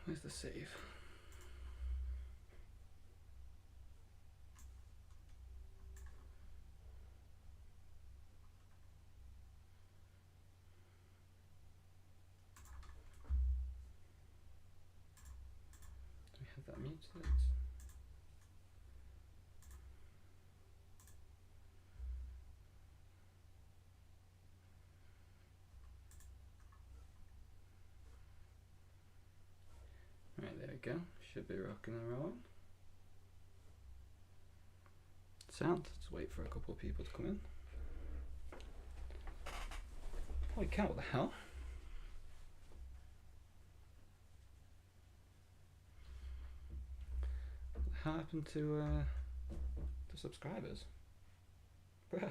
Where's the save? Do we have that muted? Right, there we go. Should be rocking and rolling. Sound. Let's wait for a couple of people to come in. Holy cow, what the hell? What happened to the subscribers? Bruh.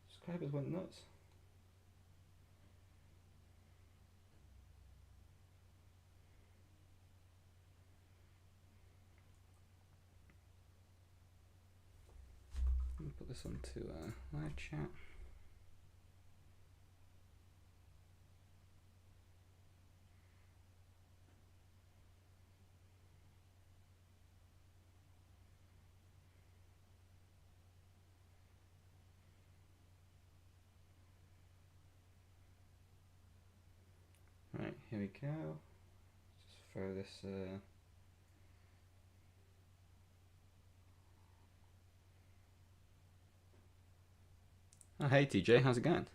Subscribers went nuts. Let me put this onto live chat. Right, here we go. Just throw this. Oh, hey TJ, how's it going?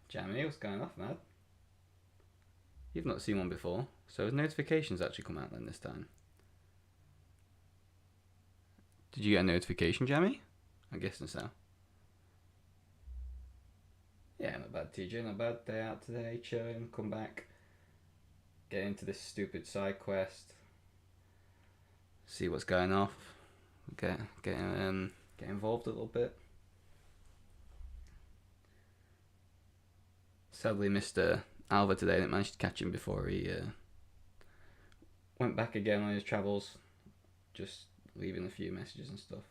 Jamie, what's going off, man? You've not seen one before, so has notifications actually come out then this time? Did you get a notification, Jamie? I'm guessing so. Yeah, not bad, TJ, not bad. Day out today, chilling, come back, get into this stupid side quest, see what's going off, get involved a little bit. Sadly missed Alva today. Didn't manage to catch him before he went back again on his travels. Just leaving a few messages and stuff.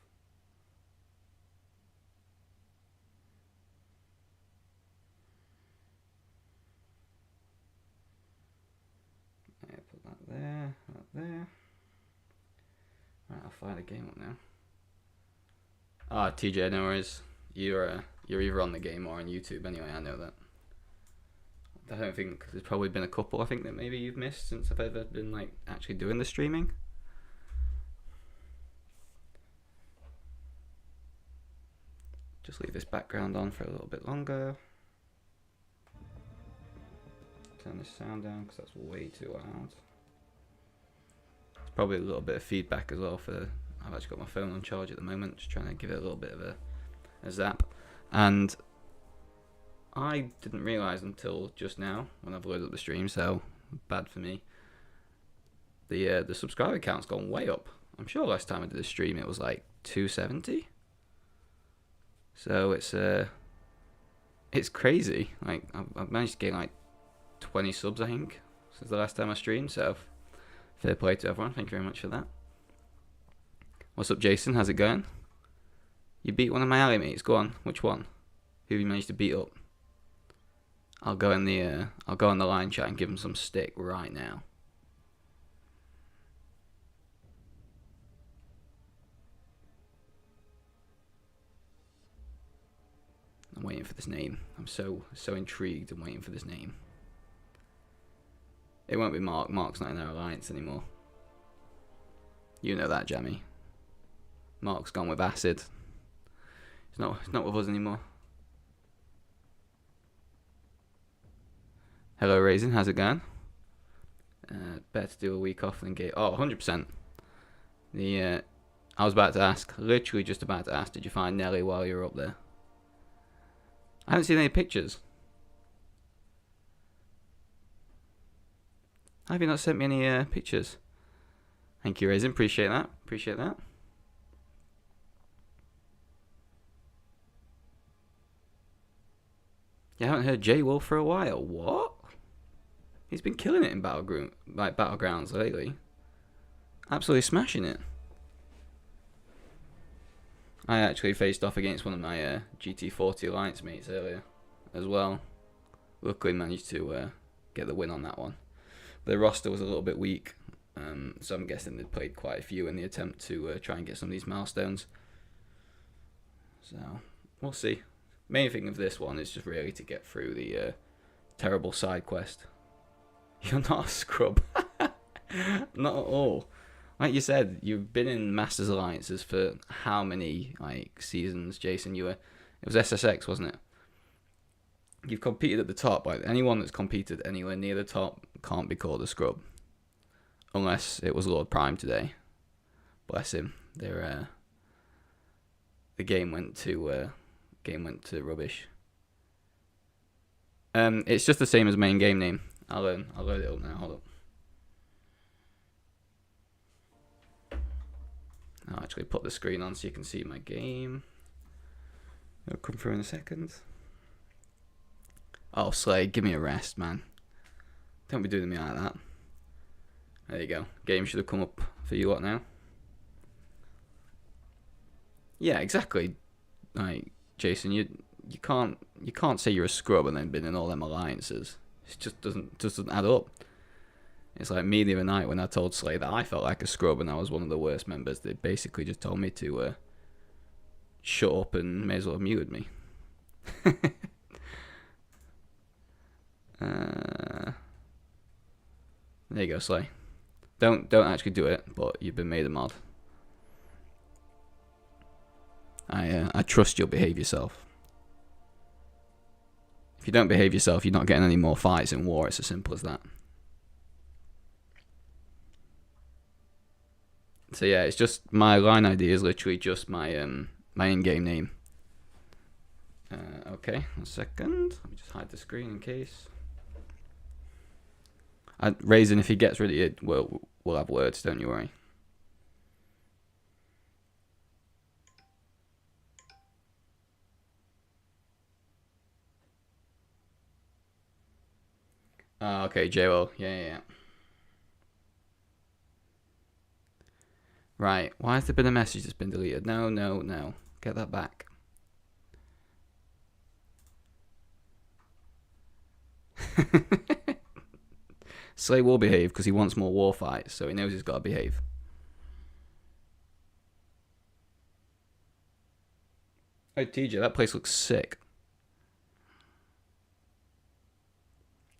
Yeah, put that there, that there. Right, I'll fire the game up now. Ah, TJ, no worries. You're either on the game or on YouTube anyway. I know that. I don't think there's probably been a couple I think that maybe you've missed since I've ever been like actually doing the streaming. Just leave this background on for a little bit longer. Turn this sound down because that's way too loud. There's probably a little bit of feedback as well for I've actually got my phone on charge at the moment, just trying to give it a little bit of a zap. And I didn't realise until just now when I've loaded up the stream, so bad for me. The subscriber count's gone way up. I'm sure last time I did a stream it was like 270. So it's crazy. Like I've managed to get like 20 subs I think since the last time I streamed. So fair play to everyone. Thank you very much for that. What's up, Jason? How's it going? You beat one of my ally mates. Go on. Which one? Who have you managed to beat up? I'll go in the line chat and give him some stick right now. I'm waiting for this name. I'm so intrigued. I'm waiting for this name. It won't be Mark. Mark's not in our alliance anymore. You know that, Jamie. Mark's gone with Acid. He's not with us anymore. Hello, Raisin. How's it going? Better to do a week off than get... Oh, 100%. I was about to ask, literally just about to ask, did you find Nelly while you were up there? I haven't seen any pictures. How have you not sent me any pictures? Thank you, Raisin. Appreciate that. Appreciate that. You haven't heard J Wolf for a while. What? He's been killing it in Battlegrounds lately. Absolutely smashing it. I actually faced off against one of my GT40 Alliance mates earlier as well. Luckily managed to get the win on that one. The roster was a little bit weak, so I'm guessing they'd played quite a few in the attempt to try and get some of these milestones. So, we'll see. Main thing of this one is just really to get through the terrible side quest. You're not a scrub. Not at all. Like you said, you've been in Masters Alliances for how many seasons, Jason? It was SSX, wasn't it? You've competed at the top. Like anyone that's competed anywhere near the top can't be called a scrub, unless it was Lord Prime today. Bless him. The game went to rubbish. It's just the same as main game name. I'll load it up now. Hold up. I'll actually put the screen on so you can see my game. It'll come through in a second. Oh, Slay, give me a rest, man. Don't be doing me like that. There you go. Game should have come up for you lot now. Yeah, exactly. Like Jason, you can't say you're a scrub and then been in all them alliances. It just doesn't add up. It's like me the other night when I told Slay that I felt like a scrub and I was one of the worst members. They basically just told me to shut up and may as well have muted me. There you go, Slay. Don't actually do it, but you've been made a mod. I trust you'll behave yourself. If you don't behave yourself, you're not getting any more fights in war. It's as simple as that. So yeah, it's just my line ID is literally just my my in-game name. Okay, 1 second. Let me just hide the screen in case. Raisin, if he gets rid of it, we'll have words. Don't you worry. Okay, J-Will. Yeah. Right, why has there been a message that's been deleted? No. Get that back. Slay will behave because he wants more war fights, so he knows he's got to behave. Oh, TJ, that place looks sick.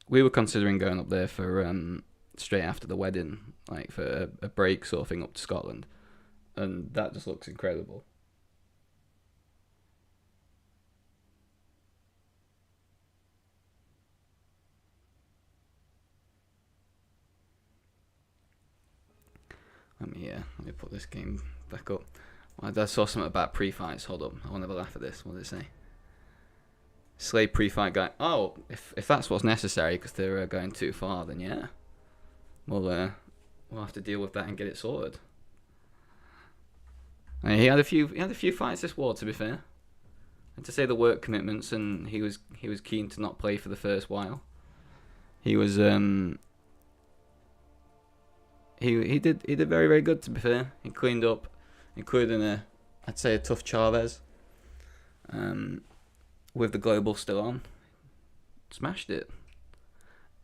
We were considering going up there for straight after the wedding, like for a break sort of thing up to Scotland, and that just looks incredible. Let me put this game back up. Well, I saw something about pre-fights. Hold up, I want to have a laugh at this. What did it say? Slay pre-fight guy. Oh, if that's what's necessary because they're going too far, then yeah, we'll have to deal with that and get it sorted. And he had a few fights this war, to be fair. And to say the work commitments, and he was keen to not play for the first while. He was he did very, very good, to be fair. He cleaned up, including I'd say a tough Chavez. With the global still on, smashed it.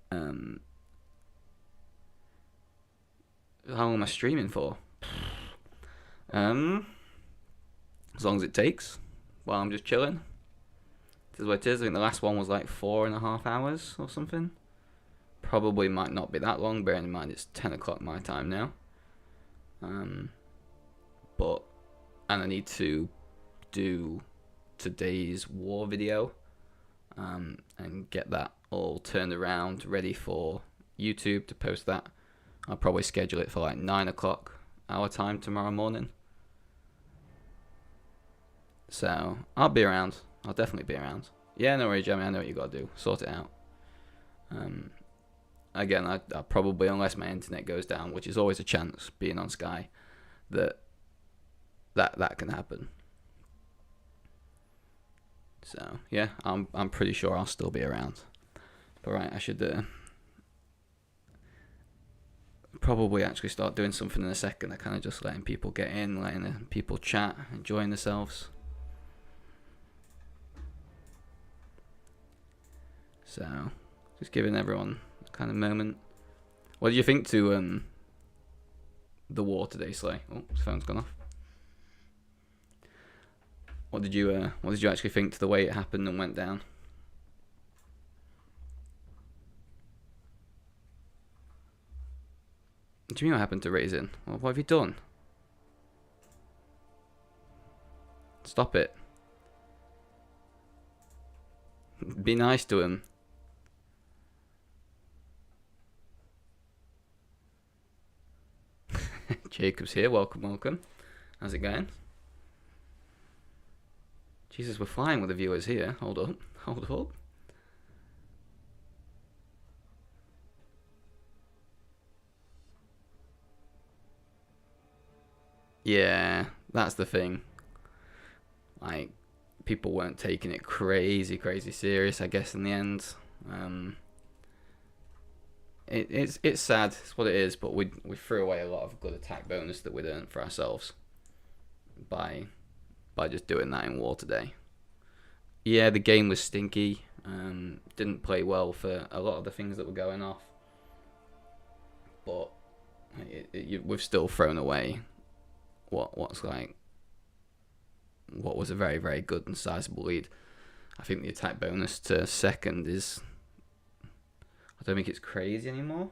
How long am I streaming for? As long as it takes, while I'm just chilling. This is what it is. I think the last one was like 4.5 hours or something. Probably might not be that long, bearing in mind it's 10 o'clock my time now. And I need to do today's war video and get that all turned around, ready for YouTube to post that. I'll probably schedule it for like 9 o'clock our time tomorrow morning. So I'll be around. I'll definitely be around. Yeah, no worries, Jamie. I know what you gotta do. Sort it out. again, I probably, unless my internet goes down, which is always a chance being on Sky, that can happen. So yeah, I'm pretty sure I'll still be around. But right, I should probably actually start doing something in a second. I kind of just letting people get in, letting people chat, enjoying themselves. So just giving everyone a kind of moment. What did you think to the war today, Slay? Oh, his phone's gone off. What did you actually think to the way it happened and went down? What do you mean what happened to Raisin? Well, what have you done? Stop it. Be nice to him. Jacob's here. Welcome, welcome. How's it going? Jesus, we're flying with the viewers here. Hold up. Hold up. Yeah, that's the thing. Like, people weren't taking it crazy serious, I guess, in the end. It's sad, it's what it is, but we threw away a lot of good attack bonus that we'd earned for ourselves by just doing that in war today. Yeah, the game was stinky. Didn't play well for a lot of the things that were going off, but we've still thrown away what was a very, very good and sizable lead. I think the attack bonus to second is, I don't think it's crazy anymore.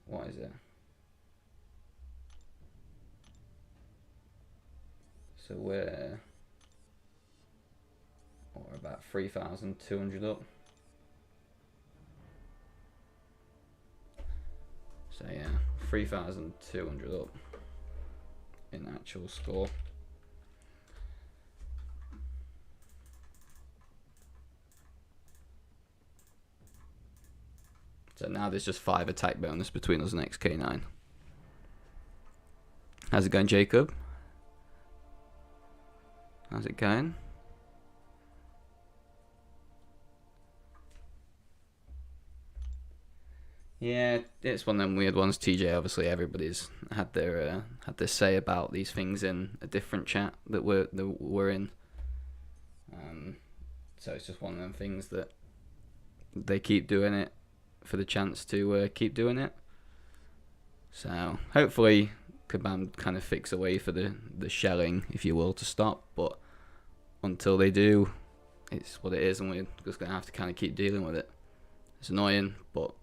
What is it? So we're about 3,200 up. So yeah, 3,200 up in actual score. So now there's just 5 attack bonus between us and XK9. How's it going, Jacob? How's it going? Yeah, it's one of them weird ones. TJ, obviously, everybody's had their say about these things in a different chat that we're in. So it's just one of them things that they keep doing it for the chance to keep doing it. So hopefully Kabam kind of fix a way for the shelling, if you will, to stop. But until they do, it's what it is, and we're just going to have to kind of keep dealing with it. It's annoying, but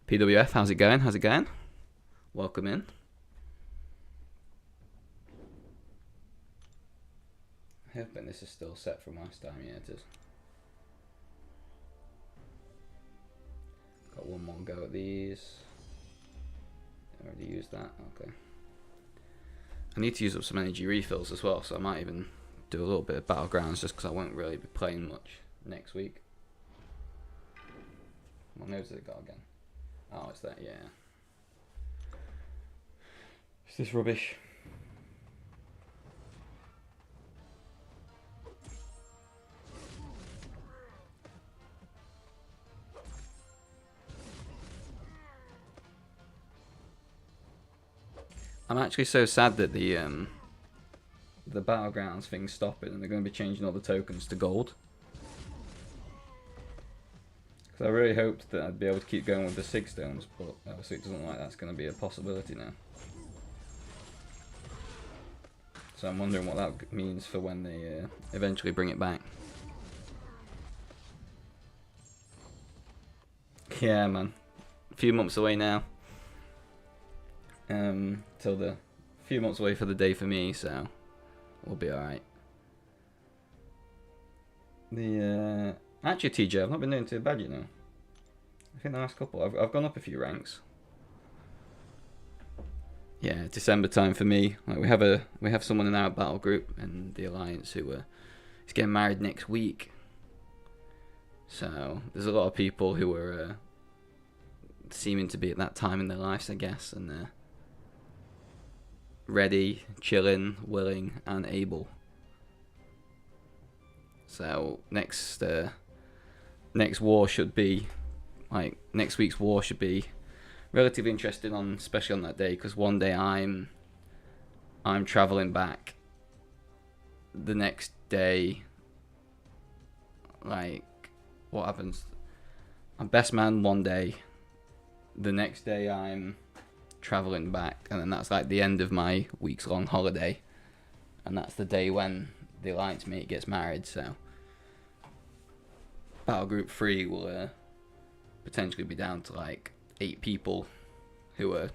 PWF, how's it going? How's it going? Welcome in. I hope this is still set from last time. Yeah, it is. Got one more go at these. I already used that. Okay. I need to use up some energy refills as well, so I might even do a little bit of Battlegrounds just because I won't really be playing much next week. What nodes has it got again? Oh, it's that, yeah. Is this rubbish? I'm actually so sad that the Battlegrounds thing's stopping and they're going to be changing all the tokens to gold. Because I really hoped that I'd be able to keep going with the Sig Stones, but obviously it doesn't look like that's going to be a possibility now. So I'm wondering what that means for when they eventually bring it back. Yeah, man. A few months away now. Till the few months away for the day for me, so we'll be alright. Actually, TJ, I've not been doing too bad, you know. I think the last couple, I've gone up a few ranks. Yeah, December time for me. Like we have someone in our battle group in the alliance who is getting married next week. So there's a lot of people who are seeming to be at that time in their lives, I guess, and they're ready, chilling, willing, and able. So next war should be next week's war should be relatively interesting especially on that day, because one day I'm traveling back. The next day, like, what happens? I'm best man one day. The next day I'm traveling back, and then that's like the end of my weeks long holiday, and that's the day when the alliance mate gets married. So battle group 3 will potentially be down to like 8 people who are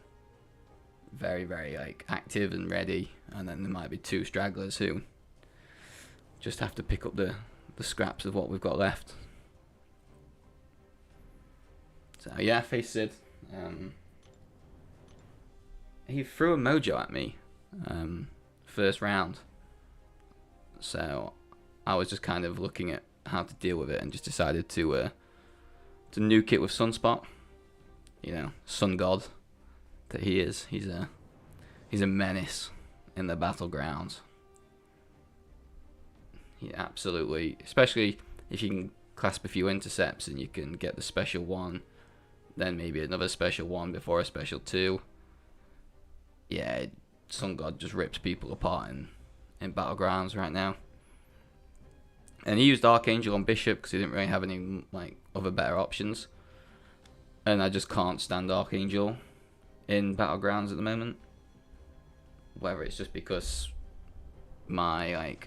very, very like active and ready, and then there might be 2 stragglers who just have to pick up the scraps of what we've got left. So yeah, face Sid. He threw a mojo at me first round, so I was just kind of looking at how to deal with it and just decided to nuke it with Sunspot. You know, Sun God that he is. He's a menace in the battlegrounds. He absolutely, especially if you can clasp a few intercepts and you can get the special 1, then maybe another special 1 before a special 2. Yeah, Sun God just rips people apart in battlegrounds right now. And he used Archangel on Bishop because he didn't really have any like other better options. And I just can't stand Archangel in battlegrounds at the moment. Whether it's just because my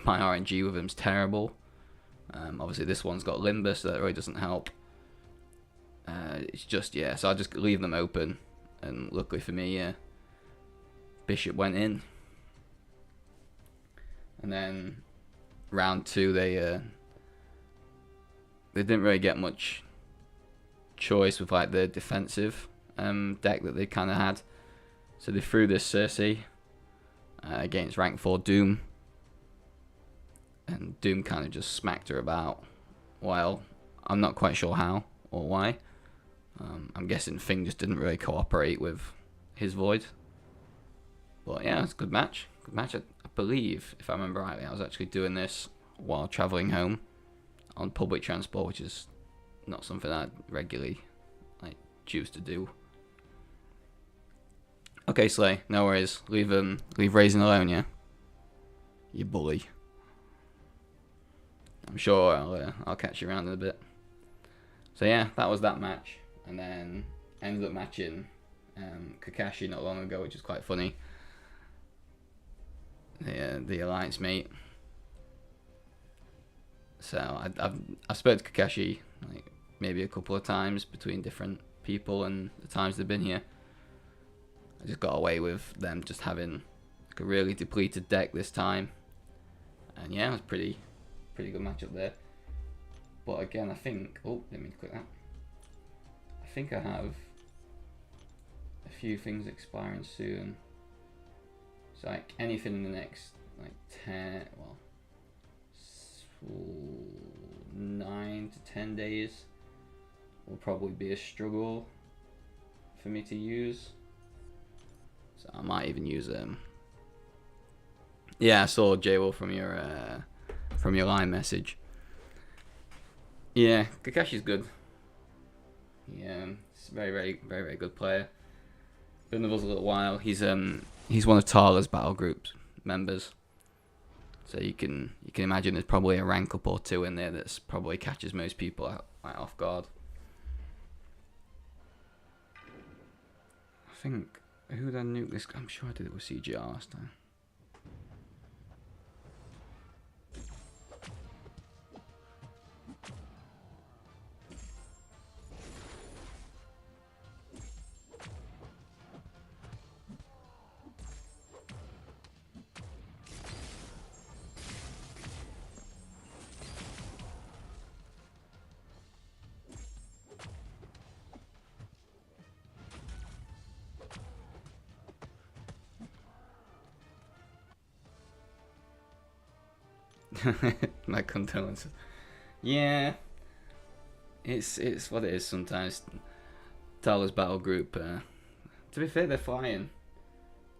RNG with him's terrible. Obviously this one's got Limber, so that really doesn't help. It's just, yeah, so I just leave them open, and luckily for me, Bishop went in. And then round 2, they didn't really get much choice with like the defensive deck that they kind of had, so they threw this Cersei against rank 4 Doom, and Doom kind of just smacked her about. Well, I'm not quite sure how or why. I'm guessing Thing just didn't really cooperate with his Void. But yeah, it's a good match. Good match. I believe, if I remember rightly, I was actually doing this while travelling home on public transport, which is not something I regularly choose to do. Okay, Slay, no worries. Leave Raisin alone, yeah? You bully. I'm sure I'll catch you around in a bit. So yeah, that was that match, and then ended up matching Kakashi not long ago, which is quite funny. The alliance mate. So I've spoken to Kakashi maybe a couple of times between different people and the times they've been here. I just got away with them just having a really depleted deck this time, and yeah, it was pretty good matchup there. But again, I think, let me click that. I think I have a few things expiring soon. So anything in the next 9 to 10 days will probably be a struggle for me to use. So I might even use Yeah, I saw J-Will from your line message. Yeah, Kakashi's good. Yeah, he's a very, very, very, very good player. Been with us a little while. He's one of Tala's battle group members. So you can imagine there's probably a rank up or 2 in there that's probably catches most people out off guard. I think, who did I nuke this? I'm sure I did it with CGR last time. My condolences. Yeah, It's what it is sometimes. Tyler's battle group. To be fair, they're flying.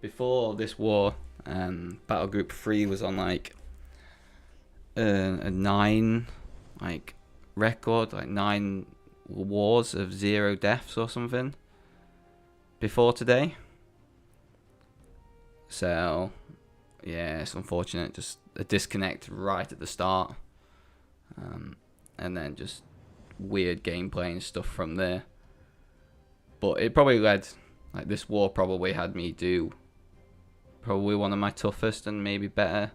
Before this war, battle group 3 was on like a 9 like record, like 9 wars of 0 deaths or something before today. So yeah, it's unfortunate. Just a disconnect right at the start, and then just weird gameplay and stuff from there. But it probably led, like this war probably had me do probably one of my toughest and maybe better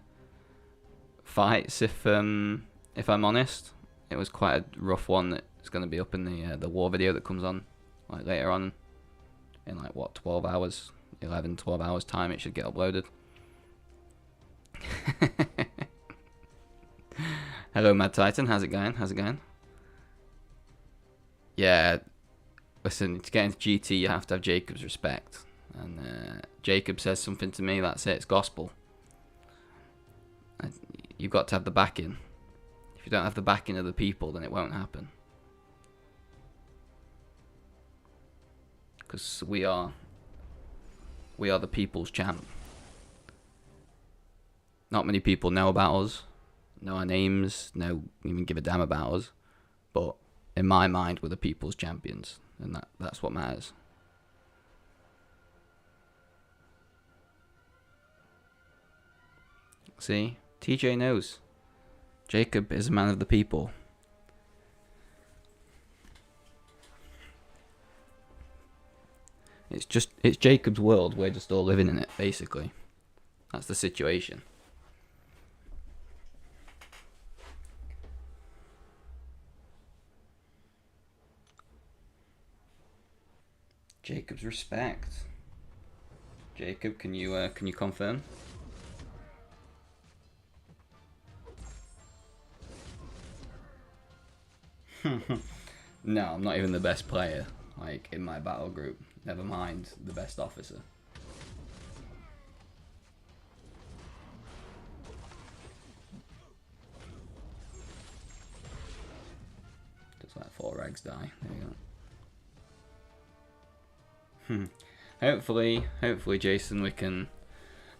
fights if I'm honest. It was quite a rough one that's going to be up in the war video that comes on like later on in like what 12 hours, 12 hours time it should get uploaded. Hello Mad Titan, how's it going? Yeah, listen, to get into GT you have to have Jacob's respect, and Jacob says something to me, that's it, it's gospel. You've got to have the backing. If you don't have the backing of the people, then it won't happen. Because we are the people's champ. Not many people know about us, know our names, even give a damn about us. But in my mind, we're the people's champions, and that's what matters. See, TJ knows. Jacob is a man of the people. It's Jacob's world. We're just all living in it, basically. That's the situation. Jacob's respect. Jacob, can you confirm? No, I'm not even the best player, like, in my battle group. Never mind the best officer. Just let 4 regs die. There you go. Hopefully, Jason, we can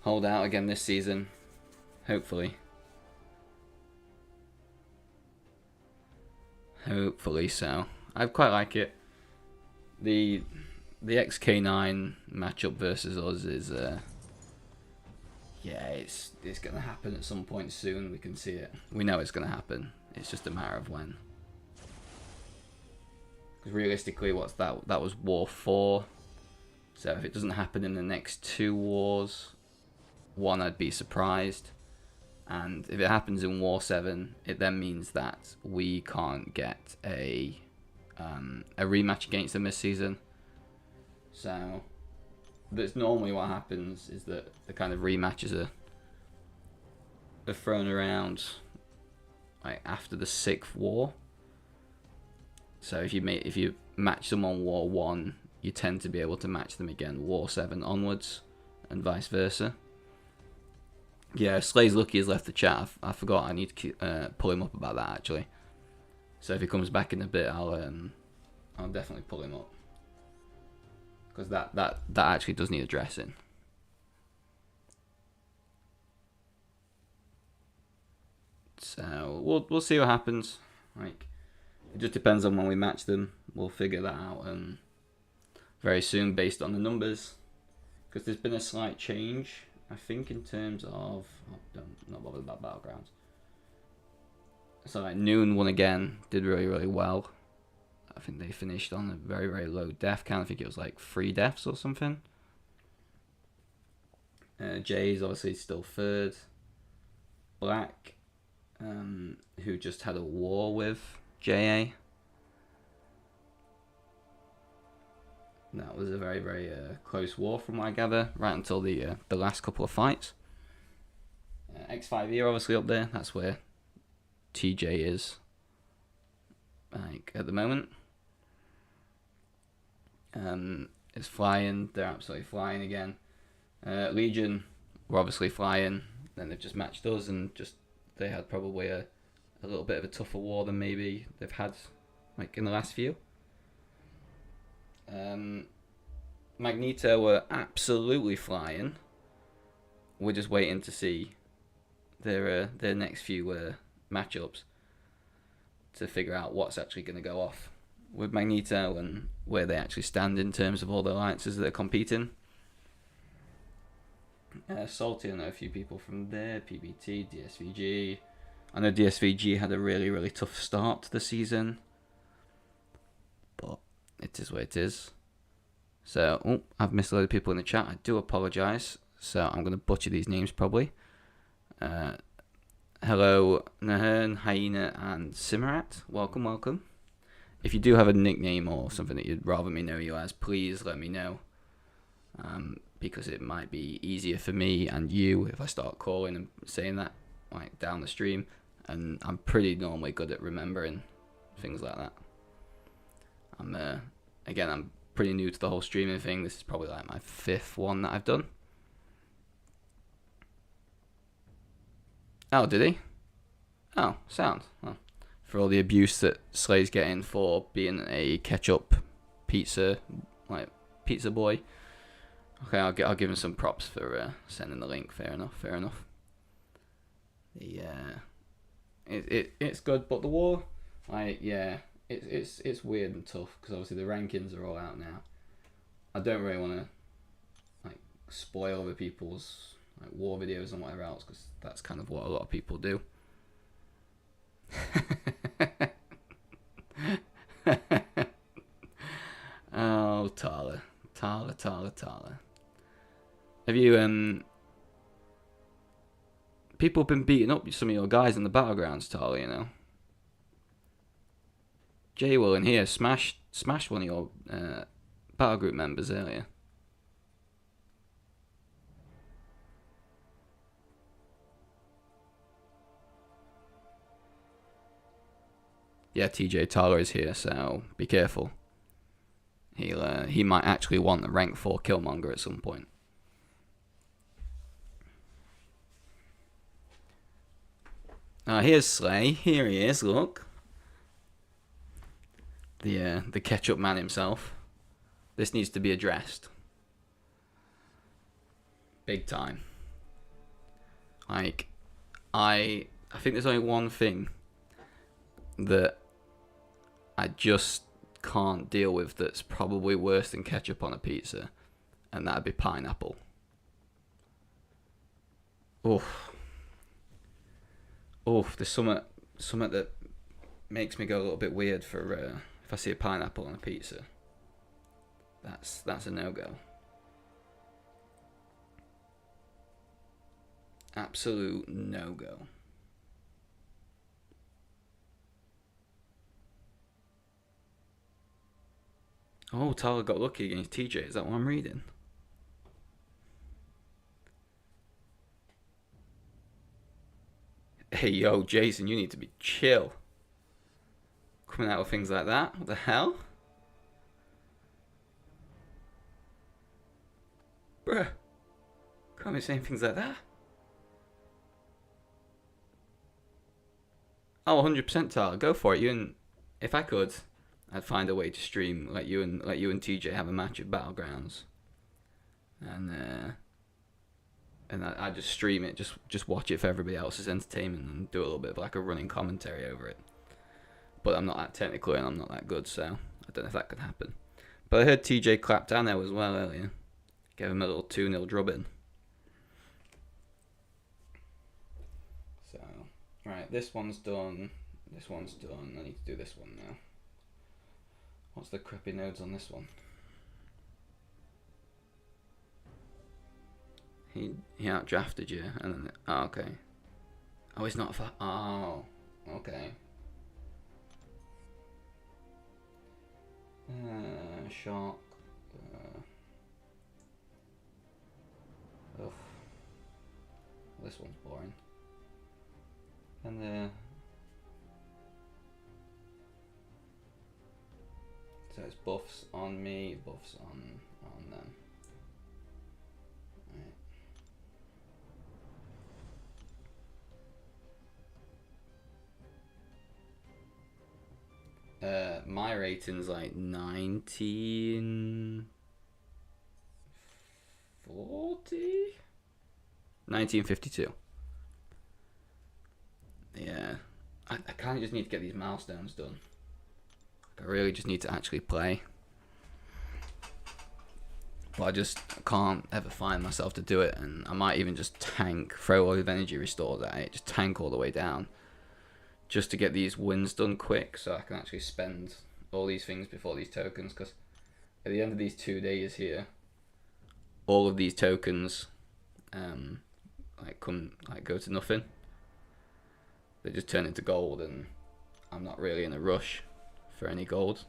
hold out again this season. Hopefully so. I quite like it. The XK9 matchup versus us is it's gonna happen at some point soon. We can see it. We know it's gonna happen. It's just a matter of when. Because realistically, what's that? That was War 4. So if it doesn't happen in the next 2 wars, 1, I'd be surprised. And if it happens in War 7, it then means that we can't get a rematch against them this season. So that's normally what happens, is that the kind of rematches are thrown around like after the 6th war. So if you match them on War 1, you tend to be able to match them again War 7 onwards, and vice versa. Yeah, Slay's Lucky has left the chat. I forgot. I need to pull him up about that actually. So if he comes back in a bit, I'll definitely pull him up, because that actually does need addressing. So we'll see what happens. Like, it just depends on when we match them. We'll figure that out very soon based on the numbers, because there's been a slight change, I think, in terms of... I'm not bothered about Battlegrounds. So like Noon won again, did really well. I think they finished on a very low death count. I think it was like 3 deaths or something. Jay's obviously still 3rd. Black, who just had a war with JA. That was a very close war from what I gather, right until the last couple of fights. X5E are obviously up there. That's where TJ is, like, at the moment. It's flying. They're absolutely flying again. Legion were obviously flying. Then they've just matched us, and they had probably a little bit of a tougher war than maybe they've had like in the last few. Magneto were absolutely flying. We're just waiting to see their next few matchups to figure out what's actually going to go off with Magneto and where they actually stand in terms of all the alliances that are competing. Salty, I know a few people from there, PBT, DSVG. I know DSVG had a really, really tough start to the season, but it is what it is. So, I've missed a lot of people in the chat. I do apologise. So, I'm going to butcher these names probably. Hello, Nahern, Hyena, and Simurat. Welcome, welcome. If you do have a nickname or something that you'd rather me know you as, please let me know. Because it might be easier for me and you if I start calling and saying that like down the stream. And I'm pretty normally good at remembering things like that. I'm pretty new to the whole streaming thing. This is probably like my 5th one that I've done. Oh, did he? Oh, sound. Well, for all the abuse that Slay's getting for being a ketchup pizza boy. Okay, I'll give him some props for sending the link. Fair enough. It's good, but the war, it's weird and tough because obviously the rankings are all out now. I don't really want to like spoil other people's like war videos and whatever else because that's kind of what a lot of people do. Oh, Tala. Have you people have been beating up some of your guys in the battlegrounds, Tala, you know? Jay Will in here smashed one of your battle group members earlier. Yeah, TJ Tala is here, so be careful. He might actually want a rank 4 Killmonger at some point. Here's Slay. Here he is. Look, the ketchup man himself. This needs to be addressed. Big time. Like, I think there's only one thing that I just can't deal with that's probably worse than ketchup on a pizza, and that'd be pineapple. There's something that makes me go a little bit weird for if I see a pineapple on a pizza. That's a no-go. Absolute no-go. Oh, Tyler got lucky against TJ. Is that what I'm reading? Hey, yo, Jason, you need to be chill. Coming out with things like that? What the hell? Bruh. Can't be saying things like that. Oh, 100% Tyler. Go for it. If I could, I'd find a way to stream, let you and TJ have a match at Battlegrounds. And I just stream it, just watch it for everybody else's entertainment and do a little bit of like a running commentary over it. But I'm not that technical and I'm not that good, so I don't know if that could happen. But I heard TJ clapped Dano as well earlier. Gave him a little 2-0 drubbing. So, right, this one's done. I need to do this one now. What's the crappy nodes on this one? He outdrafted you, and then okay. Oh, he's not. Oh, okay. Shock. This one's boring. And so it's buffs on me, buffs on them. My rating's like 1940? 1952. Yeah. I kind of just need to get these milestones done. I really just need to actually play. But I just can't ever find myself to do it, and I might even just tank, throw all of energy restores at it, just tank all the way down, just to get these wins done quick, so I can actually spend all these things before these tokens. Because at the end of these 2 days here, all of these tokens, go to nothing. They just turn into gold, and I'm not really in a rush for any gold.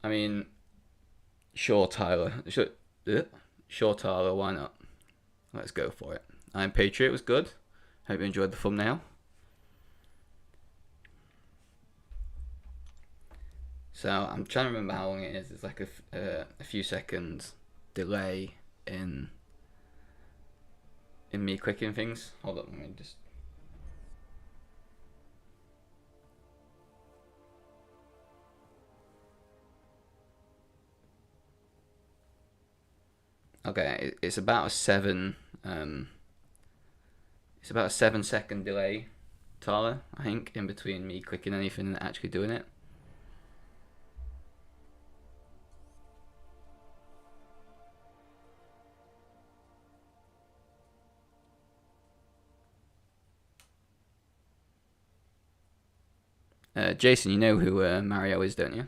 I mean, sure, Tyler. Sure, Tyler, why not? Let's go for it. I'm Patriot was good. Hope you enjoyed the thumbnail. So I'm trying to remember how long it is. It's like a few seconds delay in me clicking things. Hold up, let me just. Okay, it's about a 7-second delay, Tyler, I think, in between me clicking anything and actually doing it. Jason, you know who Mario is, don't you?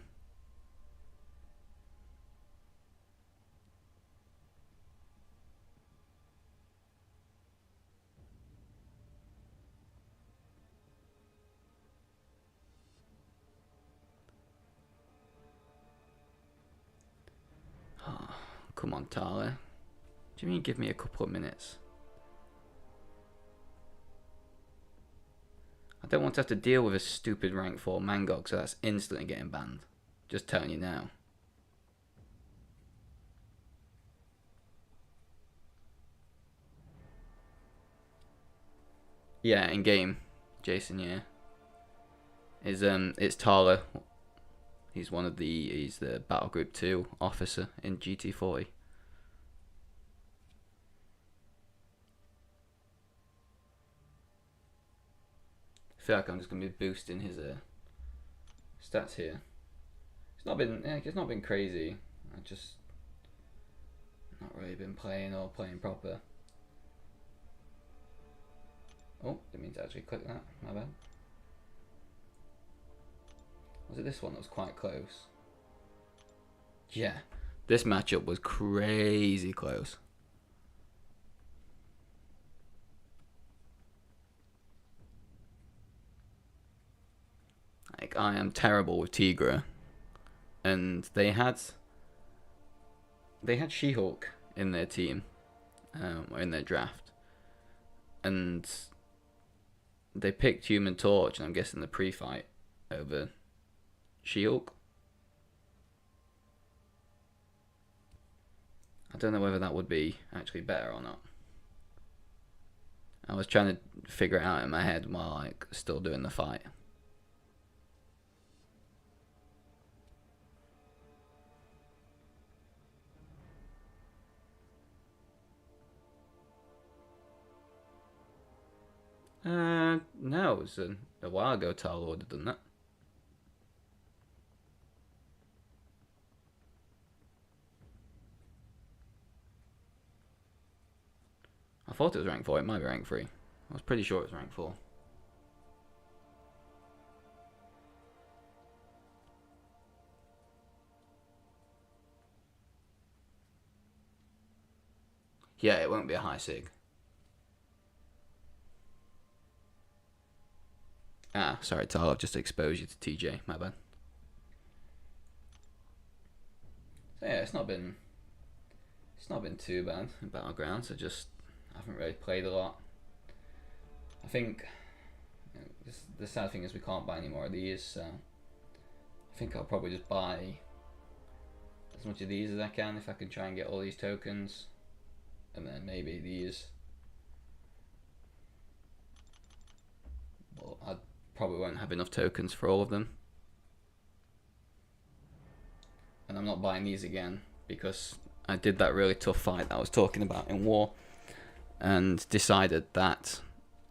Oh, come on, Tyler. Do you mean give me a couple of minutes? I don't want to have to deal with a stupid rank 4 Mangog, so that's instantly getting banned. Just telling you now. Yeah, in game, Jason. Yeah, it's Tala. He's the Battle Group 2 officer in GT40. I feel like I'm just gonna be boosting his stats here. It's not been crazy. I just not really been playing proper. Oh, didn't mean to actually click that. My bad. Was it this one that was quite close? Yeah, this matchup was crazy close. Like, I am terrible with Tigra, and they had She-Hulk in their team, or in their draft, and they picked Human Torch, and I'm guessing the pre-fight over She-Hulk. I don't know whether that would be actually better or not. I was trying to figure it out in my head while like still doing the fight. No, it was a while ago Tyler would have done that. I thought it was rank 4, it might be rank 3. I was pretty sure it was rank 4. Yeah, it won't be a high sig. Ah, sorry, Tyler, I've just exposed you to TJ, my bad. So yeah, it's not been too bad in Battlegrounds. I haven't really played a lot. I think the sad thing is we can't buy any more of these, so I think I'll probably just buy as much of these as I can if I can try and get all these tokens, and then maybe these. Well, I'd probably won't have enough tokens for all of them. And I'm not buying these again because I did that really tough fight that I was talking about in War and decided that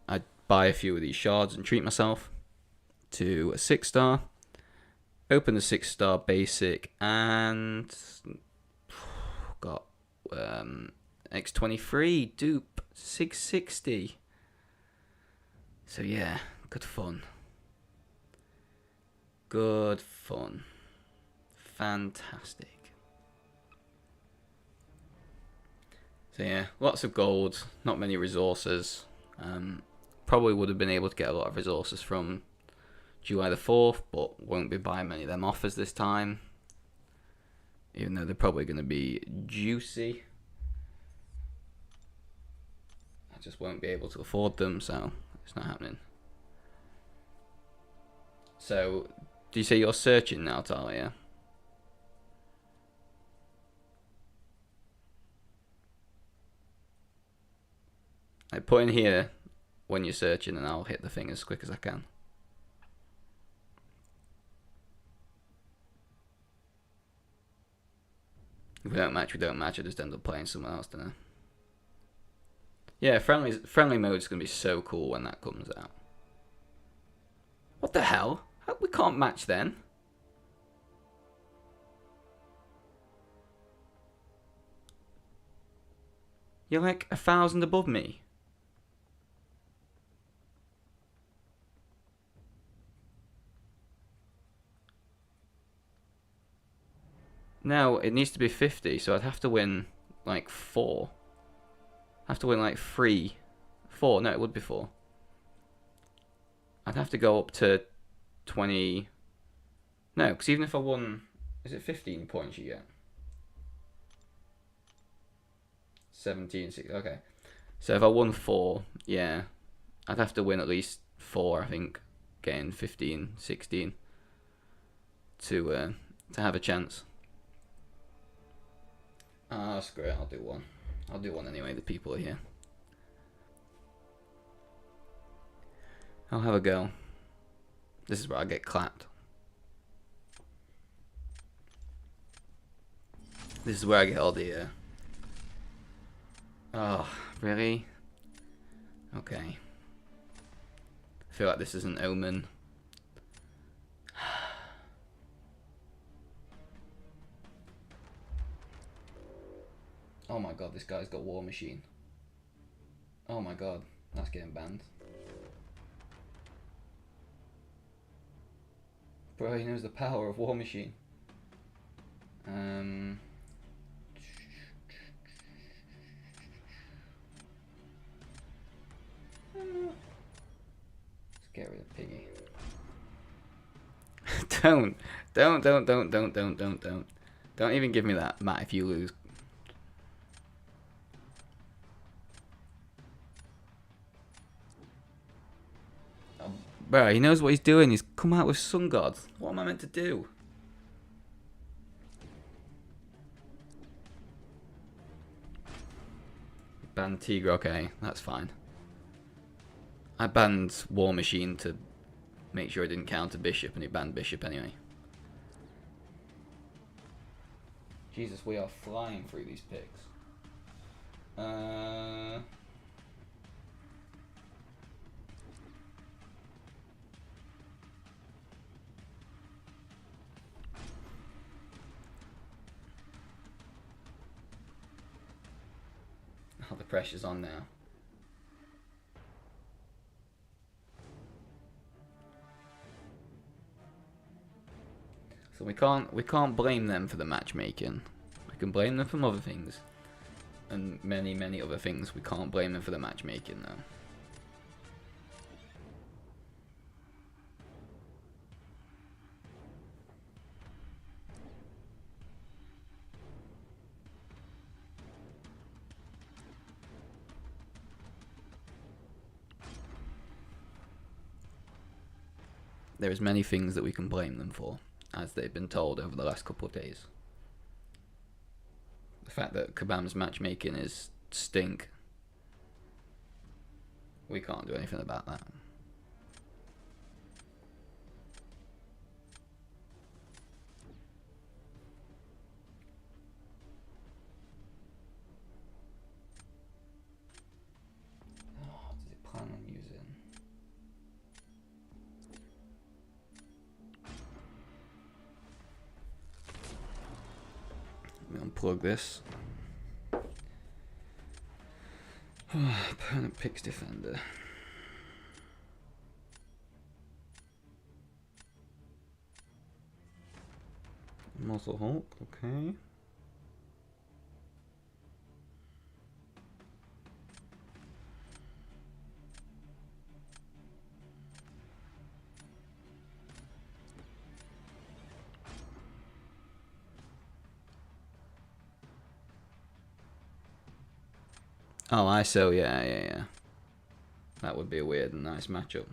I'd buy a few of these shards and treat myself to a 6-star, open the 6-star basic, and got X23 dupe 660. So yeah, good fun. Good fun. Fantastic. So yeah, lots of gold, not many resources. Probably would have been able to get a lot of resources from July the 4th, but won't be buying many of them offers this time. Even though they're probably going to be juicy. I just won't be able to afford them, so it's not happening. So, do you say you're searching now, Talia? I put in here when you're searching and I'll hit the thing as quick as I can. If we don't match, we don't match. I just end up playing someone else, don't I? Yeah, friendly mode is going to be so cool when that comes out. What the hell? We can't match then. You're like 1,000 above me. No, it needs to be 50, so I'd have to win like 4. I have to win like 3. 4, no, it would be 4. I'd have to go up to 20. No, because even if I won, is it 15 points you get? 17, 6, okay. So if I won 4, yeah, I'd have to win at least 4, I think, getting 15, 16 to have a chance. Screw it, I'll do one. I'll do one anyway, the people are here. I'll have a go. This is where I get clapped. This is where I get all the... Oh, really? Okay. I feel like this is an omen. Oh my god, this guy's got War Machine. Oh my god, that's getting banned. Bro, he knows the power of War Machine. Let's get rid of Piggy. Don't even give me that, Matt, if you lose. Bro, he knows what he's doing. He's come out with Sun God. What am I meant to do? Banned Tigra, okay, that's fine. I banned War Machine to make sure it didn't counter Bishop, and it banned Bishop anyway. Jesus, we are flying through these picks. Oh, the pressure's on now. So we can't blame them for the matchmaking. We can blame them for other things. And many, many other things. We can't blame them for the matchmaking though. There's many things that we can blame them for, as they've been told over the last couple of days. The fact that Kabam's matchmaking is stink. We can't do anything about that. unplug this. Opponent picks defender. Muzzle Hulk, okay. Oh, ISO, yeah. That would be a weird and nice matchup.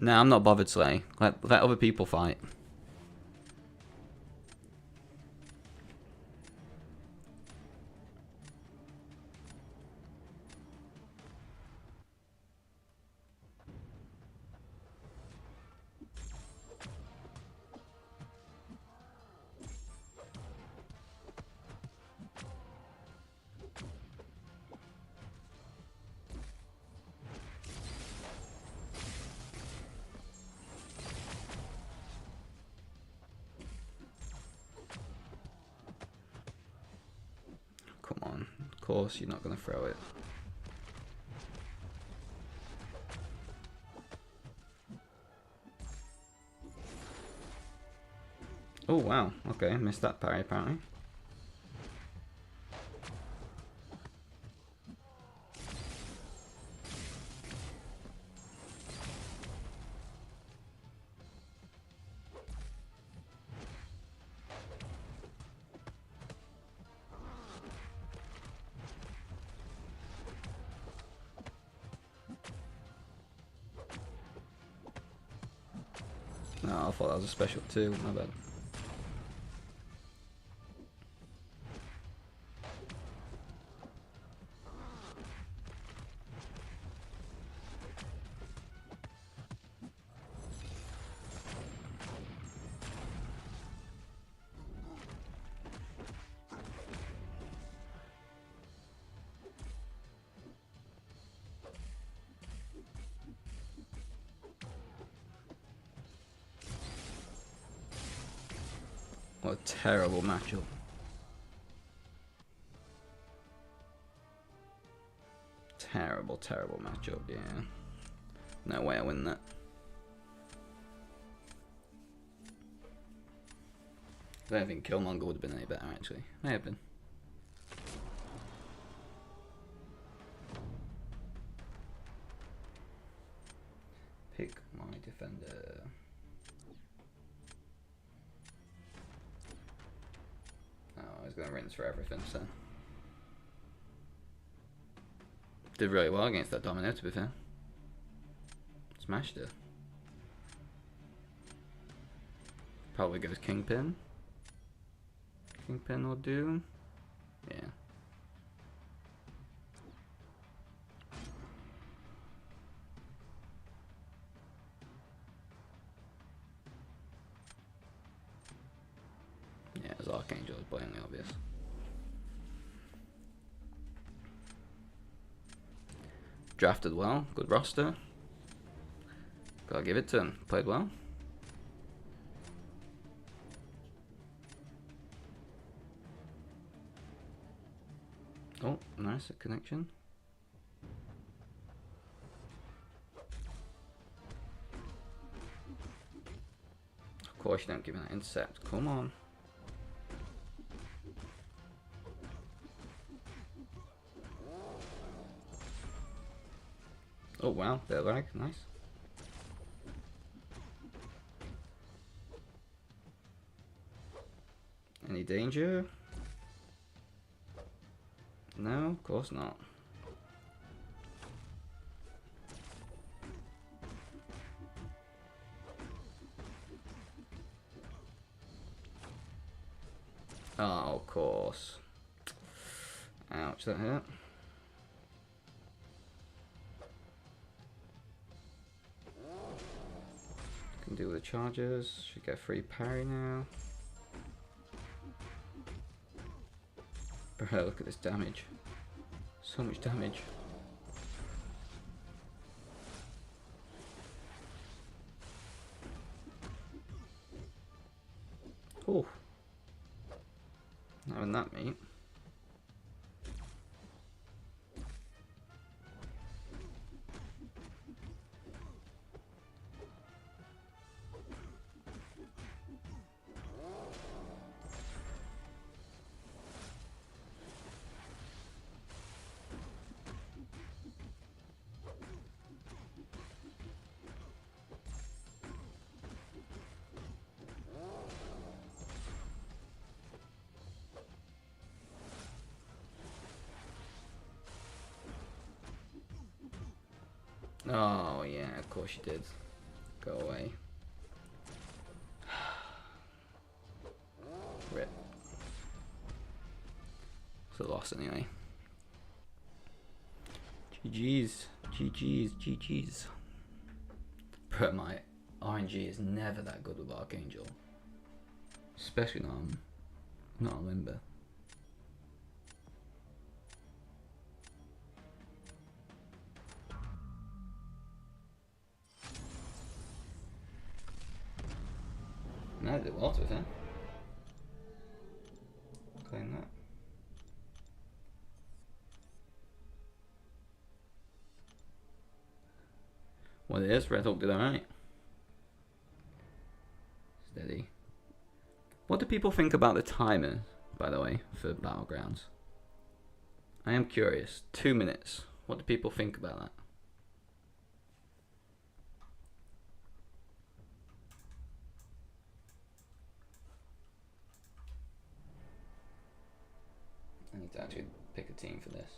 No, I'm not bothered, Slay. Let other people fight. Come on. Of course you're not going to throw it. Oh, wow. Okay, missed that parry, apparently. No, I thought that was a special too. My bad. What a terrible matchup. Terrible matchup, yeah. No way I win that. I don't think Killmonger would have been any better, actually. May have been. Pick my defender. Oh, I was going to rinse for everything, so. Did really well against that Domino, to be fair. Smashed it. Probably goes Kingpin. Kingpin will do. Yeah. Yeah, as Archangel is blatantly obvious. Drafted well, good roster. Gotta give it to him. Played well. Oh, nice connection. Of course you don't give me that intercept. Come on. Oh wow, bit of lag, nice. Any danger? No, of course not. Oh, of course. Ouch, that hurt. Can do the charges. Should get free parry now. Bro, look at this damage. So much damage. Oh. Not having that, mate. Oh, yeah, of course you did. Go away. Rip. It's a loss anyway. GG's. GG's. GG's. But my RNG is never that good with Archangel. Especially not on Limber. No, it did well to be fair. Claim that. Well, it is. Red Hulk did alright. Steady. What do people think about the timer, by the way, for Battlegrounds? I am curious. 2 minutes. What do people think about that? I need to actually pick a team for this.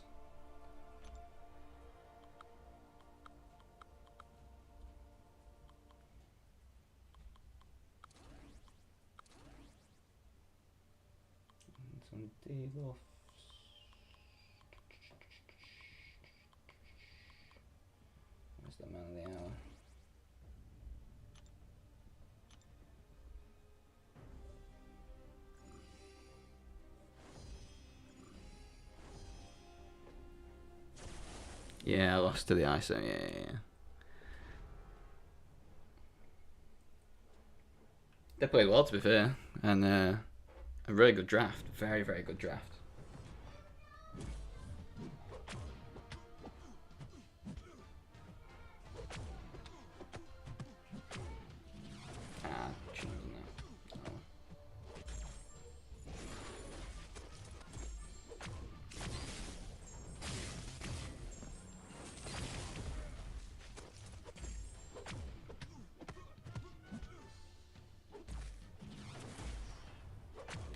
Some debuffs. Where's the man of the hour? Yeah, I lost to the ISO. Yeah. They played well, to be fair, and a really good draft. Very, very good draft. Shouldn't have done that. Oh.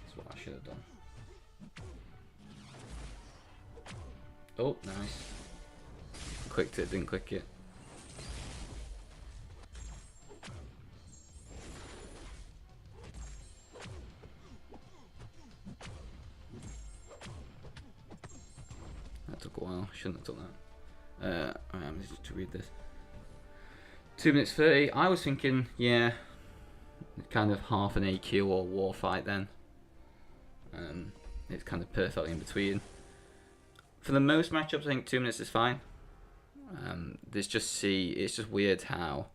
That's what I should have done. Oh, nice. Clicked it, didn't click it. That took a while. Shouldn't have took that. I'm just to read this. 2 minutes 30. I was thinking, yeah, kind of half an AQ or war fight then. It's kind of perfectly in between. For the most matchups, I think 2 minutes is fine. It's just weird how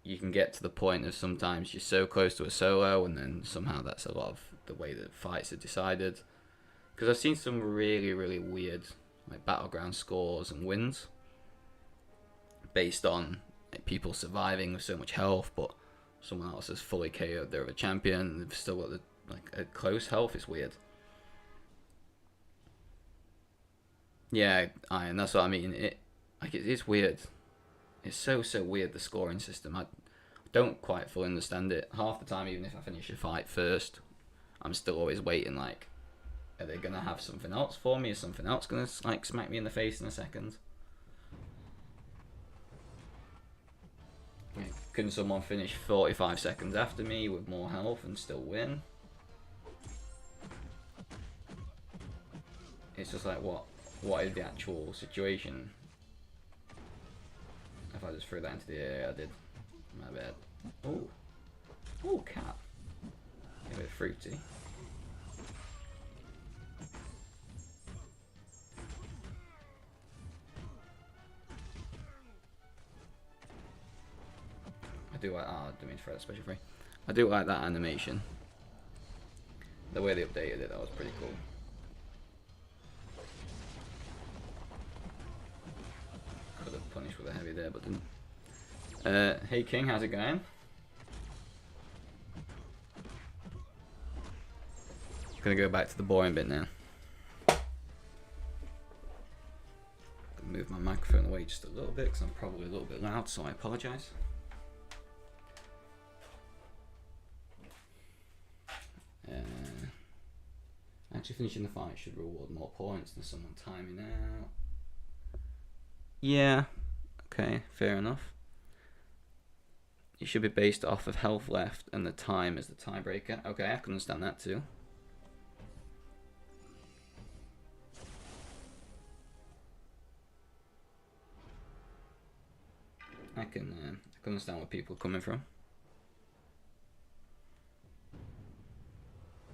you can get to the point of sometimes you're so close to a solo and then somehow that's a lot of the way that fights are decided. Because I've seen some really, really weird like battleground scores and wins based on like, people surviving with so much health, but someone else has fully KO'd their other champion and they've still got a close health. It's weird. Yeah, and that's what I mean. It's weird. It's so weird, the scoring system. I don't quite fully understand it. Half the time, even if I finish a fight first, I'm still always waiting, like, are they going to have something else for me? Is something else going to, like, smack me in the face in a second? Like, can someone finish 45 seconds after me with more health and still win? It's just like, what is the actual situation? If I just threw that into the air, I did. My bad. Oh, cat. A bit fruity. do like. Oh, I didn't mean to throw that special free. I do like that animation. The way they updated it, that was pretty cool. Could have punished with a heavy there, but didn't. Hey King, how's it going? Gonna go back to the boring bit now. Move my microphone away just a little bit because I'm probably a little bit loud, so I apologise. Actually finishing the fight should reward more points than someone timing out. Yeah, okay, fair enough. It should be based off of health left and the time as the tiebreaker. Okay, I can understand that too. I can understand where people are coming from.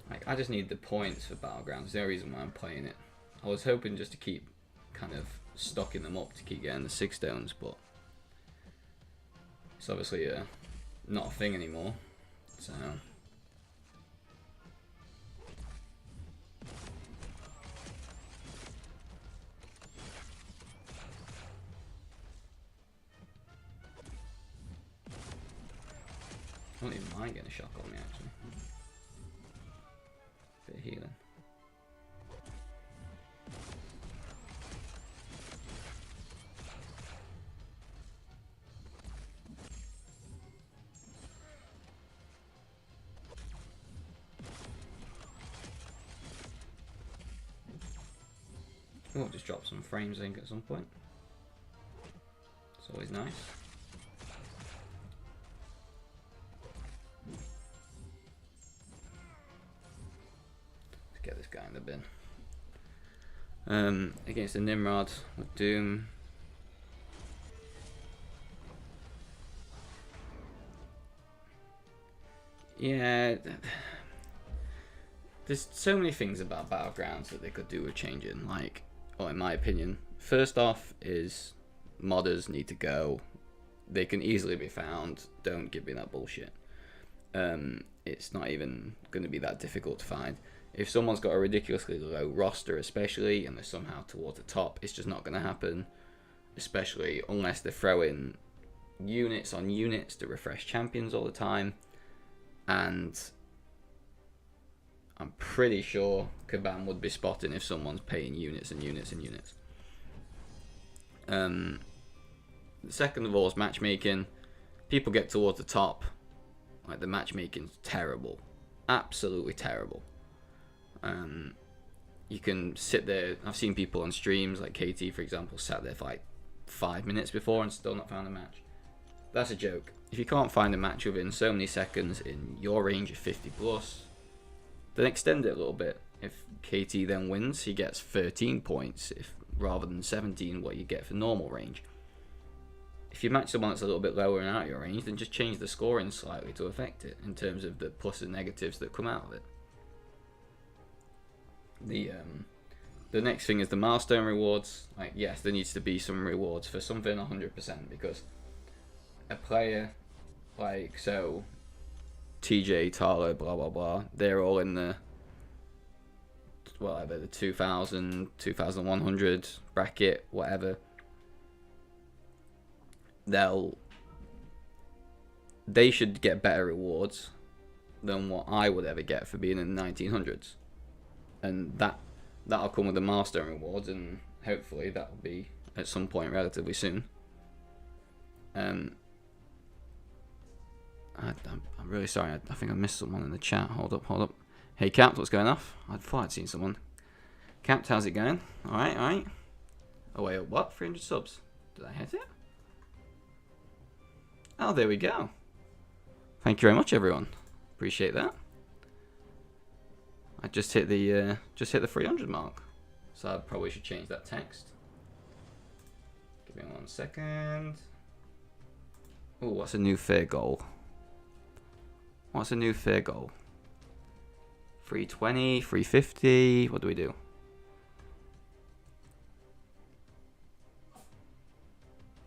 Like, I just need the points for Battlegrounds. There's no reason why I'm playing it. I was hoping just to keep kind of stocking them up to keep getting the 6 stones, but it's obviously not a thing anymore. So I don't even mind getting a shock on me, actually. Bit of healing. Oh, just drop some frames, I think, at some point. It's always nice. Get this guy in the bin. Against the Nimrod with Doom. Yeah, there's so many things about Battlegrounds that they could do with changing. Like, well, in my opinion, first off is modders need to go. They can easily be found. Don't give me that bullshit. It's not even going to be that difficult to find. If someone's got a ridiculously low roster, especially, and they're somehow towards the top, it's just not going to happen. Especially unless they're throwing units on units to refresh champions all the time. And I'm pretty sure Kabam would be spotting if someone's paying units and units and units. Second of all is matchmaking. People get towards the top. Like, the matchmaking's terrible. Absolutely terrible. You can sit there. I've seen people on streams like KT, for example, sat there for like 5 minutes before and still not found a match. That's a joke. If you can't find a match within so many seconds in your range of 50 plus, then extend it a little bit. If KT then wins, he gets 13 points rather than 17 what you get for normal range. If you match someone that's a little bit lower and out of your range, then just change the scoring slightly to affect it in terms of the plus and negatives that come out of it. The next thing is the milestone rewards. Like, yes, there needs to be some rewards for something 100%, because a player like, so TJ, Talo, blah blah blah, they're all in the whatever, the 2000, 2100 bracket, whatever. They should get better rewards than what I would ever get for being in the 1900s. And that'll come with the milestone rewards, and hopefully that'll be at some point relatively soon. I'm really sorry. I think I missed someone in the chat. Hold up. Hey Capt, what's going off? I thought I'd seen someone. Capt, how's it going? All right. Oh wait, what? 300 subs? Did I hit it? Oh, there we go. Thank you very much, everyone. Appreciate that. I just hit the 300 mark, so I probably should change that text. Give me 1 second. Oh, what's a new fair goal? 320, 350. What do we do?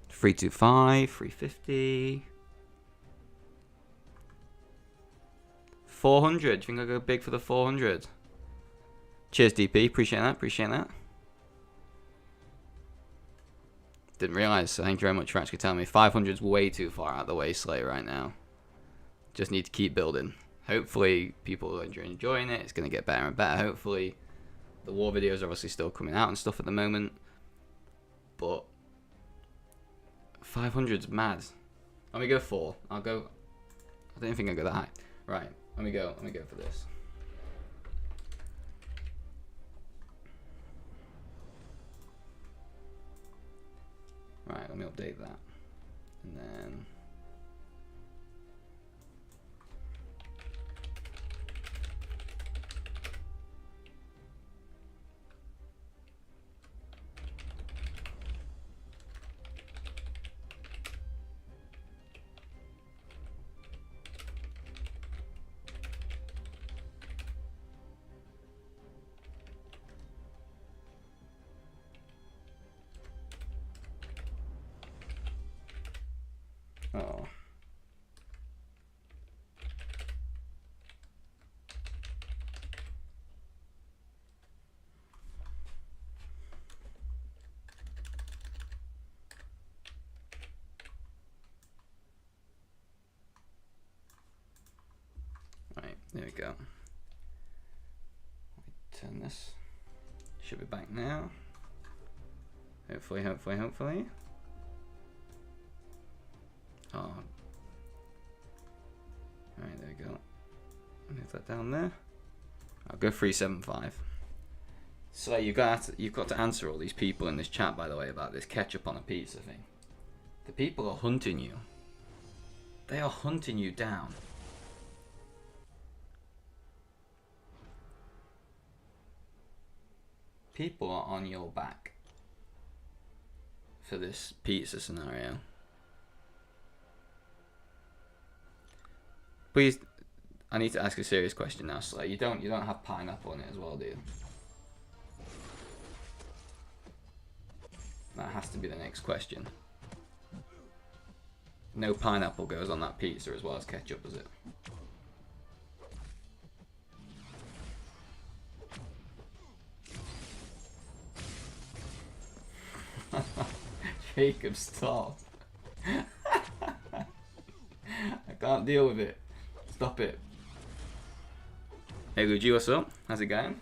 325, 350. 400. Do you think I'll go big for the 400? Cheers, DP. Appreciate that. Appreciate that. Didn't realise. So thank you very much for actually telling me. 500's way too far out of the way, Slay, right now. Just need to keep building. Hopefully, people are enjoying it. It's going to get better and better. Hopefully, the war videos are obviously still coming out and stuff at the moment. But 500's mad. Let me go 4. I'll go. I don't think I'll go that high. Right. Let me go for this. Right. Let me update that. And then. Oh. Right, there we go. Turn this. Should be back now. Hopefully. Oh. Alright, there we go. Move that down there. I'll go 375. So you've got to answer all these people in this chat, by the way, about this ketchup on a pizza thing. The people are hunting you. They are hunting you down. People are on your back for this pizza scenario. Please, I need to ask a serious question now. So you don't have pineapple in it as well, do you? That has to be the next question. No pineapple goes on that pizza as well as ketchup, is it? Jacob, stop. I can't deal with it. Stop it. Hey Luigi, what's up? How's it going?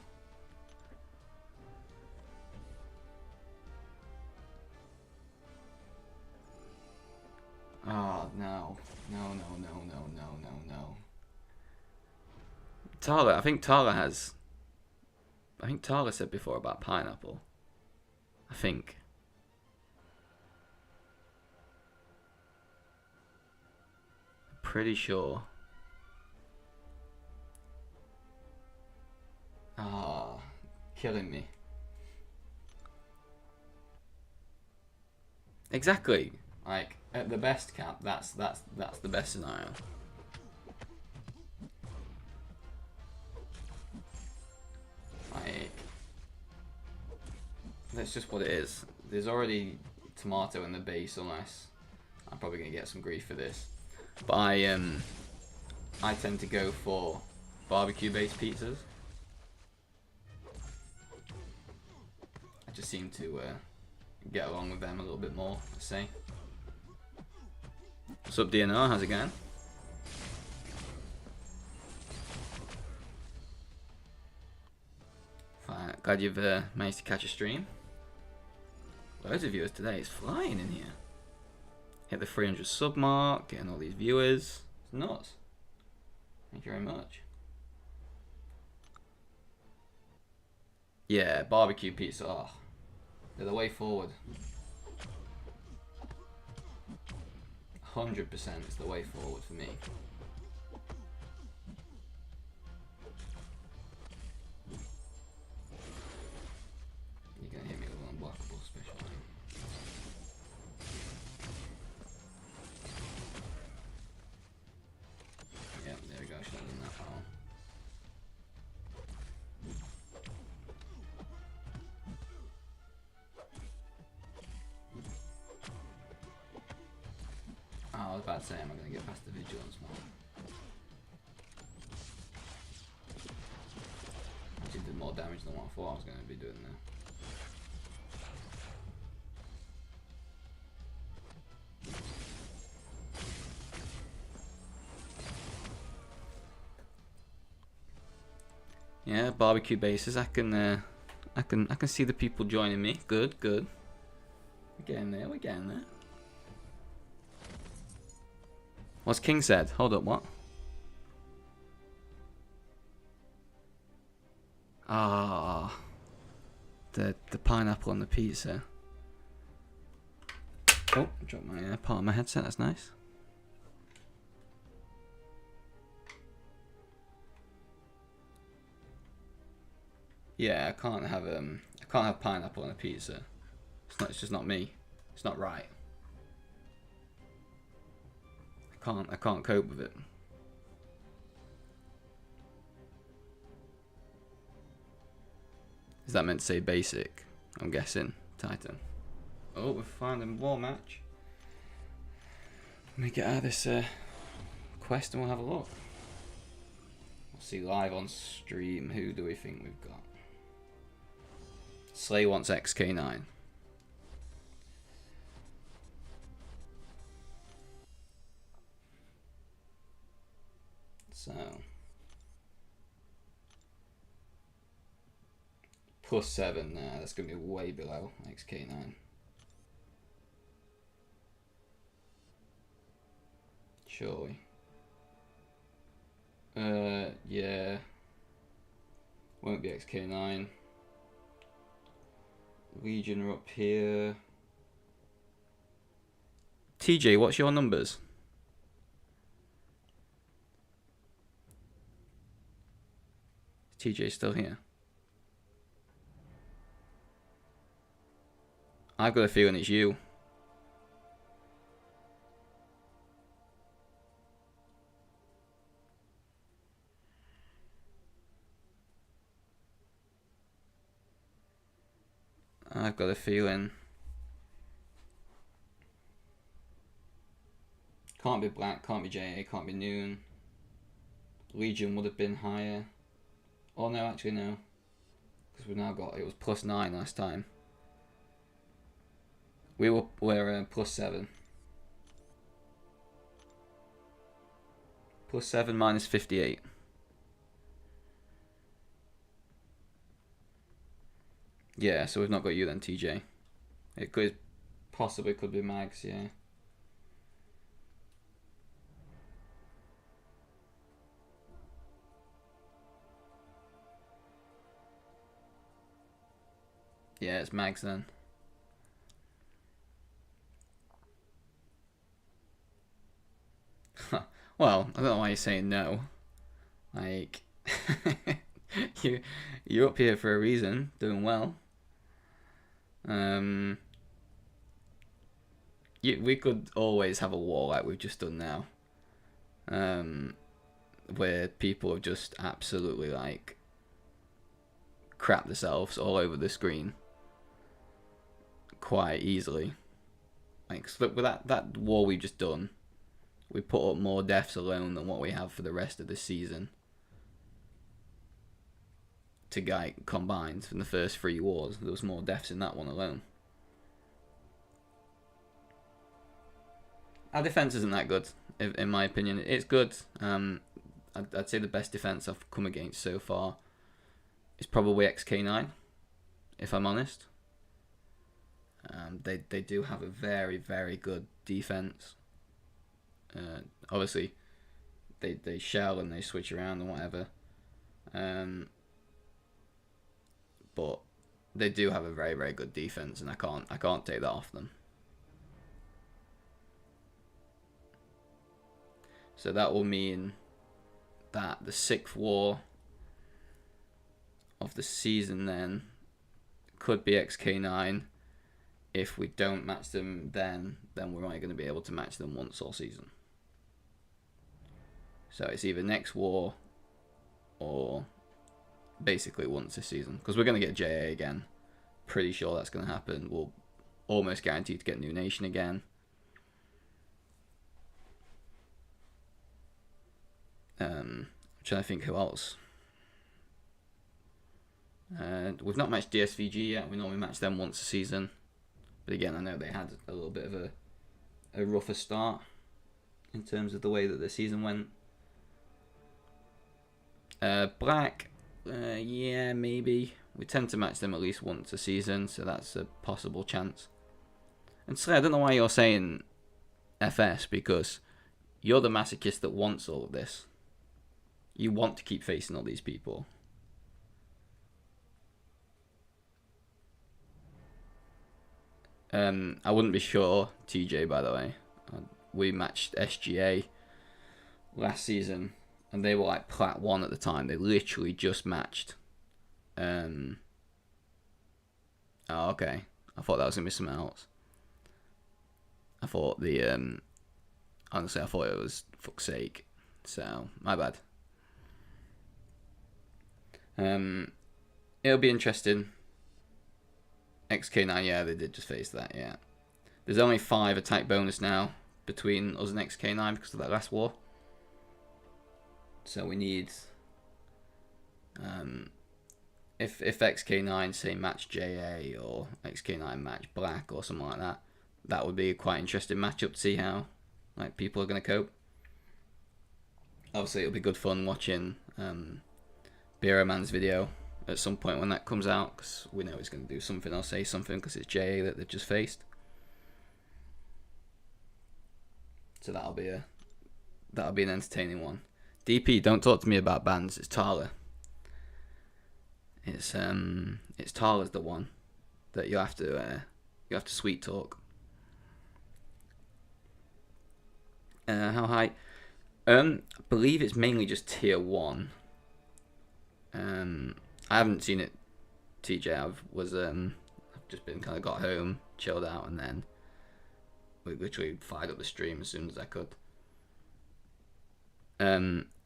Oh, no. No. Tala, I think Tala said before about pineapple. I think. Pretty sure. Ah, killing me. Exactly. Like at the best cap, that's the best scenario. Like that's just what it is. There's already tomato in the base, unless I'm probably gonna get some grief for this. But I tend to go for barbecue-based pizzas. I just seem to get along with them a little bit more, let's say. What's up, DNR? How's it going? Fine. Glad you've managed to catch a stream. Loads of viewers today. It's flying in here. Hit the 300 sub mark, getting all these viewers. It's nuts. Thank you very much. Yeah, barbecue pizza. Oh, they're the way forward. 100% is the way forward for me. You're gonna hit me with an unblockable special line. Yeah, there we go. Should have done that file. I was about to say, am I going to get past the vigilance one? more damage than what I thought I was going to be doing there. Yeah, barbecue bases. I can see the people joining me. Good, good. We're getting there. We're getting there. What's King said? Hold up, what? Ah, the pineapple on the pizza. Oh, dropped my part of my headset. That's nice. Yeah, I can't have pineapple on a pizza. It's just not me. It's not right. I can't cope with it. Is that meant to say basic? I'm guessing. Titan. Oh, we're finding a war match. Let me get out of this quest and we'll have a look. We'll see live on stream. Who do we think we've got? Slay wants XK9. So +7 there. That's gonna be way below XK9. Surely. Yeah. Won't be XK9. Legion are up here. TJ, what's your numbers? Is TJ still here? I've got a feeling it's you. I've got a feeling. Can't be Black, can't be JA, can't be Noon. Legion would have been higher. Oh no, actually no. Because we've now got, it was +9 last time. We're +7. +7 minus 58. Yeah, so we've not got you then, TJ. It could possibly could be Mags, yeah. Yeah, it's Mags then. Well, I don't know why you're saying no. Like, you're up here for a reason, doing well. We could always have a war like we've just done now, where people have just absolutely like crap themselves all over the screen quite easily. Like, so look, with that war we've just done, we put up more deaths alone than what we have for the rest of this season. To get combined from the first 3 wars, there was more deaths in that one alone. Our defense isn't that good, in my opinion. It's good. I'd say the best defense I've come against so far is probably XK9, if I'm honest. They do have a very, very good defense. Obviously, they shell and they switch around and whatever. But they do have a very, very good defense, and I can't take that off them. So that will mean that the 6th war of the season then could be XK9. If we don't match them then we're only going to be able to match them once all season. So it's either next war or basically once this season. Because we're going to get JA again. Pretty sure that's going to happen. We'll almost guaranteed to get New Nation again. I'm trying to think who else. We've not matched DSVG yet. We normally match them once a season. But again, I know they had a little bit of a rougher start in terms of the way that the season went. Black, yeah, maybe. We tend to match them at least once a season, so that's a possible chance. And Slay, I don't know why you're saying FS, because you're the masochist that wants all of this. You want to keep facing all these people. I wouldn't be sure, TJ, by the way. We matched SGA last season, and they were like Plat 1 at the time. They literally just matched. Oh, okay. I thought that was going to be something else. I thought honestly, I thought it was fuck's sake. So, my bad. It'll be interesting. XK9, yeah, they did just face that, yeah. There's only 5 attack bonus now between us and XK9 because of that last war. So we need... if XK9, say, match JA or XK9 match Black or something like that, that would be a quite interesting matchup to see how people are going to cope. Obviously, it'll be good fun watching Beero Man's video at some point when that comes out, because we know he's going to do something or say something because it's JA that they've just faced. So that'll be an entertaining one. DP, don't talk to me about bans. It's Tala. It's Tala's the one that you have to sweet talk. How high? I believe it's mainly just tier 1. I haven't seen it, TJ. I've just been kind of got home, chilled out, and then we literally fired up the stream as soon as I could.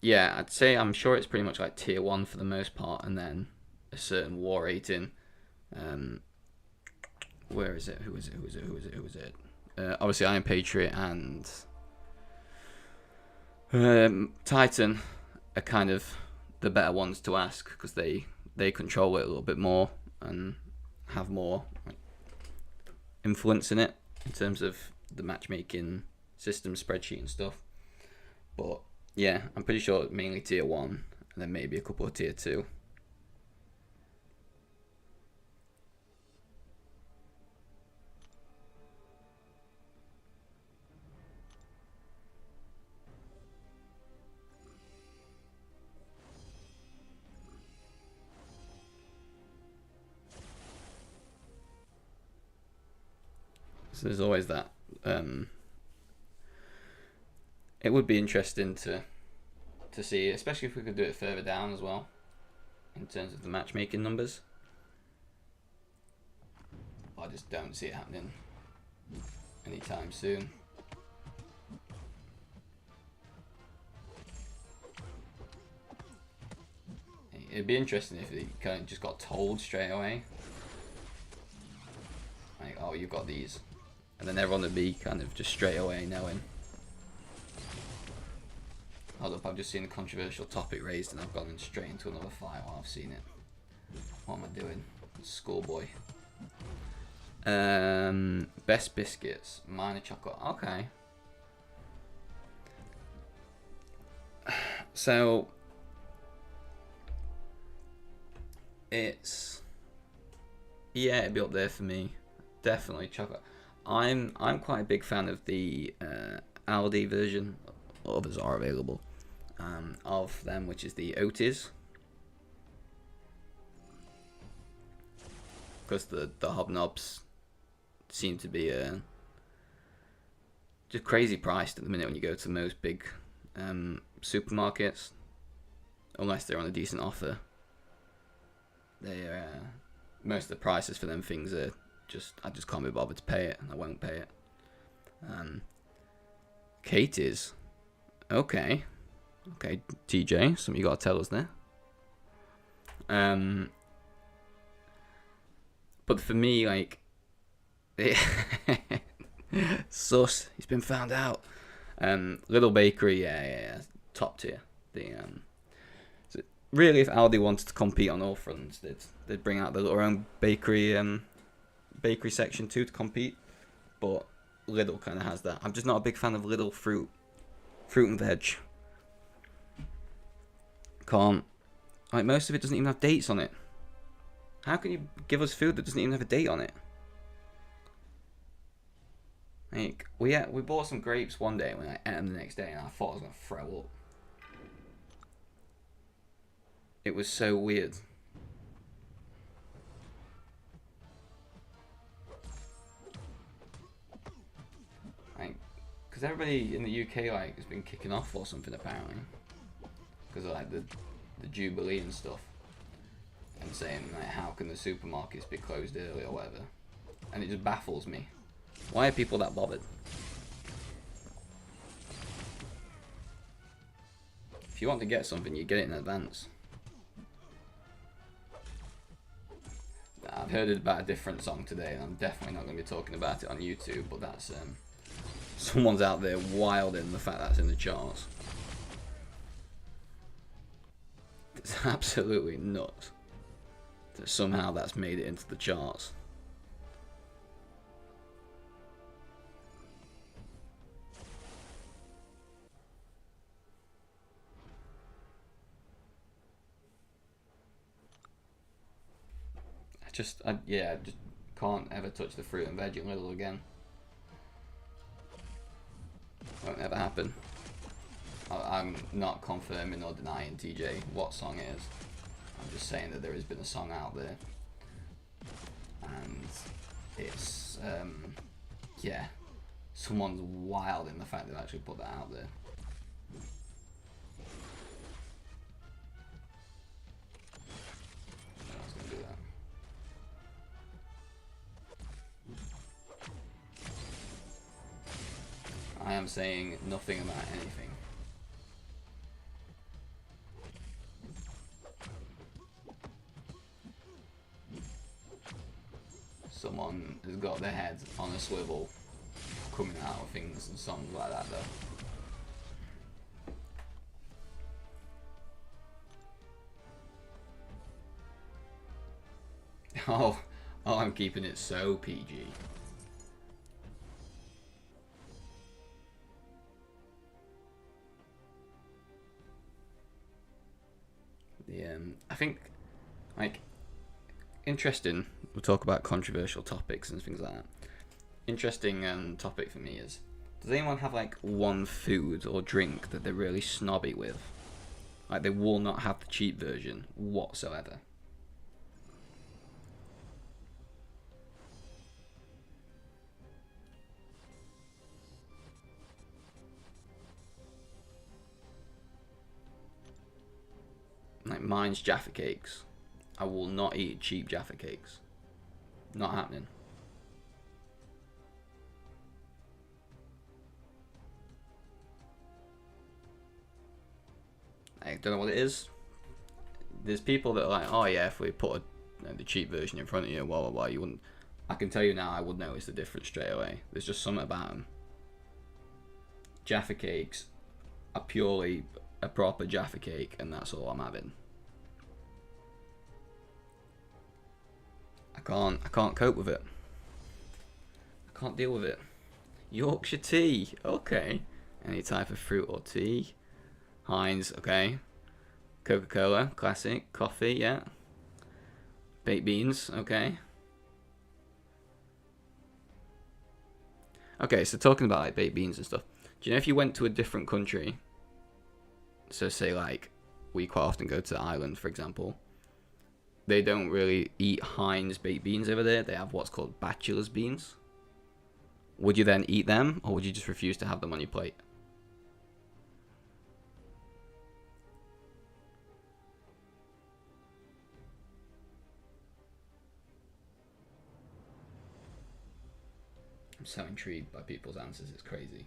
Yeah, I'd say I'm sure it's pretty much like tier 1 for the most part, and then a certain war rating. Where is it? Who is it? Obviously, Iron Patriot and Titan are kind of the better ones to ask because they control it a little bit more and have more influence in it in terms of the matchmaking system, spreadsheet and stuff. But yeah, I'm pretty sure mainly tier 1 and then maybe a couple of tier 2. So there's always that. It would be interesting to see, especially if we could do it further down as well, in terms of the matchmaking numbers. I just don't see it happening anytime soon. It'd be interesting if they kind of just got told straight away, like, oh, you've got these. And then everyone would be kind of just straight away knowing. Hold up, I've just seen a controversial topic raised and I've gone straight into another fight while I've seen it. What am I doing? Schoolboy. Best biscuits. Minor chocolate. Okay. So it's... yeah, it'd be up there for me. Definitely chocolate. I'm quite a big fan of the Aldi version. Others are available of them, which is the Otis, because the hobnobs seem to be just crazy priced at the minute when you go to most big supermarkets, unless they're on a decent offer. They most of the prices for them things are I just can't be bothered to pay it, and I won't pay it. Katie's. Okay, TJ, something you gotta tell us there. But for me, like, sus, he's been found out. Little Bakery, yeah, top tier. The really, if Aldi wanted to compete on all fronts, they'd bring out their own bakery section too to compete. But Lidl kind of has that. I'm just not a big fan of Lidl fruit and veg. Can't. Like, most of it doesn't even have dates on it. How can you give us food that doesn't even have a date on it? Like, we bought some grapes one day when I ate them the next day, and I thought I was gonna throw up. It was so weird. Like, because everybody in the UK like has been kicking off or something apparently, because of like the Jubilee and stuff, and saying like, how can the supermarkets be closed early or whatever, and it just baffles me. Why are people that bothered? If you want to get something, you get it in advance. I've heard about a different song today, and I'm definitely not going to be talking about it on YouTube, but that's someone's out there wilding the fact that's in the charts. It's absolutely nuts that somehow that's made it into the charts. I just can't ever touch the fruit and veg at Lidl again. Won't ever happen. I'm not confirming or denying TJ what song it is. I'm just saying that there has been a song out there, and it's yeah, someone's wild in the fact they've actually put that out there. I was gonna do that. I am saying nothing about anything. Someone has got their head on a swivel coming out of things and songs like that though. Oh, I'm keeping it so PG. I think, like, interesting. We'll talk about controversial topics and things like that. Interesting topic for me is, does anyone have like one food or drink that they're really snobby with? Like, they will not have the cheap version whatsoever. Like, mine's Jaffa Cakes. I will not eat cheap Jaffa Cakes. Not happening. I don't know what it is. There's people that are like, oh yeah, if we put the cheap version in front of you, blah blah blah, you wouldn't. I can tell you now, I would notice the difference straight away. There's just something about them. Jaffa Cakes are purely a proper Jaffa Cake, and that's all I'm having. I can't cope with it. I can't deal with it. Yorkshire tea, okay. Any type of fruit or tea. Heinz, okay. Coca-Cola, classic. Coffee, yeah. Baked beans, okay. Okay, so talking about like baked beans and stuff. Do you know if you went to a different country, so say like we quite often go to Ireland, for example, they don't really eat Heinz baked beans over there. They have what's called bachelor's beans. Would you then eat them, or would you just refuse to have them on your plate? I'm so intrigued by people's answers, it's crazy.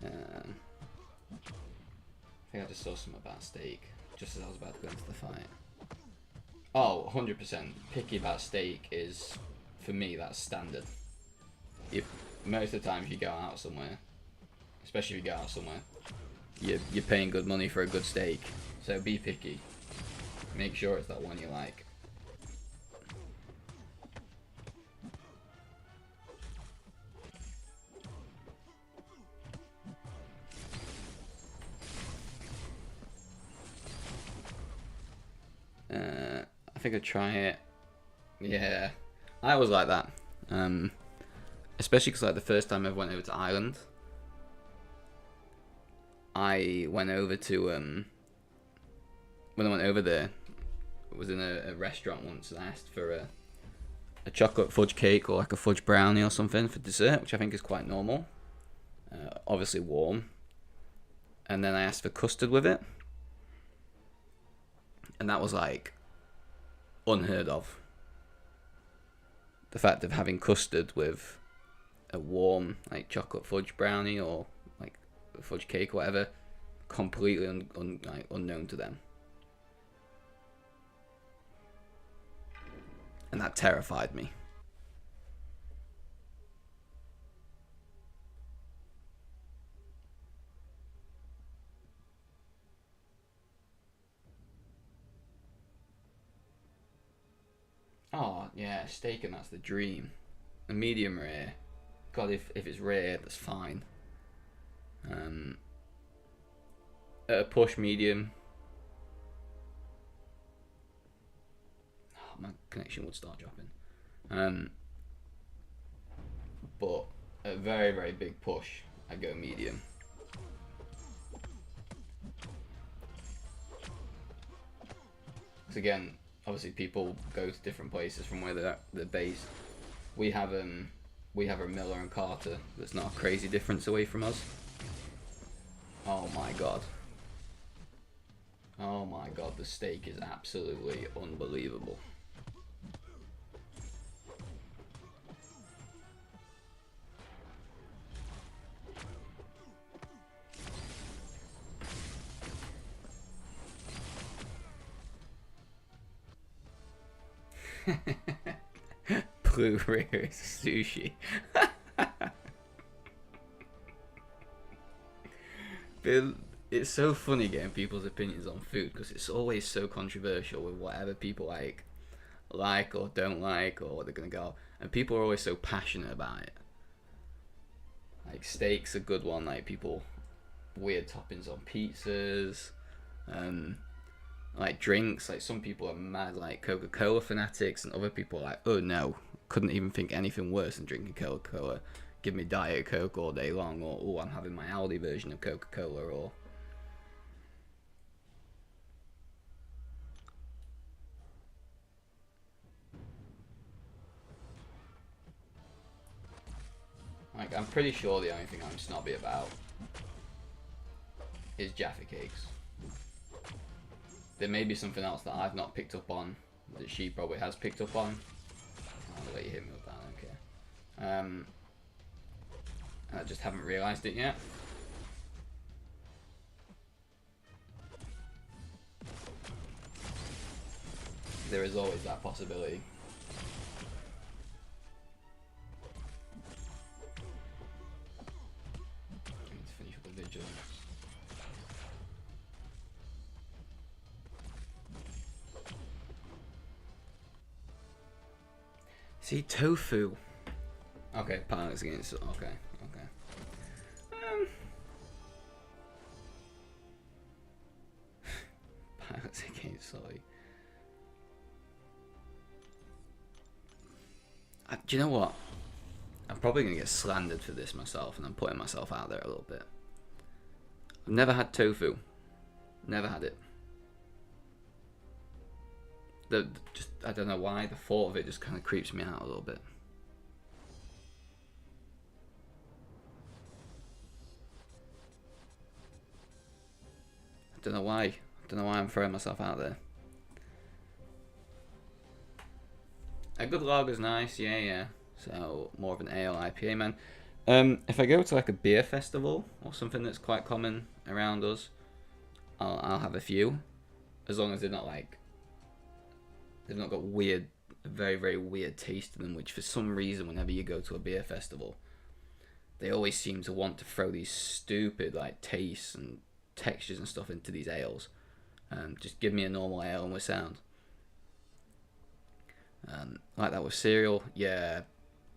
I think I just saw something about steak. just as I was about to go into the fight. Oh, 100%. Picky about steak is, for me, that's standard. Most of the time, if you go out somewhere, especially if you go out somewhere, you're paying good money for a good steak. So be picky. Make sure it's that one you like. I think I'd try it. Yeah, I was like that. Especially because like the first time I went over to Ireland, I went over to when I went over there, I was in a restaurant once and I asked for a chocolate fudge cake or like a fudge brownie or something for dessert, which I think is quite normal. Obviously warm. And then I asked for custard with it. And that was like unheard of. The fact of having custard with a warm like chocolate fudge brownie or like a fudge cake or whatever, completely unknown to them. And that terrified me. Oh, yeah, steak and that's the dream. A medium rare. God, if it's rare, that's fine. A push medium. Oh, my connection would start dropping. But a very, very big push, I go medium. Because again, obviously people go to different places from where they're based. We have a Miller and Carter that's not a crazy difference away from us. Oh my god. Oh my god, the steak is absolutely unbelievable. Blue rare is sushi. But it's so funny getting people's opinions on food because it's always so controversial with whatever people like or don't like or what they're gonna go. And people are always so passionate about it. Like steak's a good one. Like people weird toppings on pizzas. Like drinks, like some people are mad like Coca-Cola fanatics and other people are like, oh no, couldn't even think anything worse than drinking Coca-Cola. Give me Diet Coke all day long, or oh, I'm having my Aldi version of Coca-Cola, or like I'm pretty sure the only thing I'm snobby about is Jaffa Cakes. There may be something else that I've not picked up on that she probably has picked up on. I'll let you hit me with that, okay. I just haven't realised it yet. There is always that possibility. I need to finish up the vigilance. See, tofu. Okay, pilots against. Okay. Pilots against soy. Do you know what? I'm probably gonna get slandered for this myself, and I'm putting myself out there a little bit. I've never had tofu. Never had it. I don't know why, the thought of it just kind of creeps me out a little bit. I don't know why. I don't know why I'm throwing myself out there. A good lager's nice, yeah. So more of an ale IPA man. If I go to like a beer festival or something that's quite common around us, I'll have a few. as long as they're not like they've not got weird, very very weird taste in them. Which for some reason, whenever you go to a beer festival, they always seem to want to throw these stupid like tastes and textures and stuff into these ales. Just give me a normal ale and we're sound. Like that with cereal, yeah.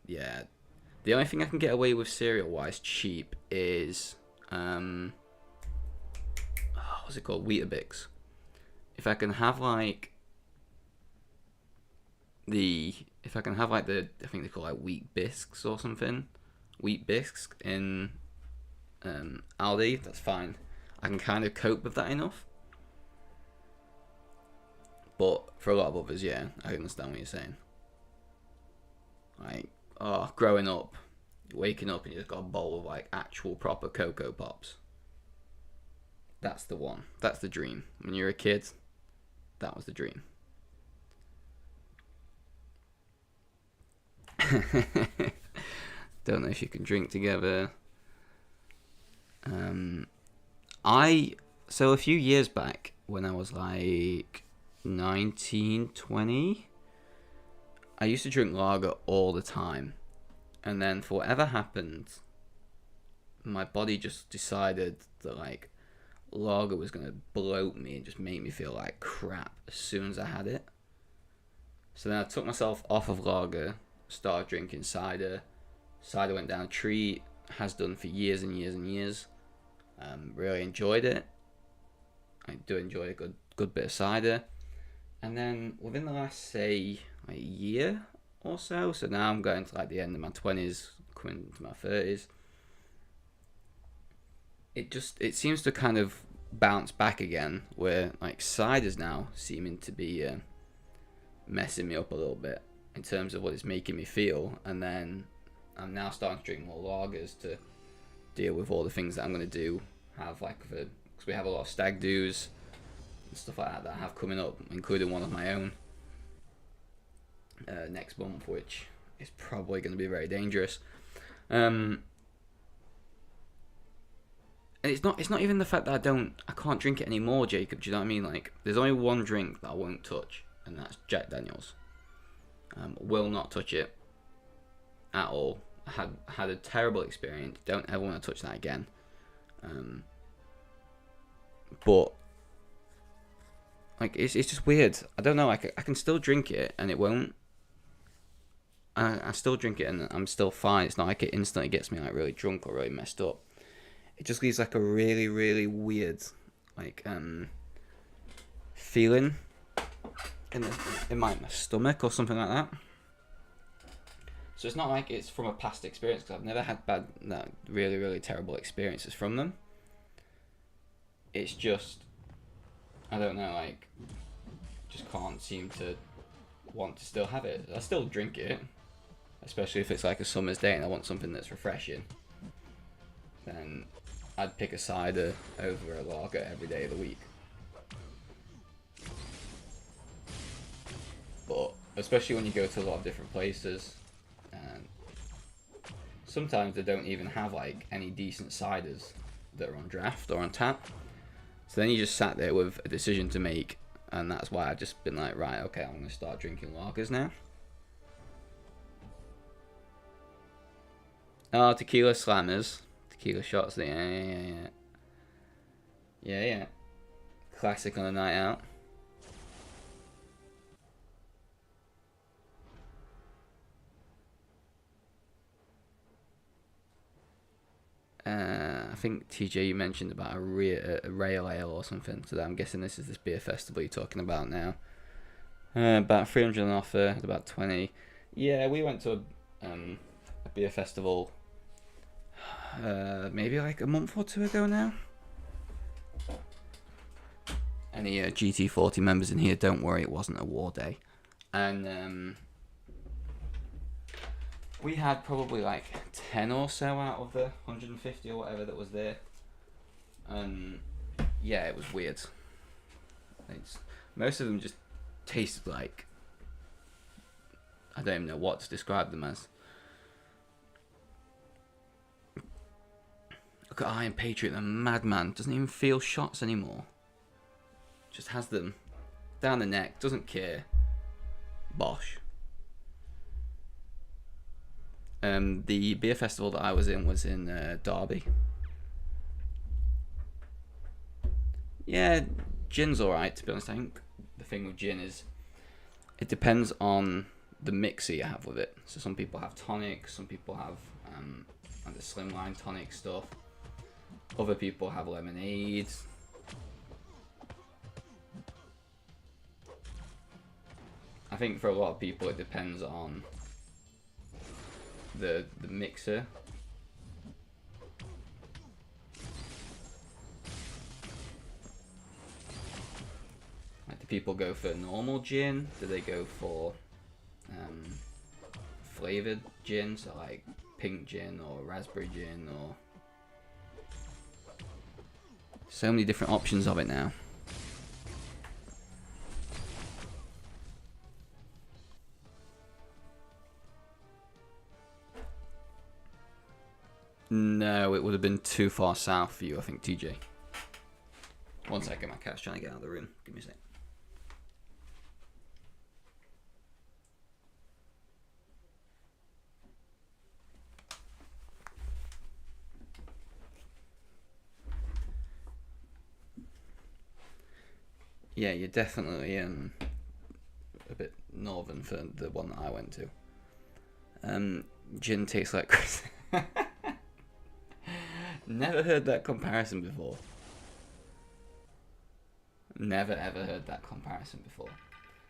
The only thing I can get away with cereal wise cheap is what's it called? Weetabix. If I can have like the I think they call like wheat bisques or something. Wheat bisques in Aldi, that's fine. I can kind of cope with that enough. But for a lot of others, yeah, I understand what you're saying. Like, growing up, waking up and you just got a bowl of like actual proper Cocoa Pops. That's the one. That's the dream. When you're a kid, that was the dream. Don't know if you can drink together. So a few years back, when I was like 19, 20, I used to drink lager all the time. And then for whatever happened, my body just decided that like lager was going to bloat me and just make me feel like crap as soon as I had it. So then I took myself off of lager, started drinking cider. Cider went down a treat, has done for years and years and years. Really enjoyed it. I do enjoy a good bit of cider. And then within the last, say, like year or so now I'm going to like the end of my 20s, coming into my 30s. It seems to kind of bounce back again, where like cider's now seeming to be messing me up a little bit in terms of what it's making me feel. And then I'm now starting to drink more lagers to deal with all the things that I'm going to do. Because we have a lot of stag do's and stuff like that I have coming up, including one of my own next month, which is probably going to be very dangerous. And it's not even the fact that I can't drink it anymore, Jacob. Do you know what I mean? Like, there's only one drink that I won't touch, and that's Jack Daniels. Will not touch it at all. I had a terrible experience. Don't ever want to touch that again. But like it's just weird. I don't know. I can still drink it and it won't. I still drink it and I'm still fine. It's not like it instantly gets me like really drunk or really messed up. It just leaves like a really really weird like feeling in my stomach or something like that. So it's not like it's from a past experience, because I've never had really really terrible experiences from them. It's just, I don't know, like, just can't seem to want to still have it. I still drink it, especially if it's like a summer's day and I want something that's refreshing. Then I'd pick a cider over a lager every day of the week. But especially when you go to a lot of different places, and sometimes they don't even have like any decent ciders that are on draft or on tap. So then you just sat there with a decision to make, and that's why I've just been like, right, okay, I'm going to start drinking lagers now. Oh, tequila slammers. Tequila shots, yeah. Classic on a night out. I think TJ, you mentioned about a rail ale or something, so I'm guessing this is this beer festival you're talking about now. About 300 on offer, about 20. Yeah, we went to a beer festival maybe like a month or two ago now. Any GT40 members in here, don't worry, it wasn't a war day. And we had probably like 10 or so out of the 150 or whatever that was there. And yeah, it was weird. Most of them just tasted like, I don't even know what to describe them as. Look at Iron Patriot, the madman. Doesn't even feel shots anymore. Just has them down the neck, doesn't care. Bosh. The beer festival that I was in Derby. Yeah, gin's alright, to be honest. I think the thing with gin is it depends on the mixer you have with it. So some people have tonic, some people have like the slimline tonic stuff. Other people have lemonade. I think for a lot of people it depends on the mixer. Like, do people go for normal gin? Do they go for flavored gin, so like pink gin or raspberry gin, or so many different options of it now. No, it would have been too far south for you, I think, TJ. One second, my cat's trying to get out of the room. Give me a sec. Yeah, you're definitely a bit northern for the one that I went to. Gin tastes like Chris. Never heard that comparison before. Never ever heard that comparison before.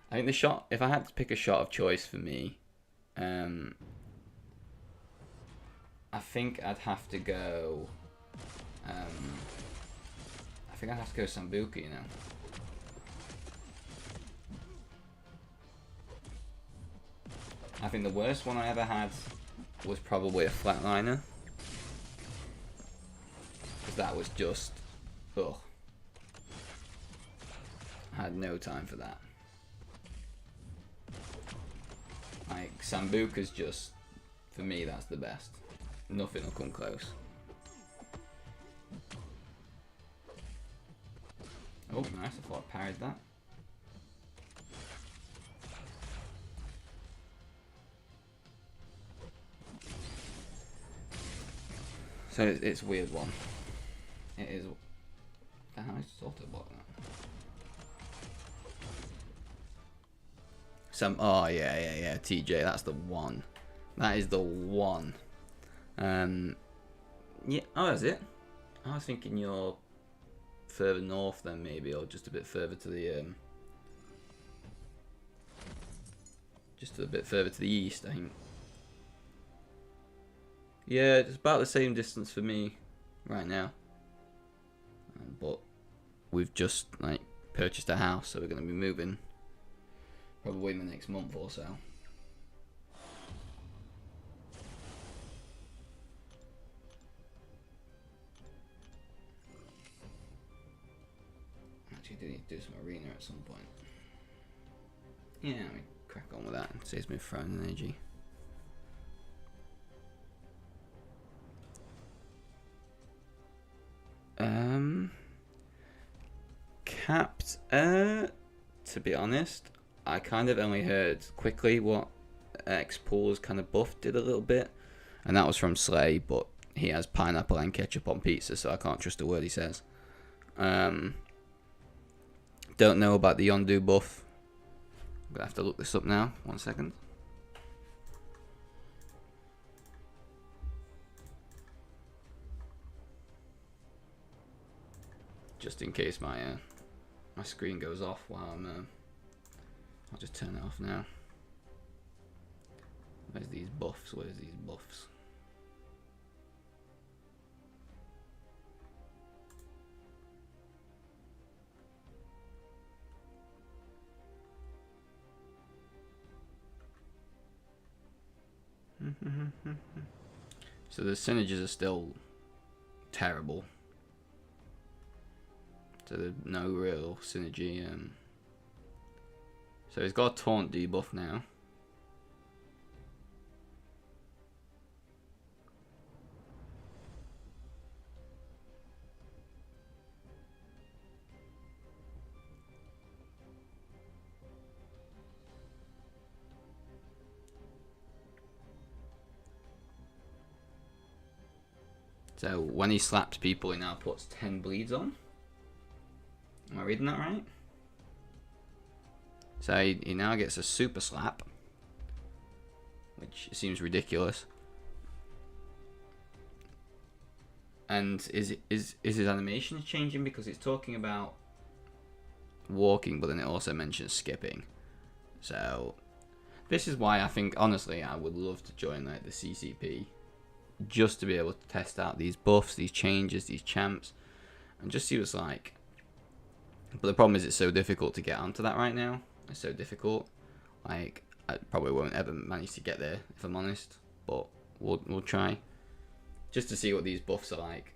I think the shot, if I had to pick a shot of choice for me, I think I'd have to go. I think I'd have to go Sambuca, you know. I think the worst one I ever had was probably a flatliner. Because that was just, ugh. I had no time for that. Like, Sambuca's just, for me, that's the best. Nothing will come close. Oh, nice, I thought I parried that. So it's a weird one. It is. Damn, I sort of block that. Oh yeah. TJ, that's the one. That is the one. Yeah. Oh, that's it. I was thinking you're further north then, maybe, or just a bit further to the just a bit further to the east, I think. Yeah, it's about the same distance for me right now. But we've just like purchased a house, so we're going to be moving probably in the next month or so. Actually, do need to do some arena at some point. Yeah, let me crack on with that. It saves me throwing energy. Capped. To be honest, I kind of only heard quickly what X-Paul's kind of buff did a little bit, and that was from Slay, but he has pineapple and ketchup on pizza, so I can't trust a word he says. Don't know about the Yondu buff. I'm gonna have to look this up now. 1 second. Just in case my my screen goes off while I'm. I'll just turn it off now. Where's these buffs? Where's these buffs? So the synergies are still terrible. So there's no real synergy. So he's got a taunt debuff now. So when he slaps people, he now puts 10 bleeds on. Am I reading that right? So he now gets a super slap, which seems ridiculous. And is his animation changing because it's talking about walking, but then it also mentions skipping. So this is why I think, honestly, I would love to join like the CCP, just to be able to test out these buffs, these changes, these champs, and just see what it's like. But the problem is it's so difficult to get onto that right now. It's so difficult. Like, I probably won't ever manage to get there, if I'm honest. But we'll try. Just to see what these buffs are like.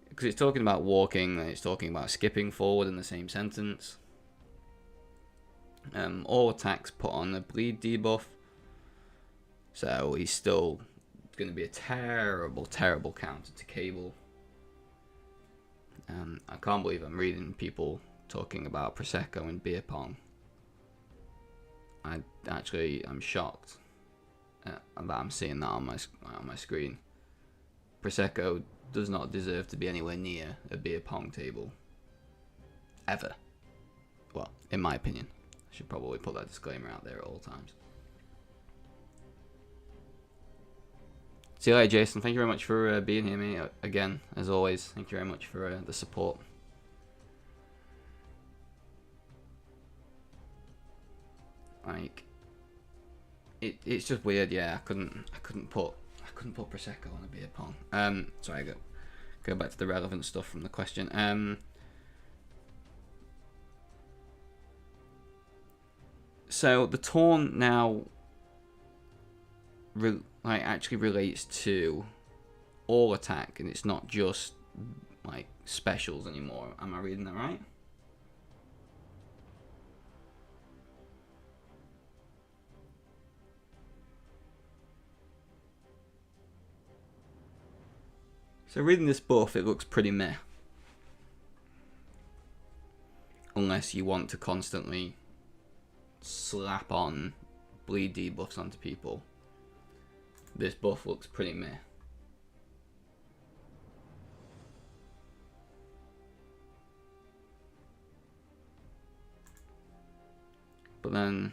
Because it's talking about walking, and it's talking about skipping forward in the same sentence. All attacks put on a bleed debuff. So he's still going to be a terrible, terrible counter to Cable. I can't believe I'm reading people talking about Prosecco and beer pong. I'm shocked that I'm seeing that on my screen. Prosecco does not deserve to be anywhere near a beer pong table. Ever. Well, in my opinion. I should probably put that disclaimer out there at all times. See you later, Jason. Thank you very much for being here, mate. Again, as always, thank you very much for the support. Like, it's just weird. Yeah, I couldn't put Prosecco on a beer pong. Sorry, go back to the relevant stuff from the question. So the taunt now actually relates to all attack, and it's not just like specials anymore. Am I reading that right? So reading this buff, it looks pretty meh. Unless you want to constantly slap on bleed debuffs onto people. This buff looks pretty meh. But then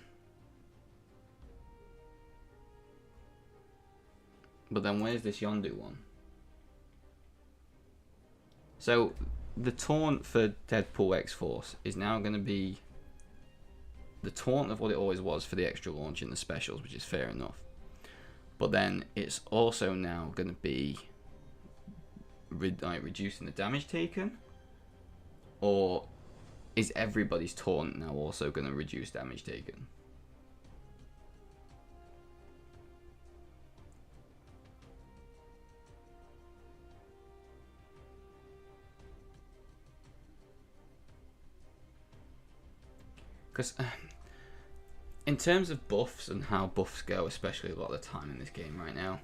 where's this Yondu one? So the taunt for Deadpool X-Force is now going to be the taunt of what it always was for the extra launch in the specials, which is fair enough. But then it's also now going to be reducing the damage taken, or is everybody's taunt now also going to reduce damage taken? Because in terms of buffs and how buffs go, especially a lot of the time in this game right now,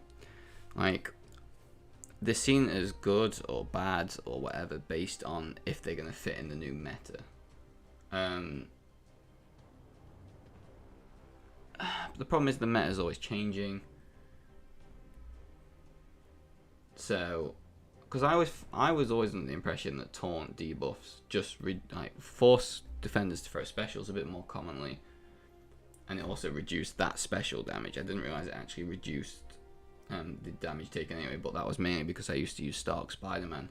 like, they're seen as good or bad or whatever based on if they're going to fit in the new meta. But the problem is the meta is always changing. So, because I was always under the impression that taunt debuffs just force defenders to throw specials a bit more commonly, and it also reduced that special damage. I didn't realize it actually reduced the damage taken anyway, but that was mainly because I used to use Stark Spider-Man,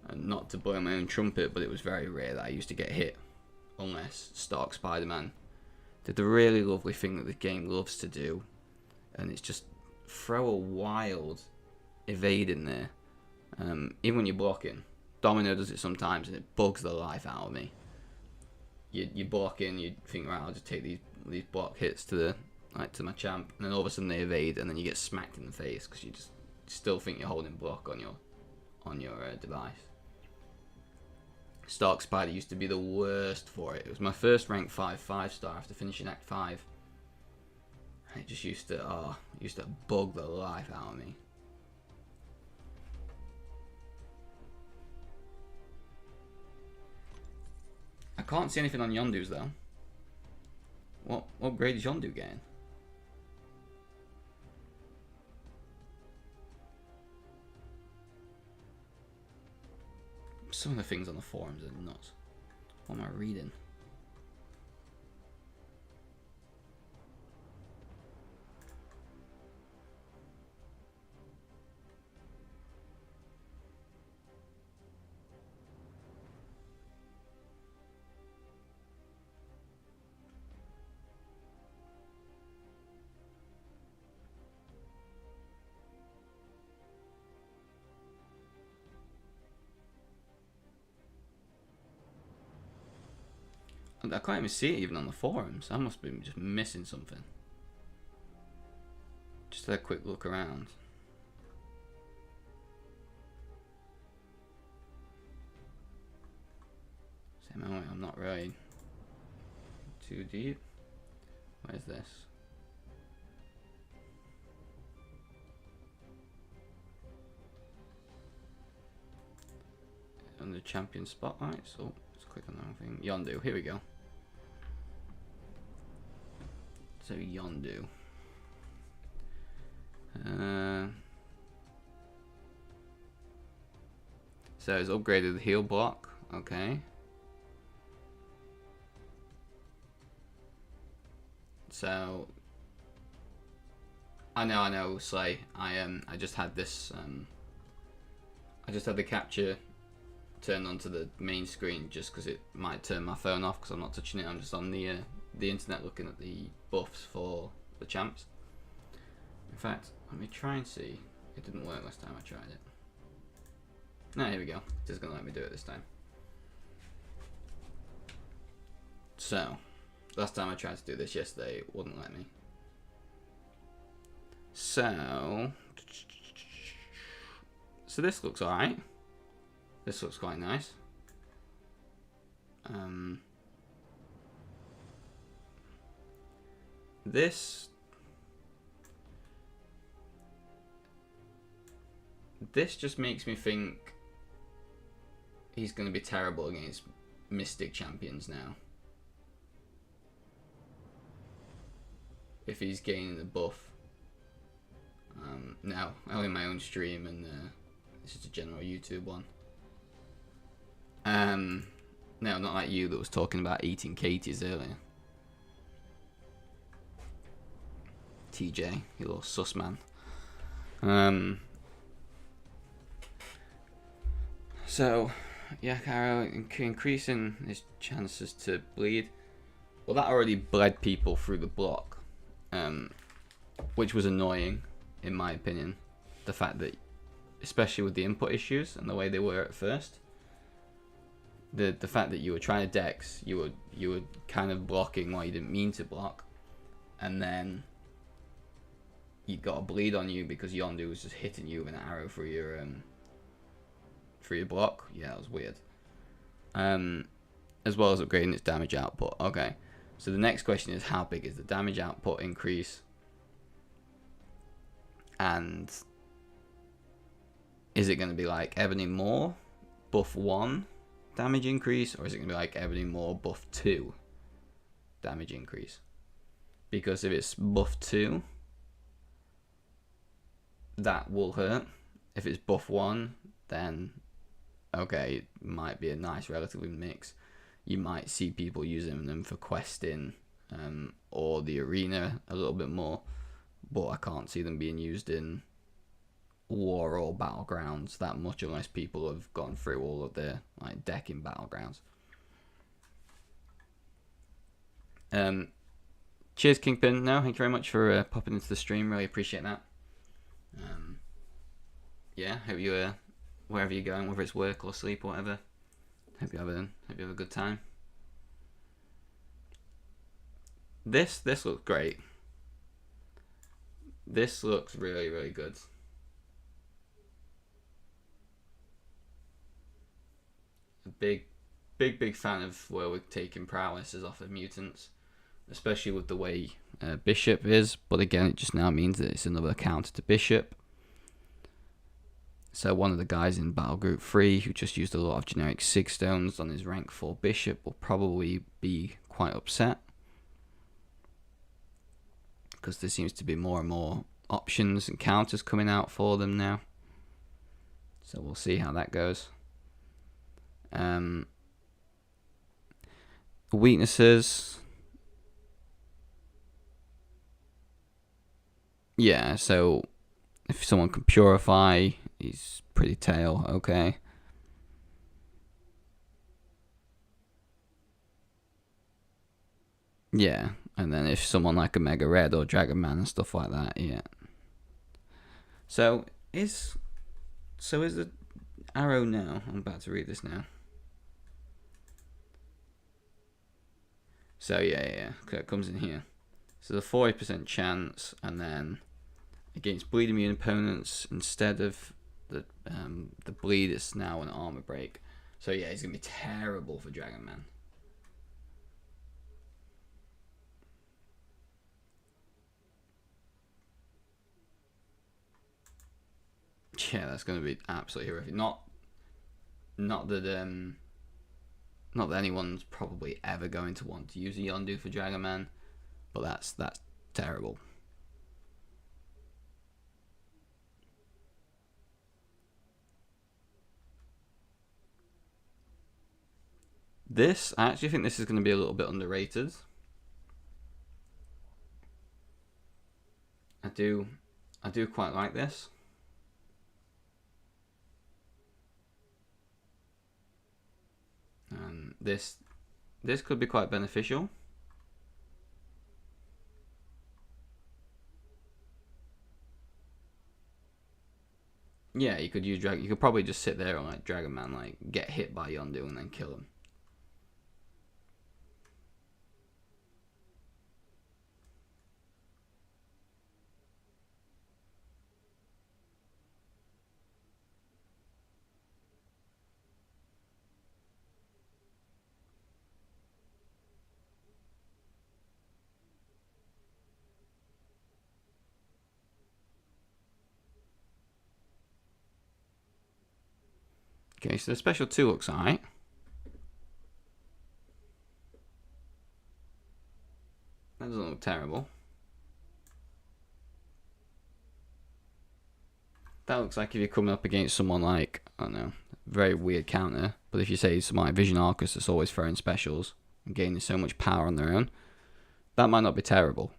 and not to blow my own trumpet, but it was very rare that I used to get hit unless Stark Spider-Man did the really lovely thing that the game loves to do, and it's just throw a wild evade in there. Even when you're blocking, Domino does it sometimes, and it bugs the life out of me. You block in, you think, right, I'll just take these block hits to my champ, and then all of a sudden they evade, and then you get smacked in the face because you just still think you're holding block on your device. Stark Spider used to be the worst for it. It was my first rank 5-5-star after finishing Act 5. It just used to bug the life out of me. I can't see anything on Yondu's though. What grade is Yondu getting? Some of the things on the forums are nuts. What am I reading? I can't even see it even on the forums. I must be just missing something. Just a quick look around. Same way, I'm not really too deep. Where's this? On the champion spotlights. Oh, let's click on the wrong thing. Yondu, here we go. So Yondu. So it's upgraded the heal block. Okay. So I know, Slay. I just had this. I just had the capture turned onto the main screen just because it might turn my phone off because I'm not touching it. I'm just on the internet looking at the buffs for the champs. In fact, let me try and see. It didn't work last time I tried it. No, here we go. It is going to let me do it this time. So, last time I tried to do this yesterday, it wouldn't let me. So this looks alright. This looks quite nice. This just makes me think he's going to be terrible against Mystic champions now. If he's gaining the buff. Now, only my own stream, and this is a general YouTube one. No, not like you that was talking about eating Katie's earlier. TJ, you little sus man. So, Yakaro increasing his chances to bleed. Well, that already bled people through the block, which was annoying, in my opinion. The fact that, especially with the input issues and the way they were at first, the fact that you were trying to dex, you were kind of blocking what you didn't mean to block, and then you got a bleed on you because Yondu was just hitting you with an arrow for your block. Yeah, that was weird. As well as upgrading its damage output. Okay, so the next question is, how big is the damage output increase? And is it going to be like Ebony Maw buff 1 damage increase, or is it going to be like Ebony Maw buff 2 damage increase? Because if it's buff 2, that will hurt. If it's buff 1, then okay, it might be a nice relatively mix. You might see people using them for questing or the arena a little bit more, but I can't see them being used in war or battlegrounds that much unless people have gone through all of their like decking battlegrounds. Cheers, Kingpin. No, thank you very much for popping into the stream. Really appreciate that. Yeah, hope you wherever you're going, whether it's work or sleep or whatever, hope you have a good time. This looks great. This looks really, really good. A big fan of where we're taking prowesses off of mutants, especially with the way Bishop is. But again, it just now means that it's another counter to Bishop. So one of the guys in Battle Group 3 who just used a lot of generic Sig Stones on his rank 4 Bishop will probably be quite upset, because there seems to be more and more options and counters coming out for them now. So we'll see how that goes. Weaknesses. Yeah, so if someone can purify, he's pretty tail, okay. Yeah, and then if someone like a Mega Red or Dragon Man and stuff like that, yeah. So is the arrow now? I'm about to read this now. So yeah, it comes in here. So the 40% chance, and then against bleed immune opponents instead of the bleed, it's now an armor break. So yeah, he's gonna be terrible for Dragon Man. Yeah, that's gonna be absolutely horrific. Not that anyone's probably ever going to want to use a Yondu for Dragon Man, but that's terrible. This, I actually think this is going to be a little bit underrated. I do quite like this. And this could be quite beneficial. Yeah, you could probably just sit there and like Dragon Man, like get hit by Yondu and then kill him. Okay, so the special 2 looks alright. That doesn't look terrible. That looks like if you're coming up against someone like, I don't know, very weird counter, but if you say someone like Vision Arcus that's always throwing specials and gaining so much power on their own, that might not be terrible.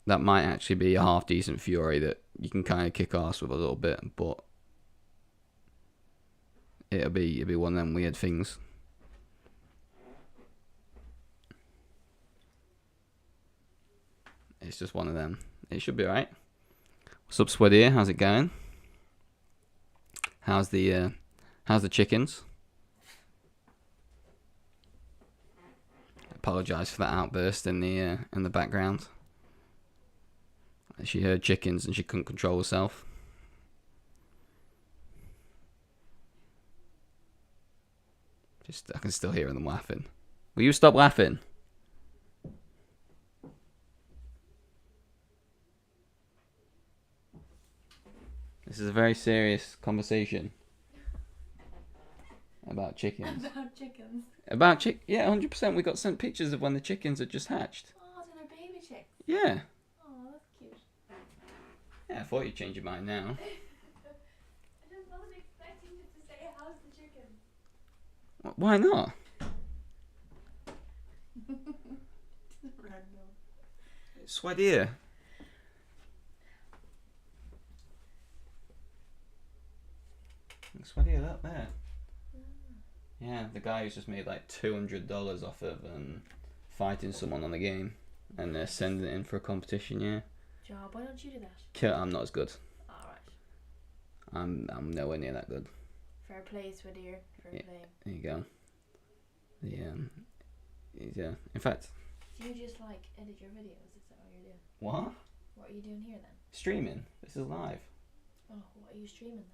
That might actually be a half decent Fury that you can kind of kick ass with a little bit, but it'll be one of them weird things. It's just one of them. It should be alright. What's up, Sweatier? How's it going? How's the chickens? Apologise for that outburst in the background. She heard chickens and she couldn't control herself. I can still hear them laughing. Will you stop laughing? This is a very serious conversation about chickens. About chickens? Yeah, 100%. We got sent pictures of when the chickens had just hatched. Oh, so they're baby chicks. Yeah. Oh, that's cute. Yeah, I thought you'd change your mind now. I just wasn't expecting you to say, how's the chicken? Why not? Random. Sweatier. Sweatier, look there. Yeah, the guy who's just made like $200 off of fighting someone on the game, and they're sending it in for a competition. Yeah. Job, why don't you do that? I'm not as good. Alright. I'm nowhere near that good. Fair play, Sweatier. Fair play. There you go. Yeah. In fact. Do you just like edit your videos? Is that what you're doing? What? What are you doing here then? Streaming. This is live. Oh, what are you streaming then?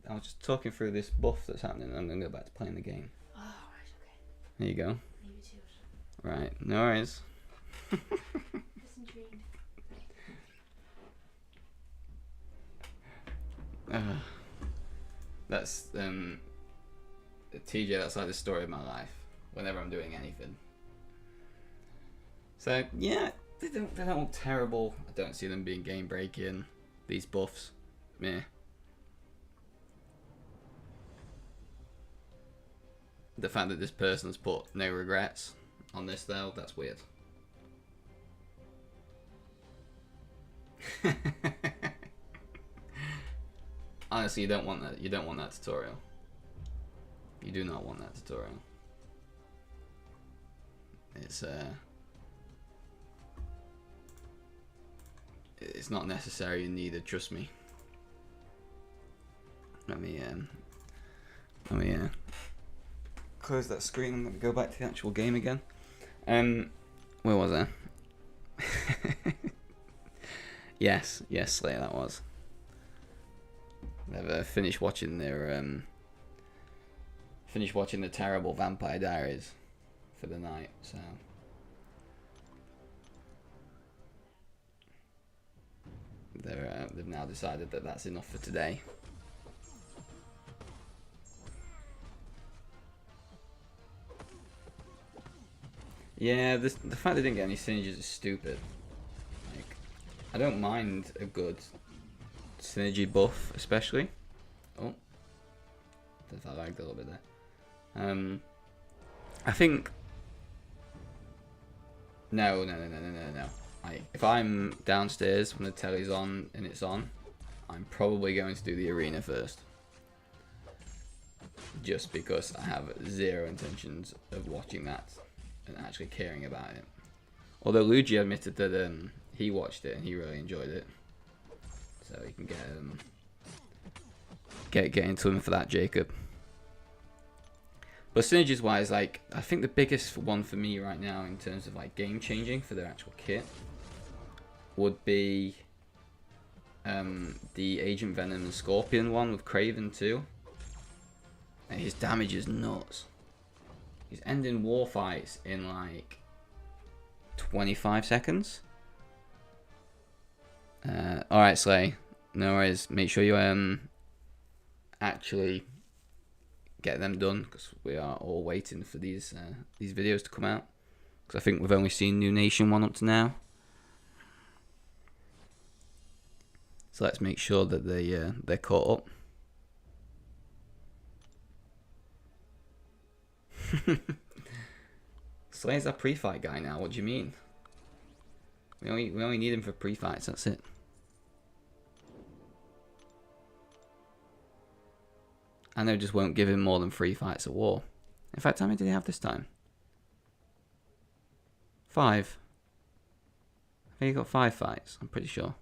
I was just talking through this buff that's happening, and I'm gonna go back to playing the game. Oh, right, okay. There you go. Leave it to it. Right. No worries. Just intrigued. That's TJ. That's like the story of my life. Whenever I'm doing anything. So yeah, they don't look terrible. I don't see them being game breaking. These buffs, meh. The fact that this person's put no regrets on this though, that's weird. Honestly, you don't want that. You don't want that tutorial. You do not want that tutorial. It's not necessary and needed. Trust me. Let me close that screen. I'm gonna go back to the actual game again. Where was I? yes, Slayer, that was. They've finished watching the terrible Vampire Diaries for the night, so they've now decided that that's enough for today. Yeah, the fact they didn't get any synergies is stupid. Like, I don't mind a good synergy buff, especially. Oh, I lagged a little bit there. I think no. If I'm downstairs when the telly's on and it's on, I'm probably going to do the arena first. Just because I have zero intentions of watching that and actually caring about it. Although Luigi admitted that he watched it and he really enjoyed it. So you can get into him for that, Jacob. But synergies wise, like, I think the biggest one for me right now in terms of like game changing for their actual kit would be the Agent Venom and Scorpion one with Kraven too. And his damage is nuts. He's ending war fights in like 25 seconds. Alright, Slay. No worries. Make sure you actually get them done, because we are all waiting for these videos to come out. Because I think we've only seen New Nation one up to now. So let's make sure that they're caught up. Slay's our pre-fight guy now. What do you mean? We only need him for pre-fights. That's it. I know, just won't give him more than 3 fights at war. In fact, how many did he have this time? 5. I think he got 5 fights. I'm pretty sure.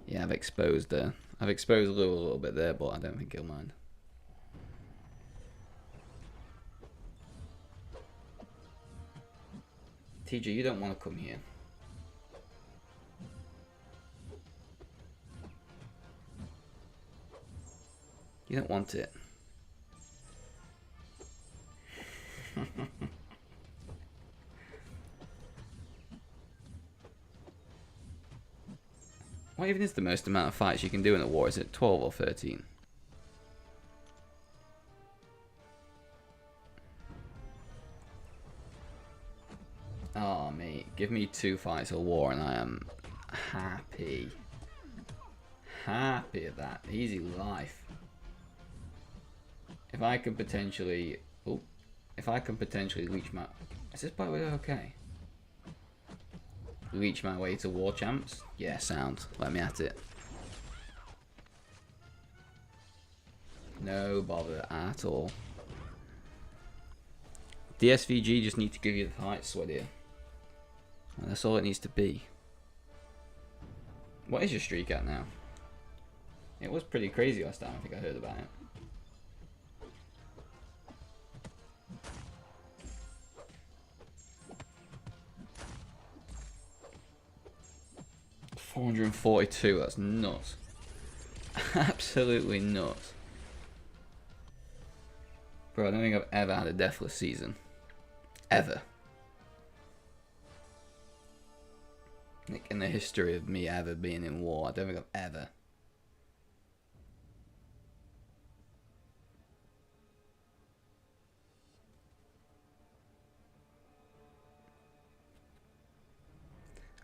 Yeah, I've exposed a little bit there, but I don't think he'll mind. TJ, you don't want to come here. You don't want it. What even is the most amount of fights you can do in a war? Is it 12 or 13? Oh, mate. Give me 2 fights a war and I am happy. Happy at that. Easy life. If I can potentially... Oh. If I can potentially reach my... Is this by the way okay? Reach my way to war champs? Yeah, sound. Let me at it. No bother at all. DSVG just need to give you the fights, Sweaty. And that's all it needs to be. What is your streak at now? It was pretty crazy last time I think I heard about it. $442, that's nuts. Absolutely nuts. Bro, I don't think I've ever had a deathless season. Ever. Like, in the history of me ever being in war, I don't think I've ever.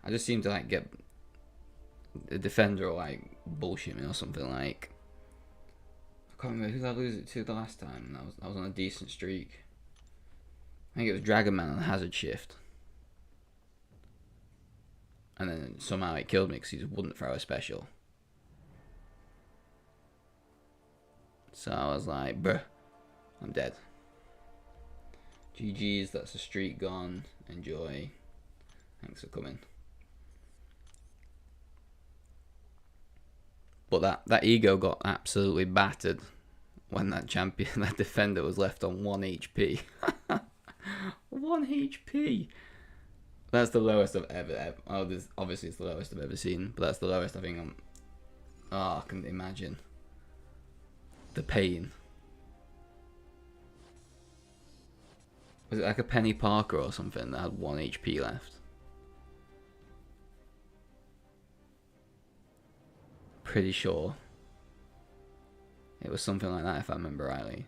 I just seem to like get the defender or like bullshit me or something. Like I can't remember who did I lose it to the last time. I was on a decent streak. I think it was Dragon Man on Hazard Shift. And then somehow it killed me because he just wouldn't throw a special. So I was like, bruh, I'm dead. GG's, that's a streak gone. Enjoy. Thanks for coming. But that ego got absolutely battered when that defender was left on 1 HP. 1 HP! That's the lowest I've ever obviously it's the lowest I've ever seen, but that's the lowest I think I can imagine. The pain. Was it like a Penny Parker or something that had 1 HP left? Pretty sure. It was something like that if I remember rightly.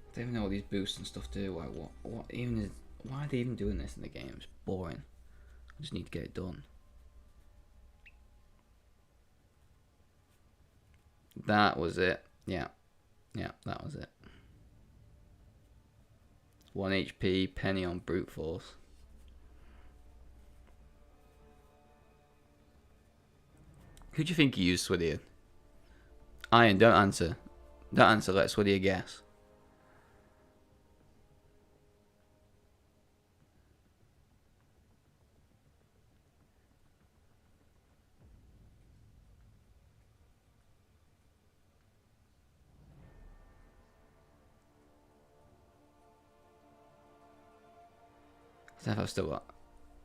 I don't even know what these boosts and stuff do. Like why are they even doing this in the game? It's boring. I just need to get it done. That was it. Yeah, that was it. 1 HP, Penny on brute force. Who do you think you used, Swidia? Iron, don't answer. Don't answer, let Swidia guess. I've still got.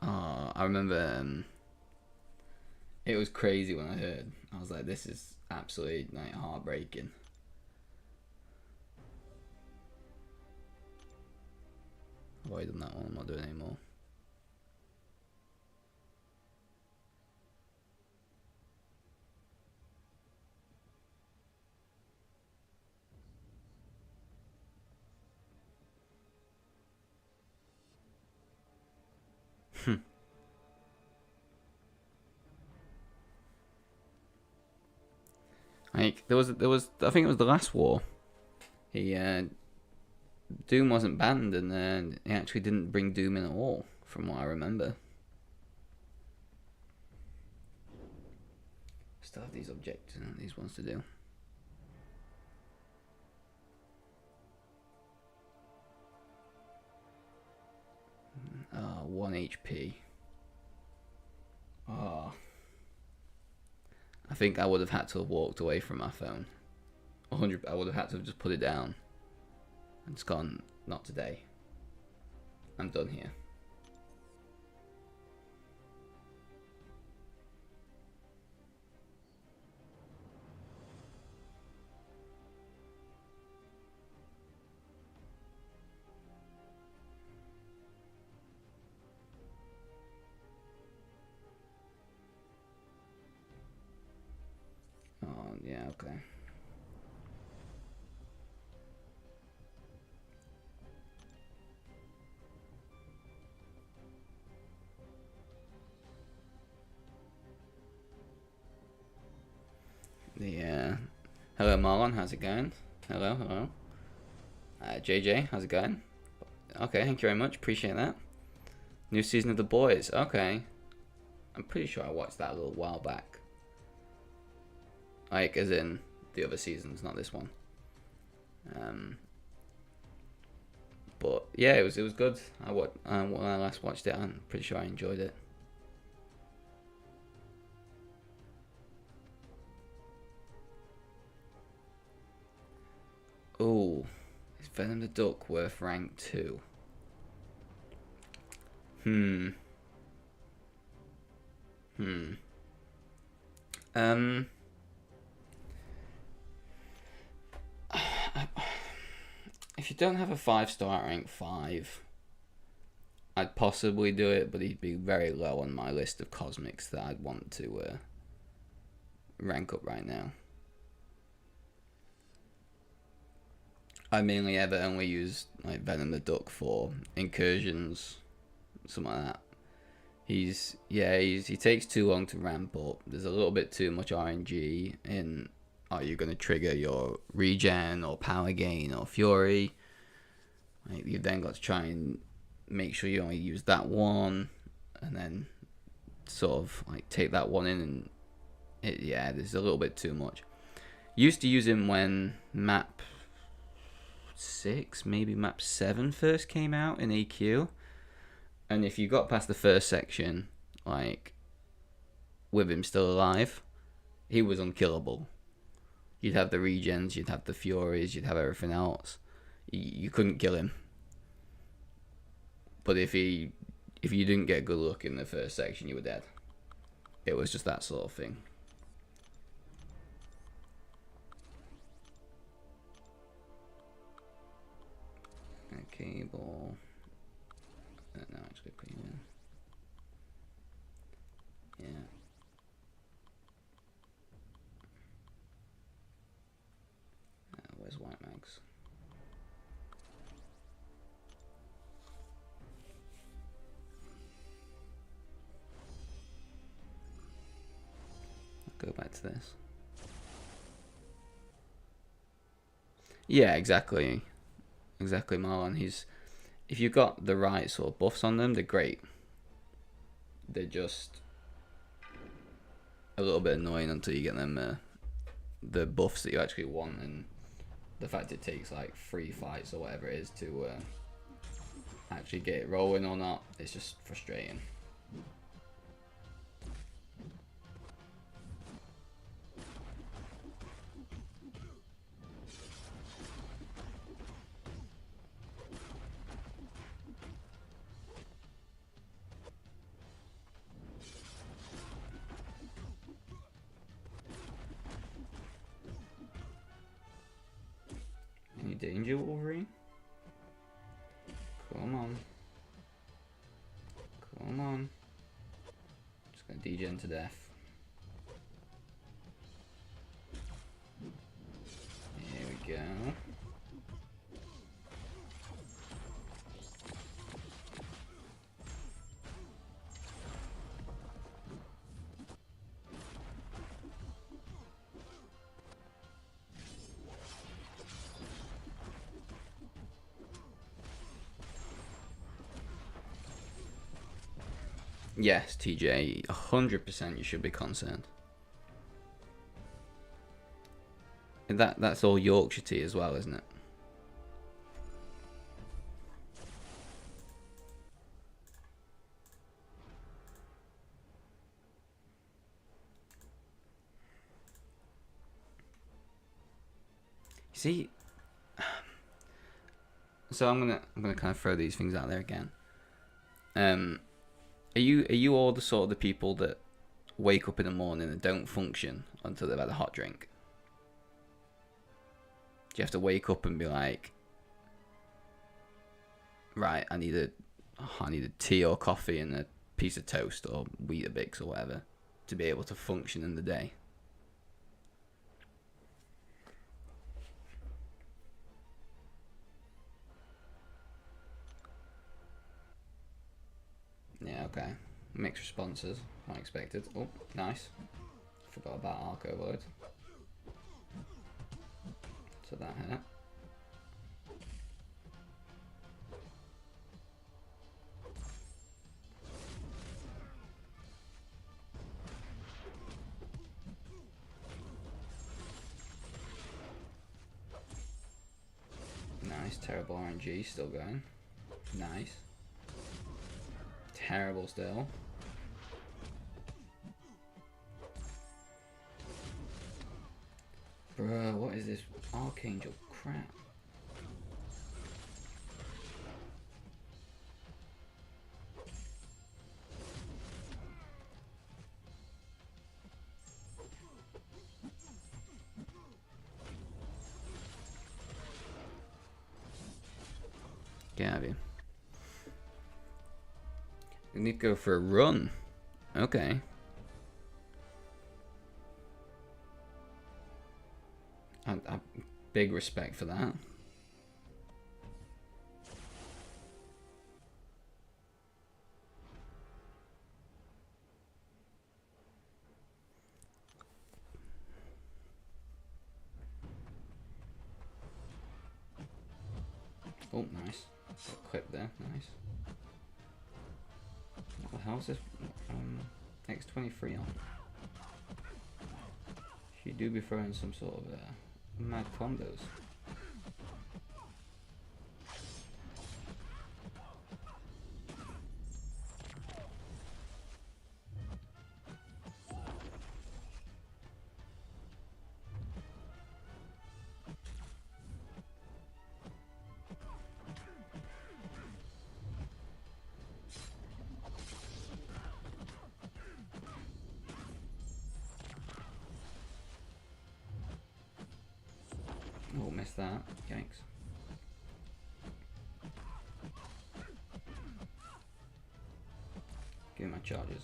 Oh, I remember. It was crazy when I heard. I was like, "This is absolutely like heartbreaking." I've already done that one. I'm not doing it anymore. Like there was I think it was the last war. Doom wasn't banned, and then he actually didn't bring Doom in at all, from what I remember. Still have these objectives and these ones to do. Oh, 1 HP. Oh. I think I would have had to have walked away from my phone. 100. I would have had to have just put it down. And just gone, not today. I'm done here. Oh, yeah, okay. Hello Marlon, how's it going? Hello. JJ, how's it going? Okay, thank you very much, appreciate that. New season of The Boys, okay. I'm pretty sure I watched that a little while back. Like, as in the other seasons, not this one. But yeah, it was good. When I last watched it, I'm pretty sure I enjoyed it. Oh, is Venom the Duck worth rank 2? If you don't have a 5-star at rank 5, I'd possibly do it, but he'd be very low on my list of cosmics that I'd want to rank up right now. I mainly ever only use like Venom the Duck for incursions, something like that. He takes too long to ramp up. There's a little bit too much RNG in. Are you going to trigger your regen or power gain or fury? Like, you've then got to try and make sure you only use that one, and then sort of like take that one in, and there's a little bit too much. Used to use him when map 6, maybe map 7 first came out in EQ, and if you got past the first section, like with him still alive, he was unkillable. You'd have the regens, you'd have the furies, you'd have everything else. You couldn't kill him. But if you didn't get good luck in the first section, you were dead. It was just that sort of thing. A cable. No, it's good clean. Yeah. Where's White Mags? Go back to this. Yeah, exactly. Exactly, Marlon. If you've got the right sort of buffs on them, they're great. They're just a little bit annoying until you get them the buffs that you actually want, and the fact it takes like 3 fights or whatever it is to actually get it rolling or not, it's just frustrating. Any danger, Wolverine? Come on. Come on. Just gonna degen to death. Here we go. Yes, TJ, 100% you should be concerned. And that's all Yorkshire tea as well, isn't it? See, so I'm gonna kind of throw these things out there again. Are you all the sort of the people that wake up in the morning and don't function until they've had a hot drink? Do you have to wake up and be like, right, I need a tea or coffee and a piece of toast or Weetabix or whatever to be able to function in the day? Yeah, okay. Mixed responses, unexpected. Oh, nice. Forgot about Arc Overload. So that hurt. Nice, terrible RNG still going. Nice. Terrible still. Bruh, what is this Archangel crap? Get out of here. We need to go for a run. Okay. I big respect for that. Oh, nice. Got a clip there. Nice. What the hell is this? X23 on. She do be throwing some sort of mad combos. Oh, missed that. Yikes. Give me my charges.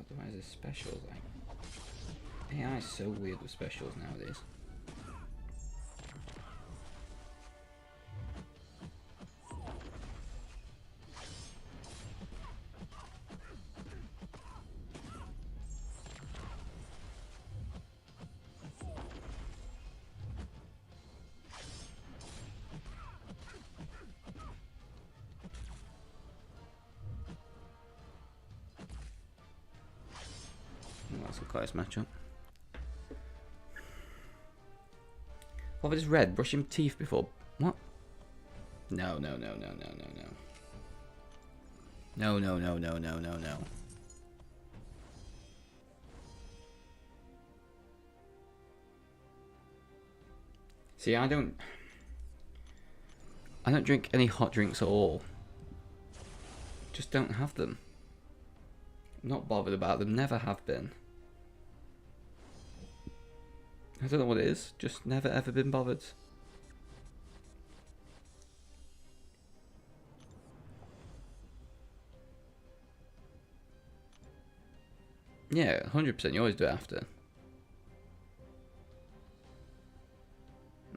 Why is this specials like? AI is so weird with specials nowadays. That's a close matchup. What if it's red? Brushing teeth before. What? No, no, no, no, no, no, no. No, no, no, no, no, no, no. See, I don't drink any hot drinks at all. Just don't have them. Not bothered about them, never have been. I don't know what it is, just never ever been bothered. Yeah, 100%, you always do it after.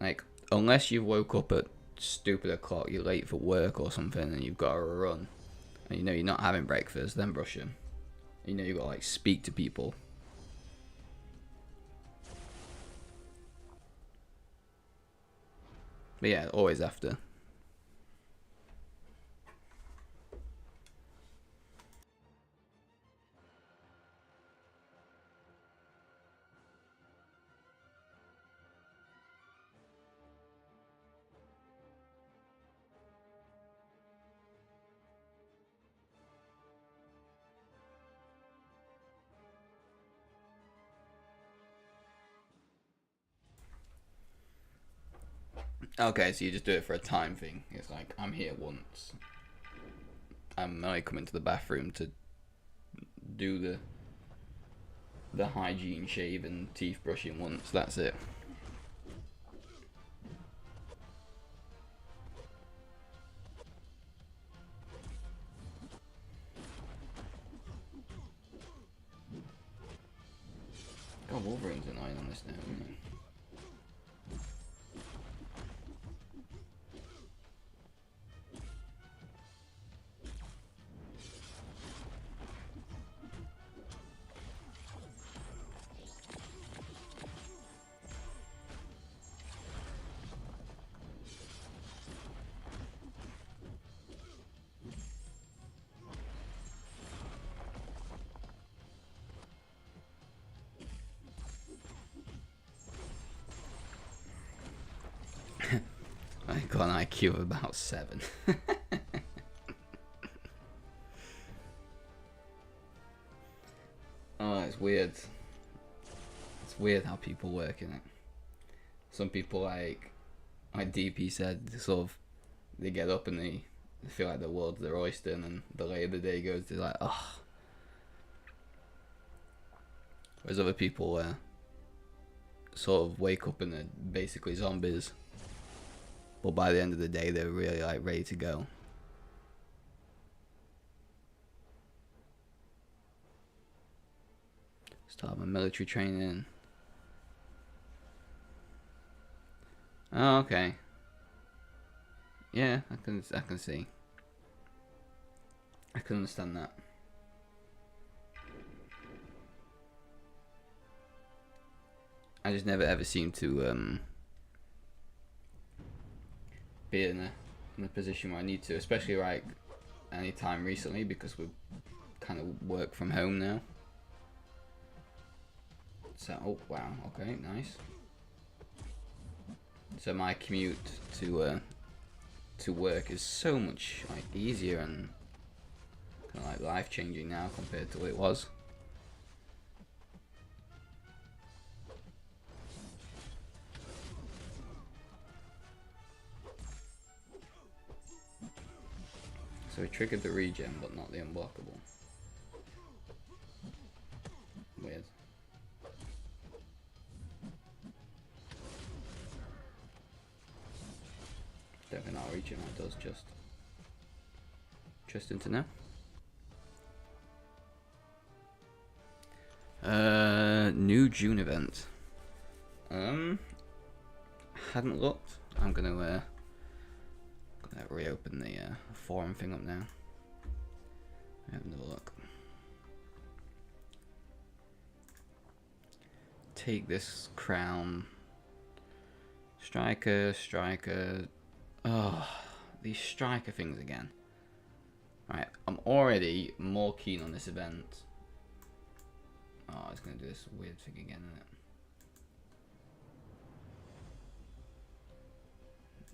Like, unless you woke up at stupid o'clock, you're late for work or something and you've got to run. And you know you're not having breakfast, then brush them. You know you've got to like speak to people. But yeah, always after. Okay, so you just do it for a time thing. It's like, I'm here once. I'm only coming to the bathroom to do the hygiene shave and teeth brushing once. That's it. God, Wolverine's annoying on this now, isn't he? I got an IQ of about 7. Oh, it's weird. It's weird how people work in it. Some people like DP said, sort of, they get up and they feel like the world's their oyster, and then the later the day goes, they're like, oh. Whereas other people sort of wake up and they're basically zombies. But by the end of the day, they're really like ready to go. Start my military training. Oh, okay. Yeah, I can see. I can understand that. I just never ever seem to be in a position where I need to, especially like any time recently because we kind of work from home now. So, oh wow, okay, nice. So my commute to work is so much like easier and kind of like life changing now compared to what it was. So we triggered the regen, but not the unblockable. Weird. Definitely not regen, that does just. Interesting to know. New June event. Hadn't looked. I'm gonna reopen the forum thing up now. Have another look. Take this crown. Striker. Oh, these striker things again. Right, I'm already more keen on this event. Oh, it's gonna do this weird thing again, isn't it?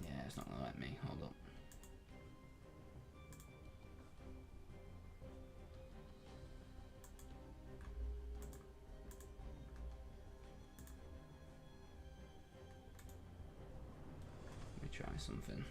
Yeah, it's not gonna let me. Hold up. Let me try something.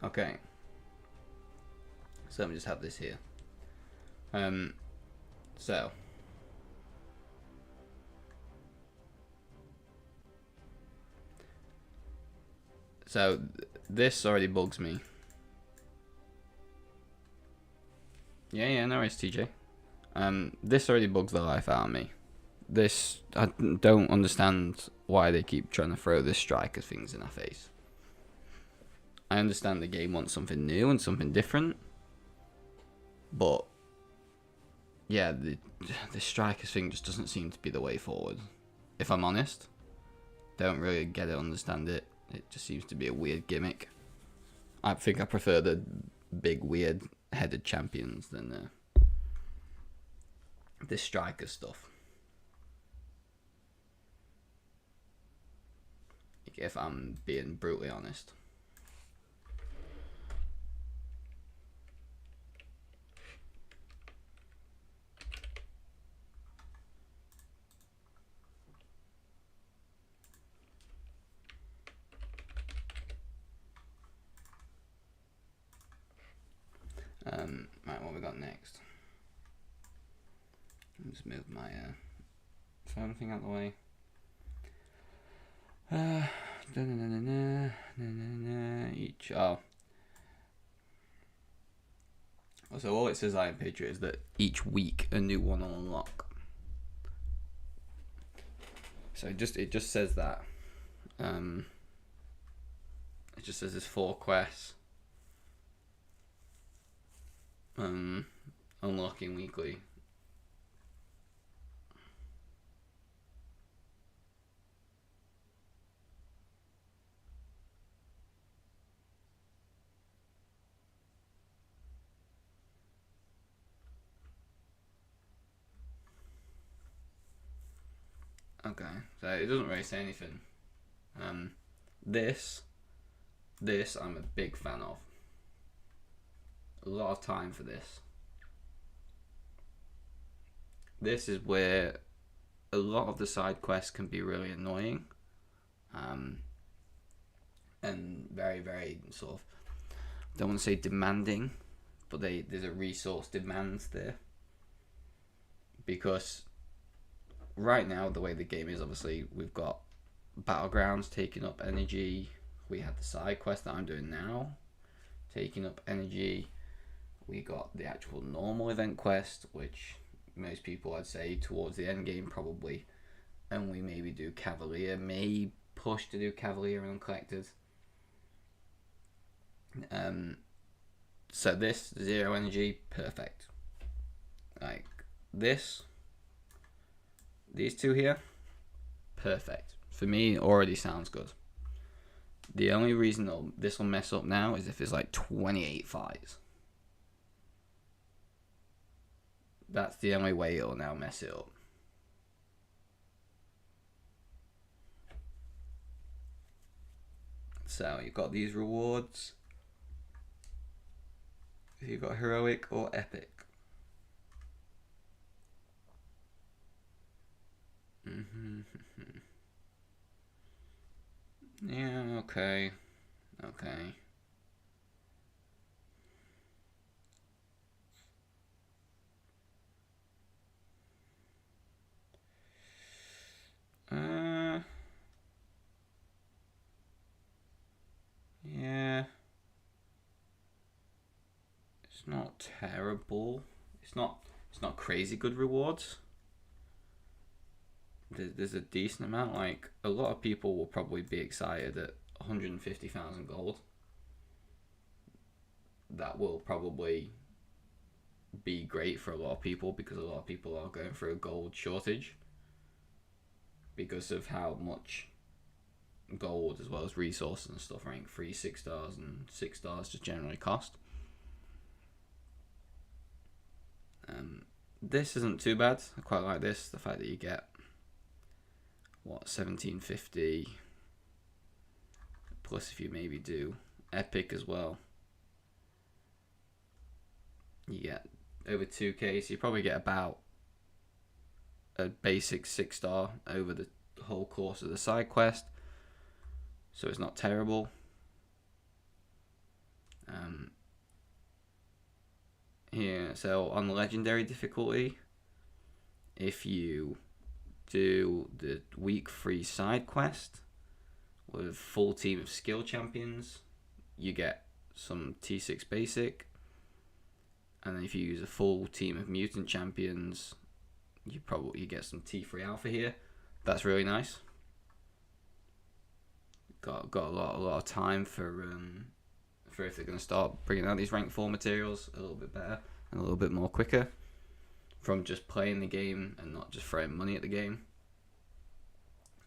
Okay. So let me just have this here. So this already bugs me. Yeah, no worries, TJ. This already bugs the life out of me. This, I don't understand why they keep trying to throw this striker things in our face. I understand the game wants something new and something different, but yeah, the strikers thing just doesn't seem to be the way forward. If I'm honest, don't really get it, understand it. It just seems to be a weird gimmick. I think I prefer the big weird headed champions than this striker stuff. If I'm being brutally honest. Right, what we got next? Let's move my phone thing out of the way. Each. Oh. So all it says Iron Patriot is that each week a new one will unlock. So it just says that. It just says there's 4 quests. Unlocking weekly. Okay, so it doesn't really say anything. This I'm a big fan of. A lot of time for this. This is where a lot of the side quests can be really annoying. and very, very sort of, don't want to say demanding, but there's a resource demand there. Because right now, the way the game is, obviously, we've got Battlegrounds taking up energy. We had the side quest that I'm doing now taking up energy. We got the actual normal event quest, which most people, I'd say, towards the end game probably only maybe do Cavalier, may push to do Cavalier and Uncollected. So this, zero energy, perfect. Like this, these two here, perfect. For me, it already sounds good. The only reason this will mess up now is if it's like 28 fights. That's the only way it'll now mess it up. So you've got these rewards. You've got heroic or epic. Yeah, okay. Okay. Yeah. It's not terrible. It's not crazy good rewards. There's a decent amount. Like, a lot of people will probably be excited at 150,000 gold. That will probably be great for a lot of people because a lot of people are going through a gold shortage because of how much gold as well as resources and stuff rank 3, 6 stars and 6 stars just generally cost. This isn't too bad. I quite like this. The fact that you get 1750 plus if you maybe do epic as well, you get over 2k, so you probably get about a basic 6 star over the whole course of the side quest, so it's not terrible. Here, so on the legendary difficulty, if you do the week 3 side quest with full team of skill champions, you get some T6 basic, and then if you use a full team of mutant champions, you get some T3 alpha here. That's really nice. Got a lot of time for if they're going to start bringing out these rank 4 materials a little bit better and a little bit more quicker from just playing the game and not just throwing money at the game.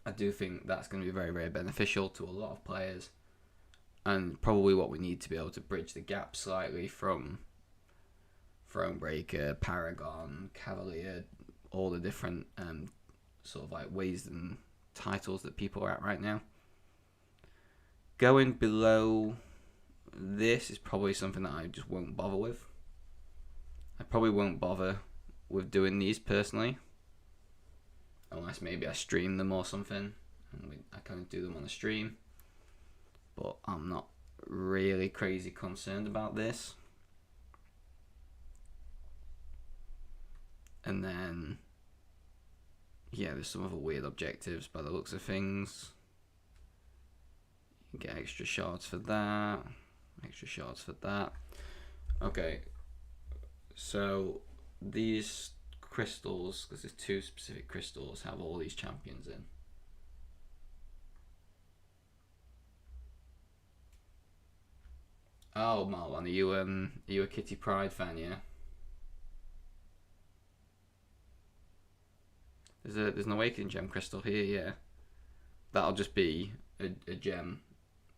I do think that's going to be very, very beneficial to a lot of players, and probably what we need to be able to bridge the gap slightly from Thronebreaker, Paragon, Cavalier, all the different sort of like ways and titles that people are at right now. Going below this is probably something that I just won't bother with. I probably won't bother with doing these personally, unless maybe I stream them or something, and I kind of do them on the stream. But I'm not really crazy concerned about this. And then, yeah, there's some other weird objectives by the looks of things. You get extra shards for that. Extra shards for that. Okay. So, these crystals, because there's 2 specific crystals, have all these champions in. Oh, Marlon, are you a Kitty Pryde fan, yeah? There's an Awakening Gem crystal here, yeah. That'll just be a gem.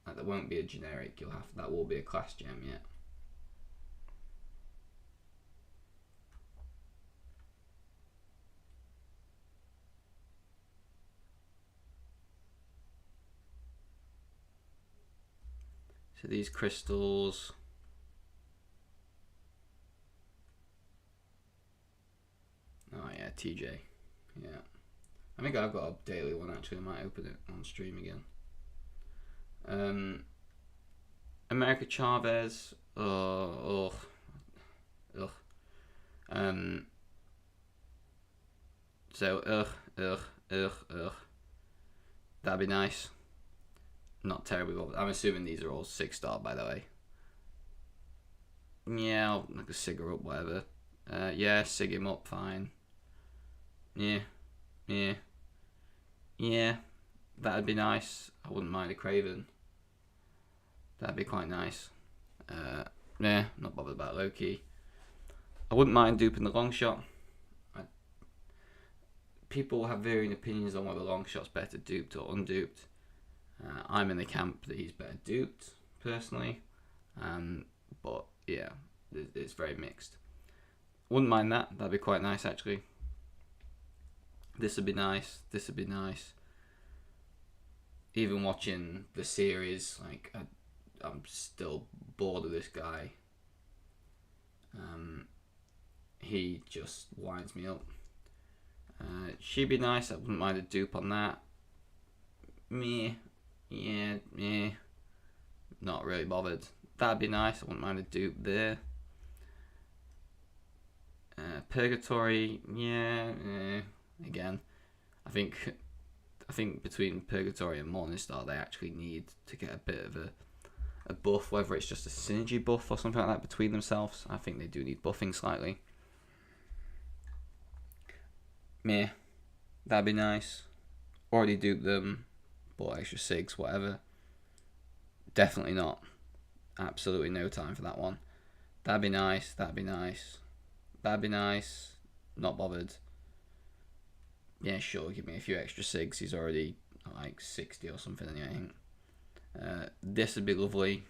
Like, that won't be a generic. That will be a class gem, yeah. So these crystals. Oh yeah, TJ. Yeah. I think I've got a daily one actually. I might open it on stream again. America Chavez. Oh, ugh. So ugh. That'd be nice. Not terribly bothered. I'm assuming these are all 6-star, by the way. Yeah, I'll like a Sigger up, whatever. Yeah, Sig him up, fine. Yeah. That'd be nice. I wouldn't mind a Craven. That'd be quite nice. Yeah, not bothered about Loki. I wouldn't mind duping the long shot. People have varying opinions on whether long shot's better duped or unduped. I'm in the camp that he's better duped, personally. But yeah, it's very mixed. Wouldn't mind that. That'd be quite nice, actually. This would be nice. Even watching the series, like I'm still bored of this guy. He just winds me up. She'd be nice. I wouldn't mind a dupe on that. Yeah. Not really bothered. That'd be nice. I wouldn't mind a dupe there. Purgatory, yeah. Again, I think between Purgatory and Morningstar, they actually need to get a bit of a buff, whether it's just a synergy buff or something like that between themselves. I think they do need buffing slightly. Meh. That'd be nice. Already duped them. Bought extra SIGs, whatever. Definitely not. Absolutely no time for that one. That'd be nice. Not bothered. Yeah, sure, give me a few extra SIGs. He's already like 60 or something, I think. This would be lovely.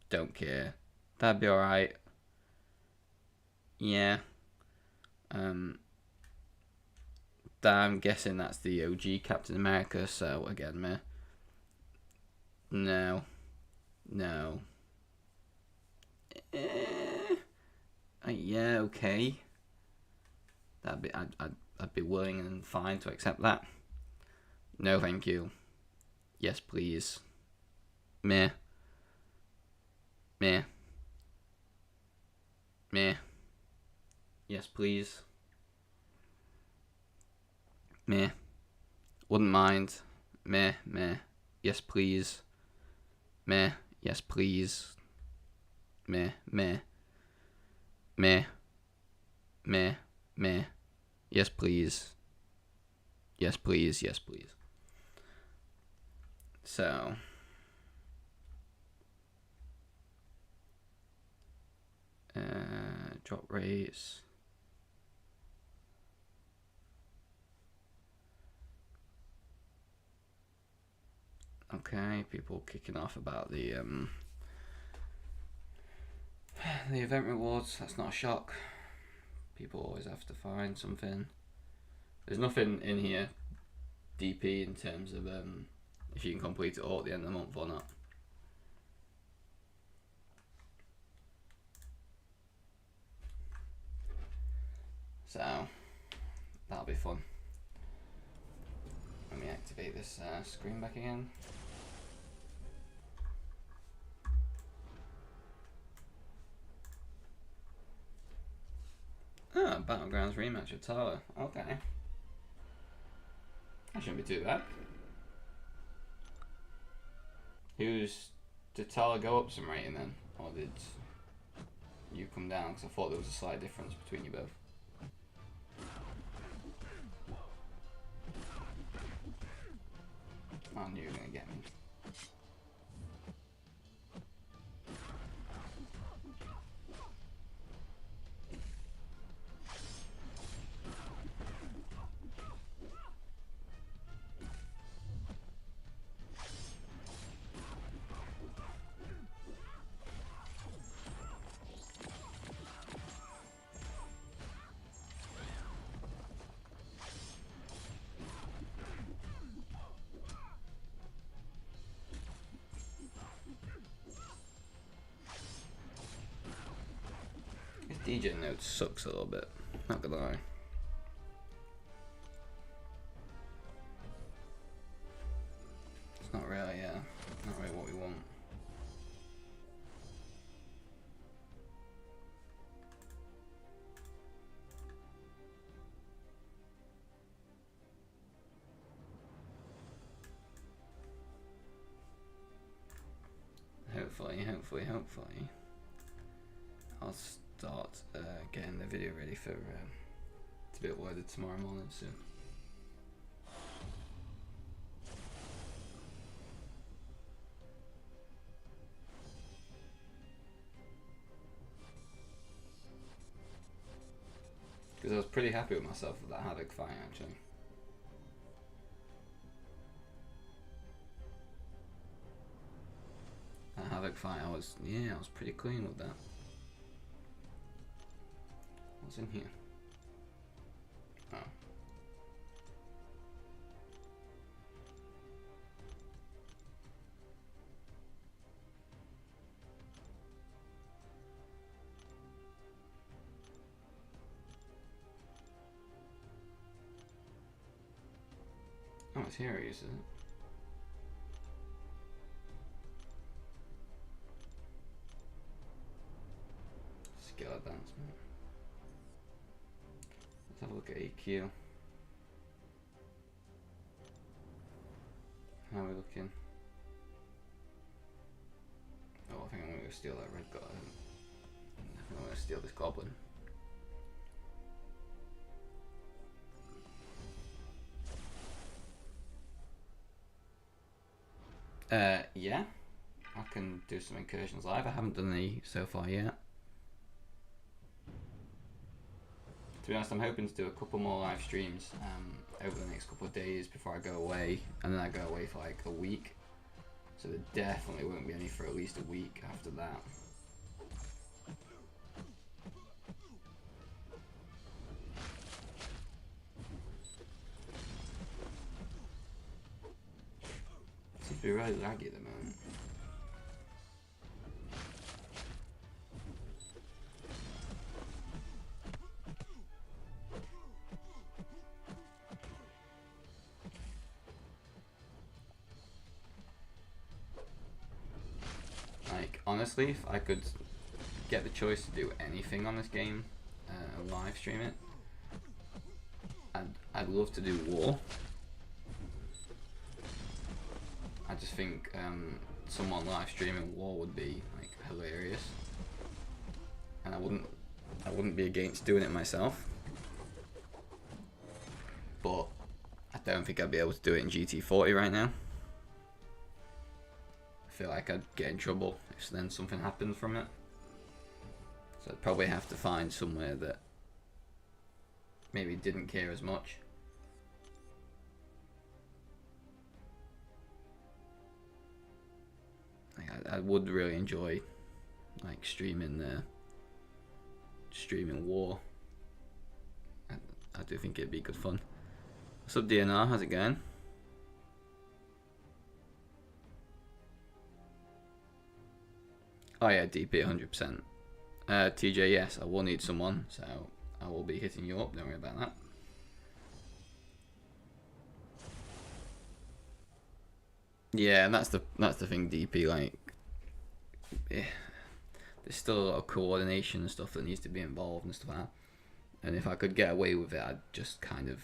Don't care. That'd be alright. Yeah. I'm guessing that's the OG Captain America, so again, meh. No. Yeah, okay. I'd be willing and fine to accept that. No, thank you. Yes, please. Meh. Yes, please. Meh. Wouldn't mind. Meh. Yes, please. Meh. Yes, please. Meh. Yes, please. Yes, please. So. Drop rates. Okay, people kicking off about the event rewards. That's not a shock. People always have to find something. There's nothing in here DP in terms of if you can complete it all at the end of the month or not. So that'll be fun. Let me activate this screen back again. Battlegrounds rematch of Tala. Okay. That shouldn't be too bad. Did Tala go up some rating then? Or did you come down? Because I thought there was a slight difference between you both. I knew you were going to get me. DJ Note sucks a little bit, not gonna lie. It's not really, hopefully, I'll start getting the video ready for to be uploaded tomorrow morning soon. Because I was pretty happy with myself with that Havoc fight actually. That Havoc fight, I was pretty clean with that. What's in here? Oh. Oh, it's here, is it? Skill advancement. Let's have a look at EQ. How are we looking? Oh, I think I'm going to steal that red guy. I think I'm going to steal this goblin. Yeah, I can do some incursions live. I haven't done any so far yet. To be honest, I'm hoping to do a couple more live streams over the next couple of days before I go away, and then I go away for like a week. So there definitely won't be any for at least a week after that. Seems to be really laggy at the moment. Like, honestly, if I could get the choice to do anything on this game, live stream it, I'd love to do War. I just think someone live streaming War would be like hilarious, and I wouldn't be against doing it myself. But I don't think I'd be able to do it in GT40 right now. I feel like I'd get in trouble if then something happened from it. So I'd probably have to find somewhere that maybe didn't care as much. Like I would really enjoy like streaming War. I do think it'd be good fun. What's up, DNR? How's it going? Oh yeah, DP 100%. TJ, yes, I will need someone, so I will be hitting you up. Don't worry about that. Yeah, and that's the thing, DP. Like, there's still a lot of coordination and stuff that needs to be involved and stuff like that. And if I could get away with it, I'd just kind of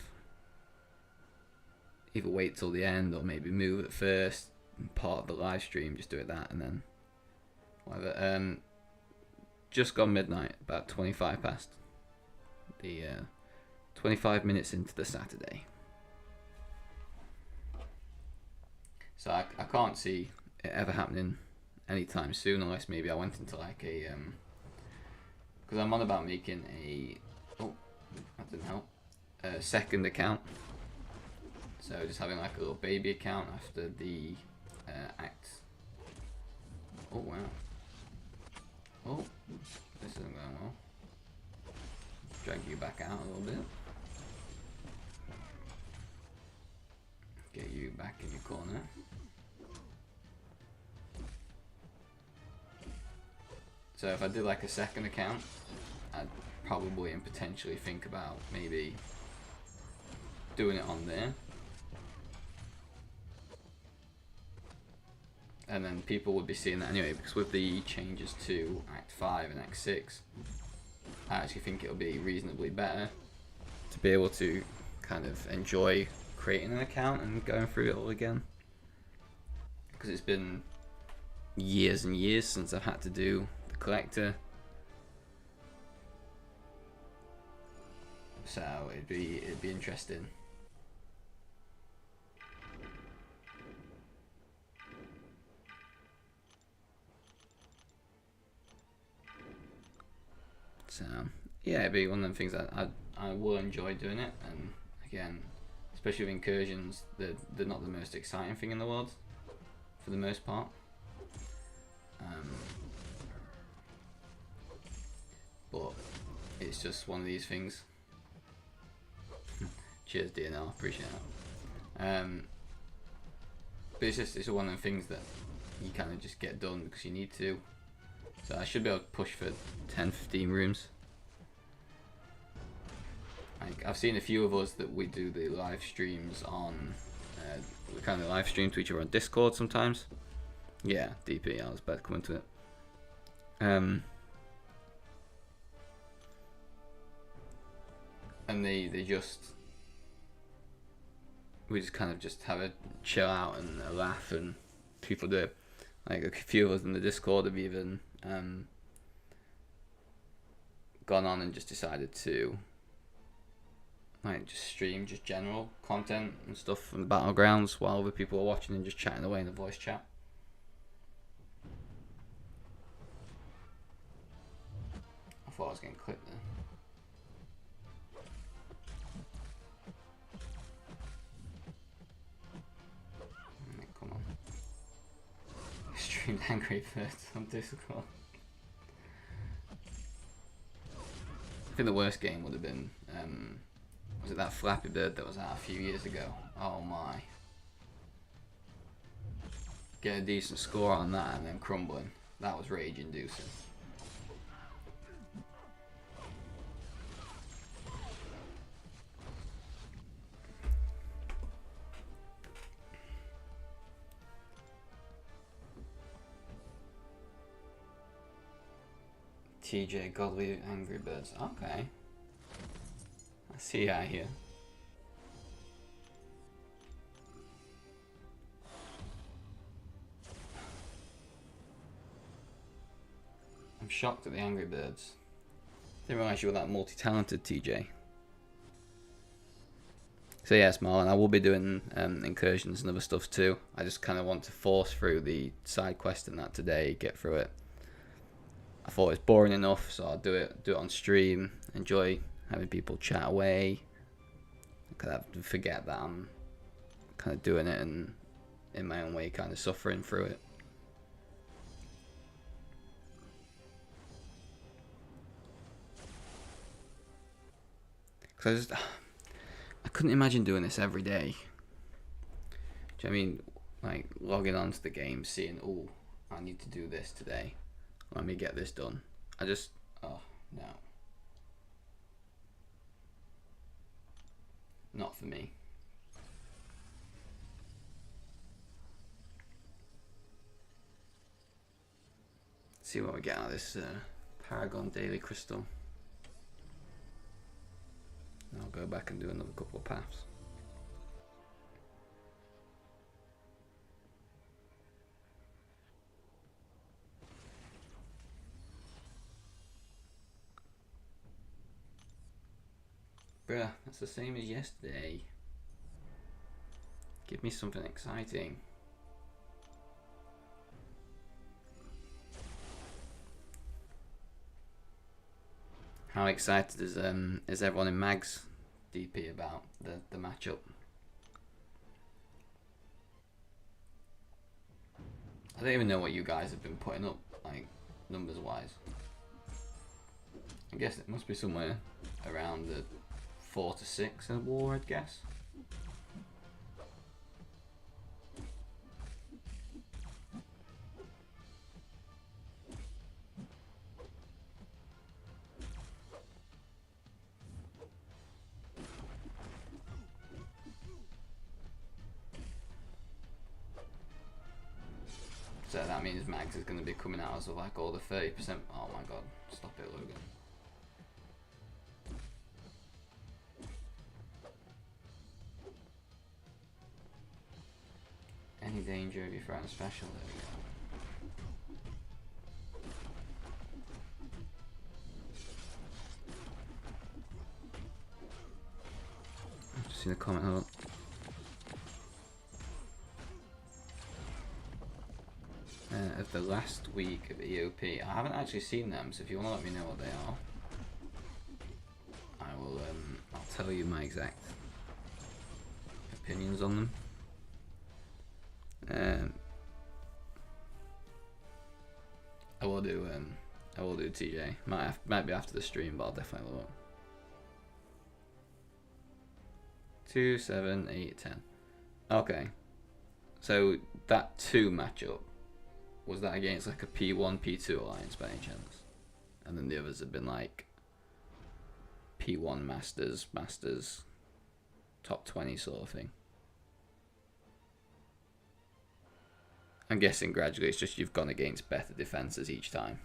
either wait till the end or maybe move it first, part of the live stream, just do it that, and then whatever. Just gone midnight, about 25 past. The 25 minutes into the Saturday. So I can't see it ever happening anytime soon, unless maybe I went into like a because I'm on about making a that didn't help, a second account. So just having like a little baby account after the act. Oh wow. Oh, this isn't going well. Drag you back out a little bit. Get you back in your corner. So if I did like a second account, I'd probably and potentially think about maybe doing it on there. And then people would be seeing that anyway, because with the changes to Act 5 and Act 6, I actually think it'll be reasonably better to be able to kind of enjoy creating an account and going through it all again. Because it's been years and years since I've had to do the collector. So it'd be interesting. So yeah, it'd be one of them things that I will enjoy doing it. And again, especially with incursions, they're not the most exciting thing in the world for the most part. But it's just one of these things. Cheers, DNL, appreciate that. But it's one of the things that you kind of just get done because you need to. So I should be able to push for 10-15 rooms. Like, I've seen a few of us that we do the live streams on. We kind of live stream to each other on Discord sometimes. Yeah, DP, I was about to come into it. And they just, we just kind of just have a chill out and a laugh, and people do it. Like a few of us in the Discord have even gone on and just decided to like just stream just general content and stuff from the Battlegrounds while other people are watching and just chatting away in the voice chat. I thought I was getting clipped there. Come on. Streamed Angry Birds on Discord. I think the worst game would have been, was it that Flappy Bird that was out a few years ago? Oh my. Get a decent score on that and then crumbling. That was rage inducing. TJ Godly Angry Birds. Okay. I see out here. I'm shocked at the Angry Birds. Didn't realize you were that multi-talented, TJ. So yes, Marlon, I will be doing incursions and other stuff too. I just kind of want to force through the side quest and that today, get through it. I thought it was boring enough, so I'll do it on stream, enjoy having people chat away. I kind of forget that I'm kind of doing it and in my own way, kind of suffering through it. Because I couldn't imagine doing this every day. Do you know what I mean? Like logging onto the game, seeing, oh, I need to do this today. Let me get this done. Oh, no. Not for me. Let's see what we get out of this Paragon Daily Crystal. I'll go back and do another couple of paths. Bruh, that's the same as yesterday. Give me something exciting. How excited is everyone in Mag's DP about the matchup? I don't even know what you guys have been putting up, like numbers wise. I guess it must be somewhere around the 4 to 6 in a war, I'd guess. So that means Mags is going to be coming out as of like all the 30%. Oh my god, stop it, Logan. Any danger if you throw out a special? There we go. seen a comment. Hold on. Of the last week of EOP, I haven't actually seen them, so if you want to let me know what they are, I will. I'll tell you my exact opinions on them. I will do. I will do TJ. Might be after the stream, but I'll definitely look. 2, 7, 8, 10. Okay, so that 2 matchup. Was that against like a P1, P2 alliance by any chance? And then the others have been like P1 Masters, top 20 sort of thing. I'm guessing gradually it's just you've gone against better defenses each time.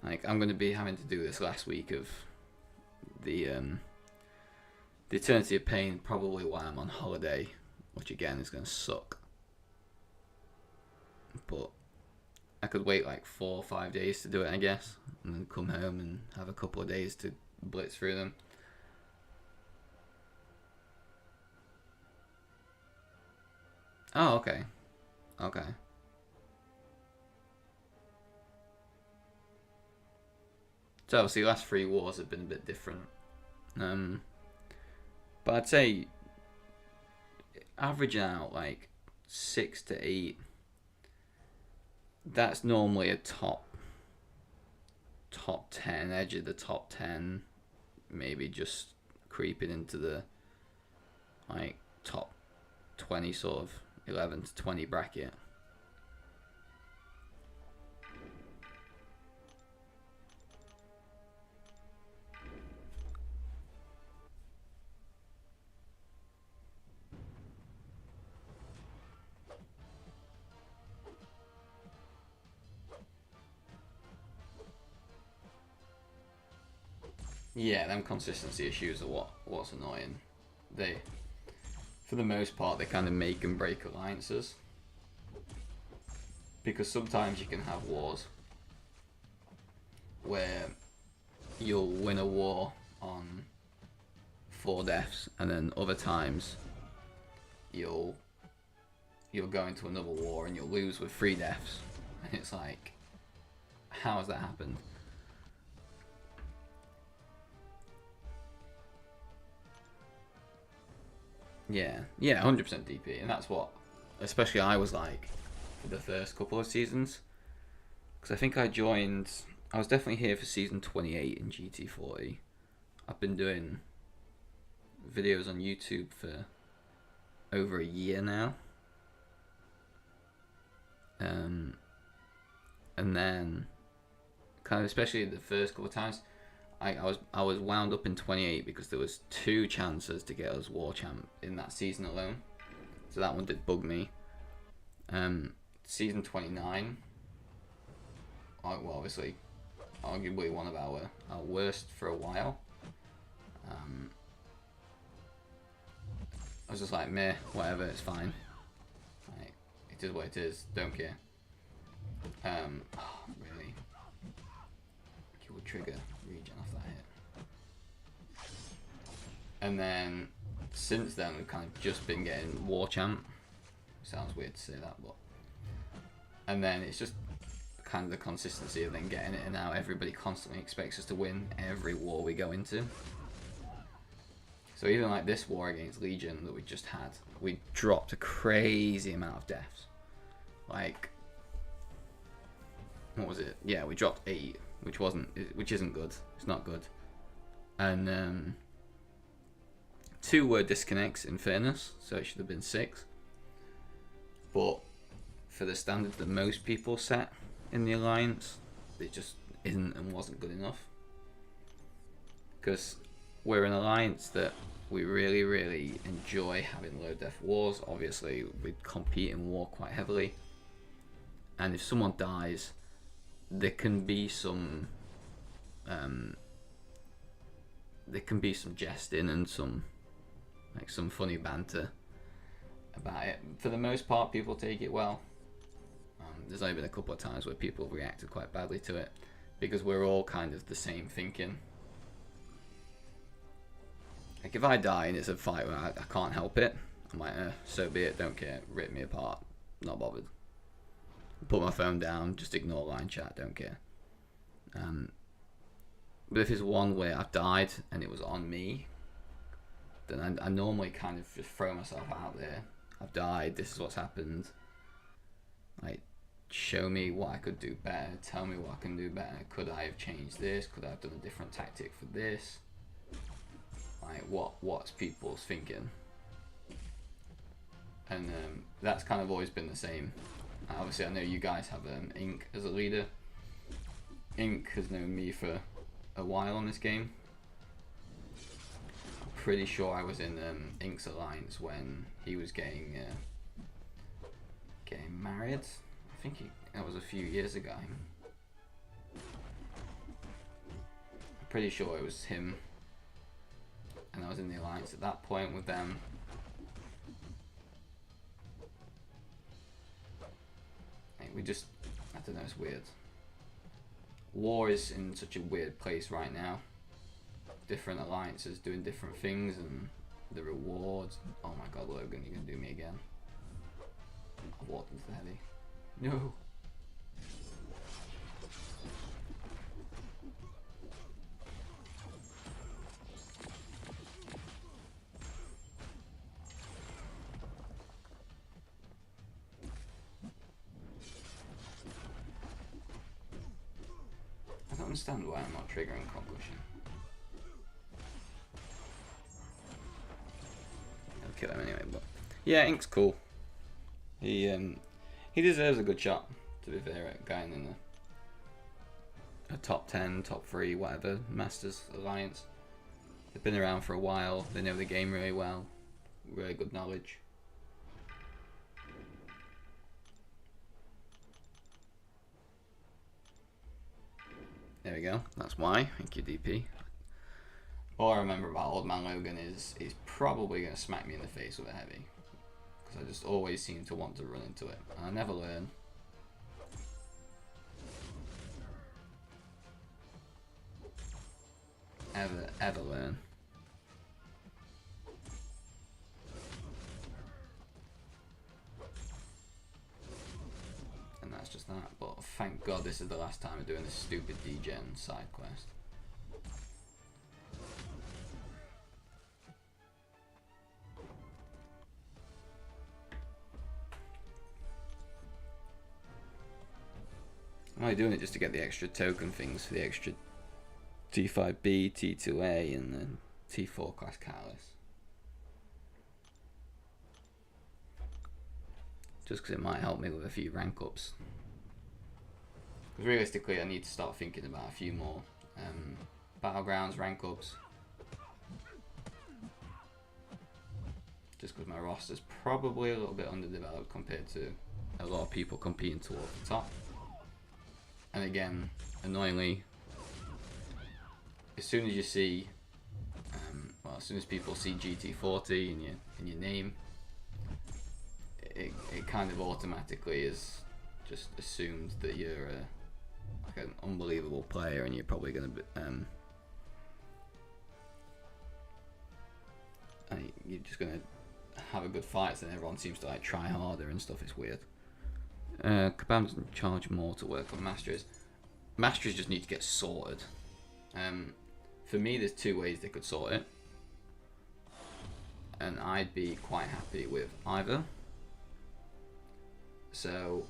Like, I'm going to be having to do this last week of the Eternity of Pain, probably while I'm on holiday, which again is going to suck. But I could wait like 4 or 5 days to do it, I guess, and then come home and have a couple of days to blitz through them. Oh, okay. Okay. So obviously the last 3 wars have been a bit different. But I'd say averaging out like 6 to 8, that's normally a top 10, edge of the top 10, maybe just creeping into the like top 20, sort of 11 to 20 bracket. Yeah, them consistency issues are what's annoying. They, for the most part, they kind of make and break alliances. Because sometimes you can have wars where you'll win a war on 4 deaths, and then other times you'll go into another war and you'll lose with 3 deaths. And it's like, how has that happened? Yeah, 100% DP, and that's what, especially I was like for the first couple of seasons, because I think I was definitely here for season 28 in GT40. I've been doing videos on YouTube for over a year now, and then kind of especially the first couple of times, I was wound up in 28 because there was 2 chances to get us war champ in that season alone, so that one did bug me. Season 29, well, obviously, arguably one of our worst for a while. I was just like, meh, whatever, it's fine. Like, it is what it is, don't care. Really, kill trigger regen off that hit. And then since then we've kind of just been getting war champ. Sounds weird to say that, but and then it's just kind of the consistency of then getting it, and now everybody constantly expects us to win every war we go into. So even like this war against Legion that we just had, we dropped a crazy amount of deaths. Like, what was it? Yeah, we dropped 8, which isn't good. It's not good. And 2 were disconnects in fairness, so it should have been 6. But for the standard that most people set in the alliance, it just isn't and wasn't good enough. Because we're an alliance that we really, really enjoy having low death wars. Obviously, we compete in war quite heavily. And if someone dies, there can be some jesting and some funny banter about it. For the most part, people take it well. There's only been a couple of times where people have reacted quite badly to it because we're all kind of the same thinking. Like if I die and it's a fight where I can't help it, I'm like, so be it, don't care, rip me apart, not bothered. Put my phone down, just ignore line chat, don't care. But if it's one where I've died and it was on me, then I normally kind of just throw myself out there. I've died, this is what's happened. Like, show me what I could do better, tell me what I can do better. Could I have changed this? Could I have done a different tactic for this? Like, what's people's thinking? And that's kind of always been the same. Obviously, I know you guys have Ink as a leader. Ink has known me for a while on this game. I'm pretty sure I was in Ink's alliance when he was getting married. I think that was a few years ago. I'm pretty sure it was him, and I was in the alliance at that point with them. We just, I don't know, it's weird. War is in such a weird place right now. Different alliances doing different things, and the rewards. Oh my god, Logan, you're gonna do me again. I walked into the heavy. No. I don't understand why I'm not triggering concussion. I'll kill him anyway, but yeah, Ink's cool. He deserves a good shot, to be fair, at going in a top 10, top 3, whatever, Masters Alliance. They've been around for a while, they know the game really well, really good knowledge. There we go, that's why. Thank you, DP. All I remember about Old Man Logan is he's probably going to smack me in the face with a heavy. Because I just always seem to want to run into it. And I never learn. Ever learn. And that's just that. But thank God this is the last time I'm doing this stupid degen side quest. I'm only doing it just to get the extra token things for the extra T5B, T2A, and then T4 class catalyst. Just because it might help me with a few rank ups. Because realistically, I need to start thinking about a few more Battlegrounds rank ups. Just because my roster's probably a little bit underdeveloped compared to a lot of people competing towards the top. And again, annoyingly, as soon as you see, well, as soon as people see GT40 in your name, it kind of automatically is just assumed that you're like an unbelievable player, and you're probably going to be, you're just going to have a good fight, and everyone seems to like try harder and stuff. It's weird. Kabam doesn't charge more to work on Masteries. Masteries just need to get sorted. For me, there's two ways they could sort it, and I'd be quite happy with either. So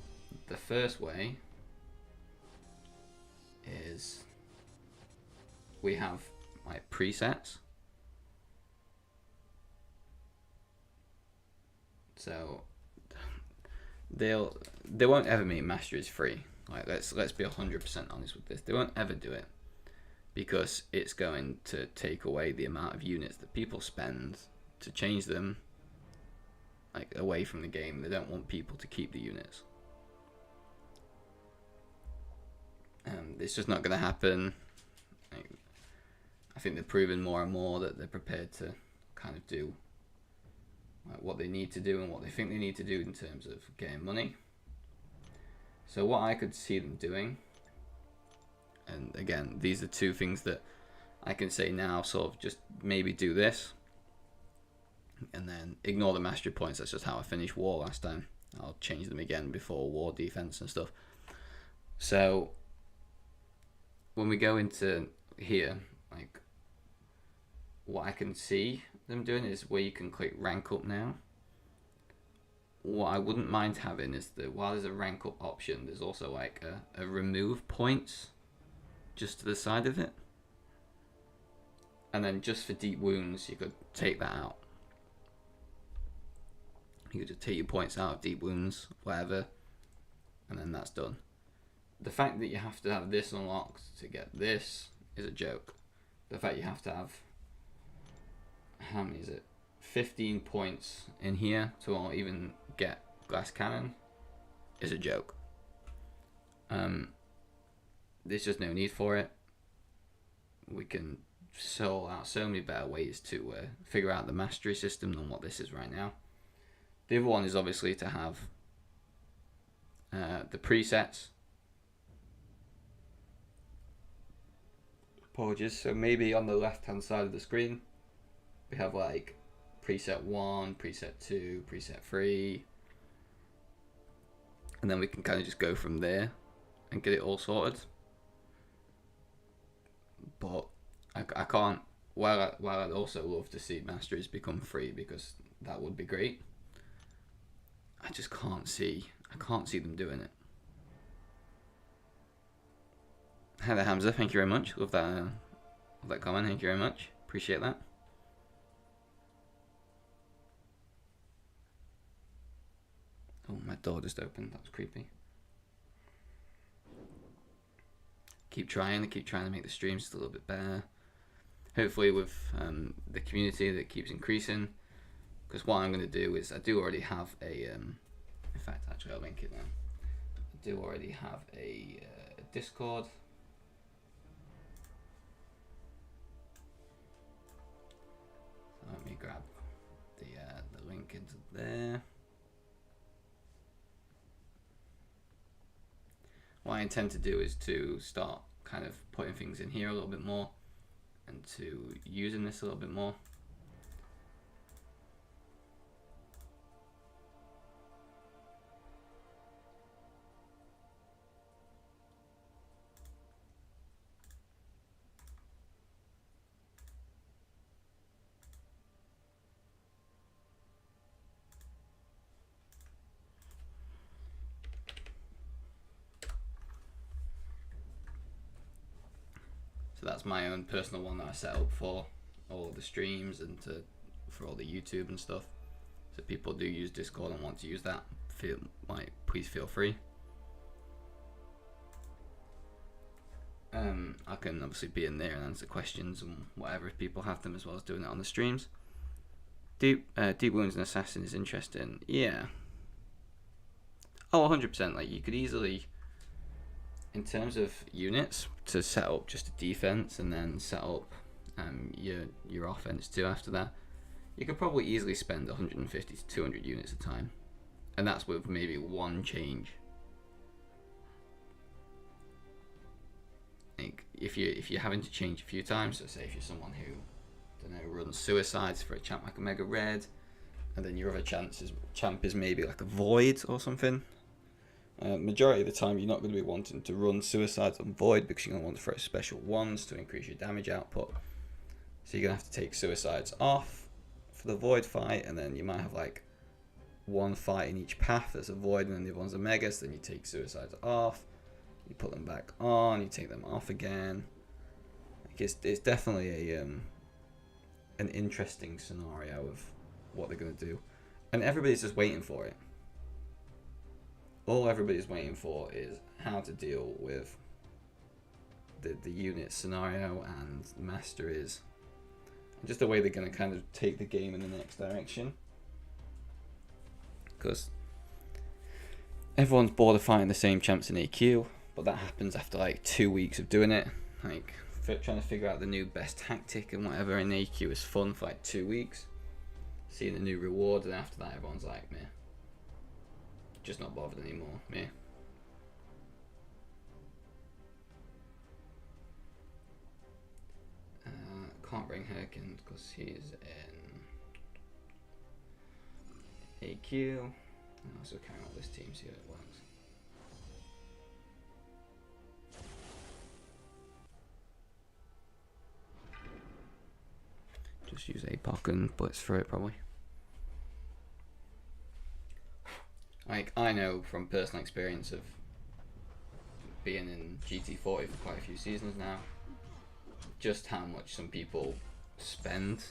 the first way is we have like presets. So they won't ever make Masteries free. Like let's be 100% honest with this. They won't ever do it because it's going to take away the amount of units that people spend to change them like away from the game. They don't want people to keep the units. It's just not going to happen. Like, I think they've proven more and more that they're prepared to kind of do like what they need to do and what they think they need to do in terms of getting money. So what I could see them doing, and again, these are two things that I can say now, sort of just maybe do this, and then ignore the mastery points. That's just how I finished war last time. I'll change them again before war defense and stuff. So when we go into here, like what I can see them doing is where you can click rank up now. What I wouldn't mind having is that while there's a rank up option, there's also like a remove points just to the side of it. And then just for deep wounds, you could take that out. You could just take your points out of deep wounds, whatever, and then that's done. The fact that you have to have this unlocked to get this is a joke. The fact you have to have, how many is it? 15 points in here to even get glass cannon is a joke. There's just no need for it. We can sort out so many better ways to figure out the mastery system than what this is right now. The other one is obviously to have the presets. Apologies. So maybe on the left hand side of the screen we have like preset 1, preset 2, preset 3, and then we can kind of just go from there and get it all sorted. But I can't, while I'd also love to see masteries become free, because that would be great, I just can't see them doing it. Hi there, Hamza, thank you very much. Love that comment, thank you very much. Appreciate that. Oh, my door just opened, that was creepy. Keep trying to make the streams just a little bit better. Hopefully with the community that keeps increasing, because what I'm going to do is I do already have a, in fact actually I'll link it now. I do already have a Discord. So let me grab the link into there. What I intend to do is to start kind of putting things in here a little bit more and to using this a little bit more. That's my own personal one that I set up for all the streams and for all the YouTube and stuff. So if people do use Discord and want to use that, please feel free. I can obviously be in there and answer questions and whatever if people have them, as well as doing it on the streams. Deep Wounds and Assassin is interesting. Yeah. Oh, 100%. Like you could easily, in terms of units, to set up just a defense and then set up your offense too after that, you could probably easily spend 150 to 200 units a time, and that's with maybe one change. Like if you're having to change a few times, so say if you're someone who, I don't know, runs suicides for a champ like Omega Red, and then your other champ is maybe like a Void or something. Majority of the time you're not going to be wanting to run suicides on Void, because you're going to want to throw special ones to increase your damage output. So you're going to have to take suicides off for the Void fight, and then you might have like one fight in each path that's a Void and then the other one's a Mega, so then you take suicides off, you put them back on, you take them off again. Like it's definitely an interesting scenario of what they're going to do, and everybody's just waiting for it. All everybody's waiting for is how to deal with the unit scenario and masteries, and just the way they're going to kind of take the game in the next direction. Because everyone's bored of fighting the same champs in AQ, but that happens after like 2 weeks of doing it. Like trying to figure out the new best tactic and whatever in AQ is fun for like 2 weeks, seeing the new reward, and after that everyone's like, meh. Just not bothered anymore, me. Herkins because he's in AQ. I'll also carry out this team, see how it works. Just use APOC and blitz through it probably. Like, I know from personal experience of being in GT40 for quite a few seasons now, just how much some people spend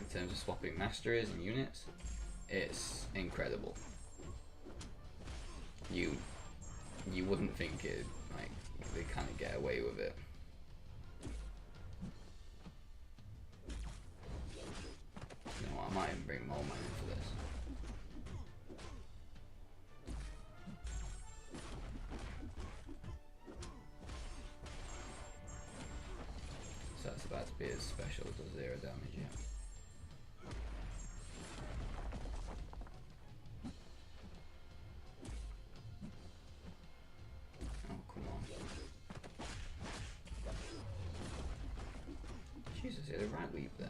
in terms of swapping masteries and units. It's incredible. You wouldn't think it, like, they kind of get away with it. You know what, I might even bring more money in for this. So that's about to be as special, does 0 damage, yeah. Oh, come on. Jesus, he had a right leap there.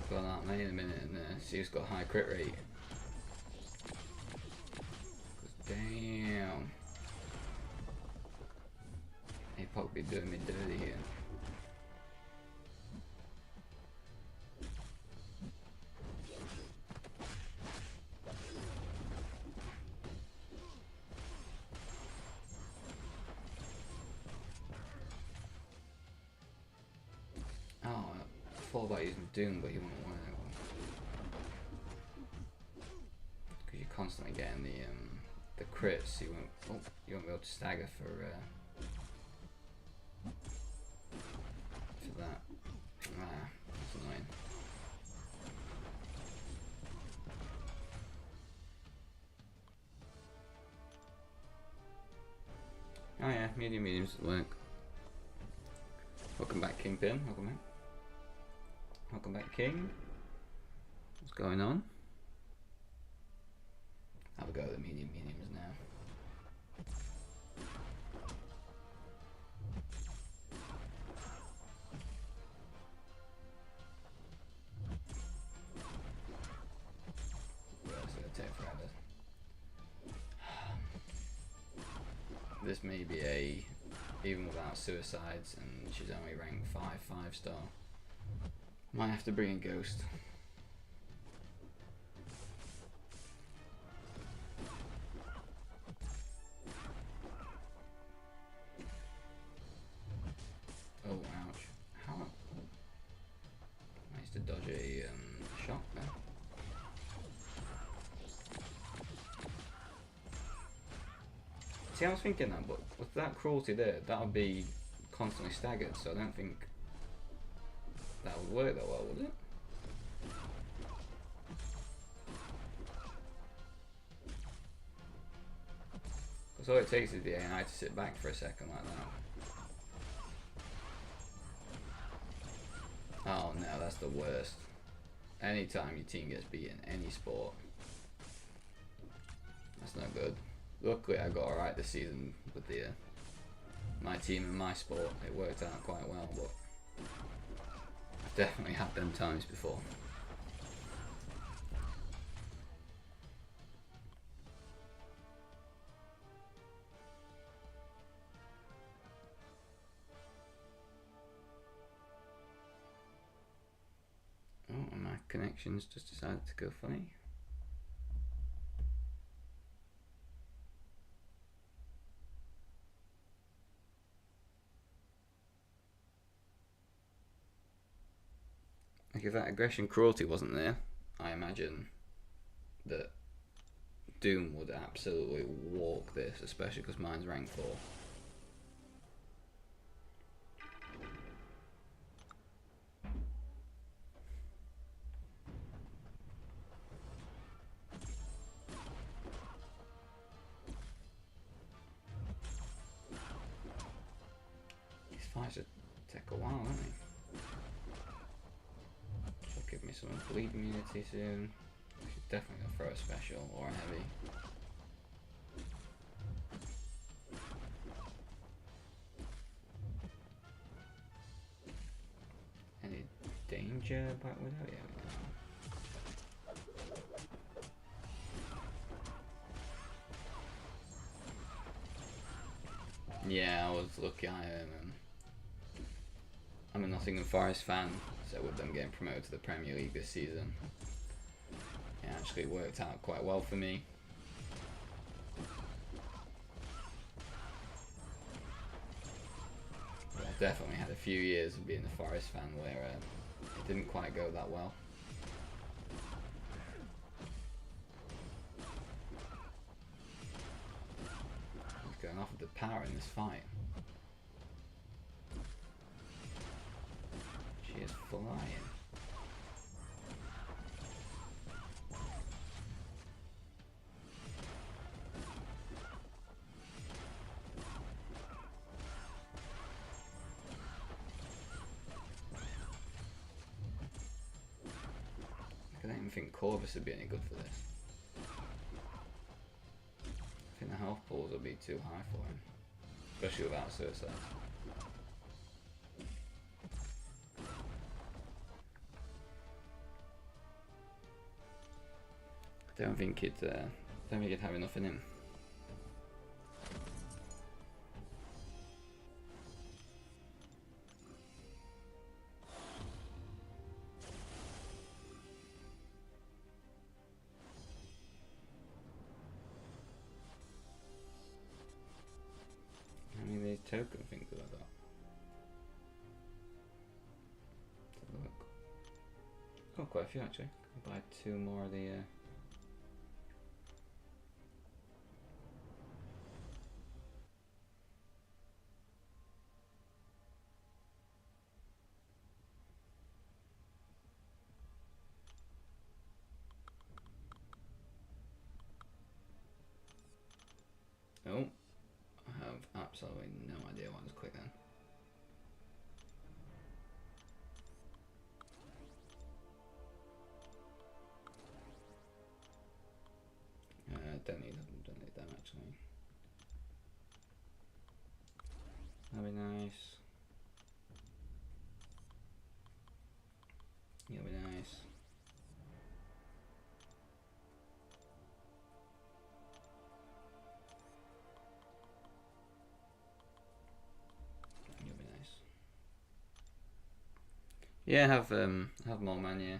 Go on that main in a minute and see who's got a high crit rate. Damn. APOC be doing me dirty here. Oh, I thought about using Doom, but you wouldn't want it. Because you're constantly getting the crits, you won't be able to stagger for that. That's annoying. Oh yeah, mediums work. Welcome back, Kingpin. Welcome back. Welcome back, King. What's going on? Have a go at the mediums now. Yeah, it's gonna take forever. This may be even without suicides, and she's only ranked 5-star. Might have to bring in Ghost. Oh, ouch. How? Managed to dodge a shot there. See, I was thinking that, but with that cruelty there, that would be constantly staggered, so I don't think that would work that well, would it? Because all it takes is the AI to sit back for a second like that. Oh no, that's the worst. Anytime your team gets beaten, any sport, that's no good. Luckily I got alright this season with the my team and my sport. It worked out quite well, but I've definitely had them times before. Oh, and my connections just decided to go funny. Like if that aggression cruelty wasn't there, I imagine that Doom would absolutely walk this, especially because mine's rank 4. fights just take a while, don't they? Should give me some bleed immunity soon. Should definitely go throw a special or a heavy. Any danger, Black Widow? Yeah, we go. Yeah, I was lucky. I'm a Nottingham Forest fan, so with them getting promoted to the Premier League this season, it actually worked out quite well for me. But I definitely had a few years of being a Forest fan where it didn't quite go that well. He's going off with the power in this fight. She is flying. I don't even think Corvus would be any good for this. I think the health pools will be too high for him, especially without suicide. I don't think it'd have enough in him. How many of these token things have I got? Let's have a look. Got quite a few actually. I'll buy 2 more of the Oh, I have absolutely no idea why I just clicked then. Don't need them actually. That'd be nice. That'd be nice. That'd be nice. Yeah, have more man, yeah.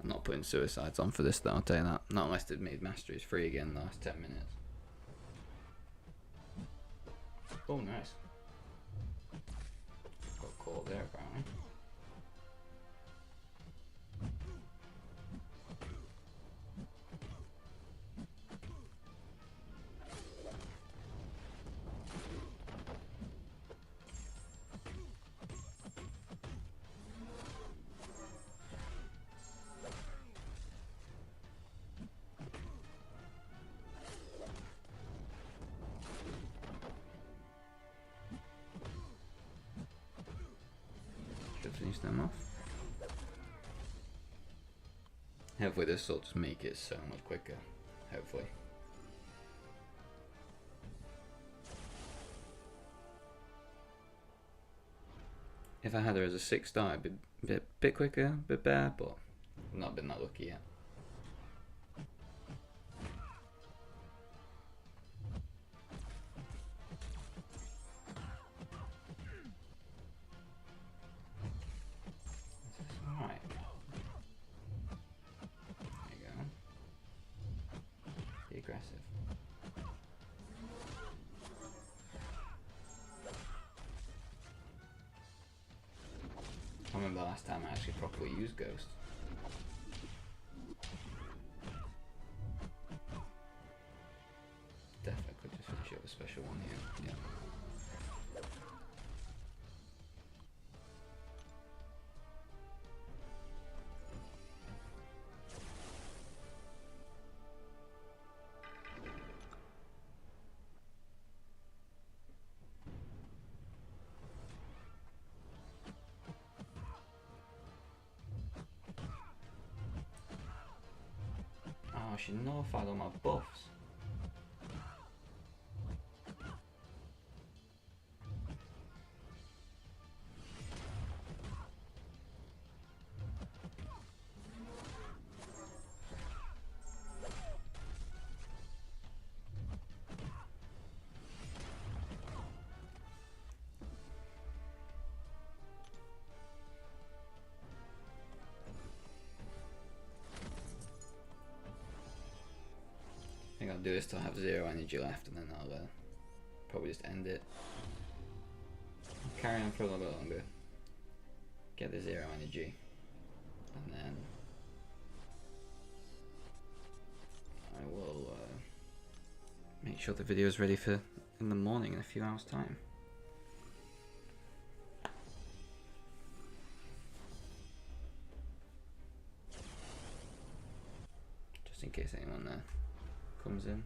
I'm not putting suicides on for this though, I'll tell you that. Not unless they've made Masteries free again in the last 10 minutes. Oh, nice. Got caught there apparently. Should finish them off. Hopefully this will just make it so much quicker. Hopefully. If I had her as a 6-star, it'd be a bit quicker, a bit better, but I've not been that lucky yet. Alright. There you go. Be aggressive. I last time I actually properly used Ghost. Definitely could just finish it with a special one here. Yeah. Oh, she nullified all my buffs. I think I'll do this till I have 0 energy left, and then I'll probably just end it. Carry on for a little bit longer. Get the 0 energy, and then I will make sure the video is ready for in the morning in a few hours' time. Just in case anyone comes in.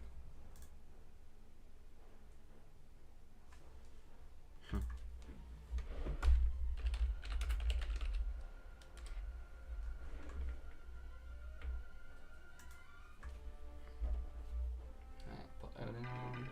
Put Odin on.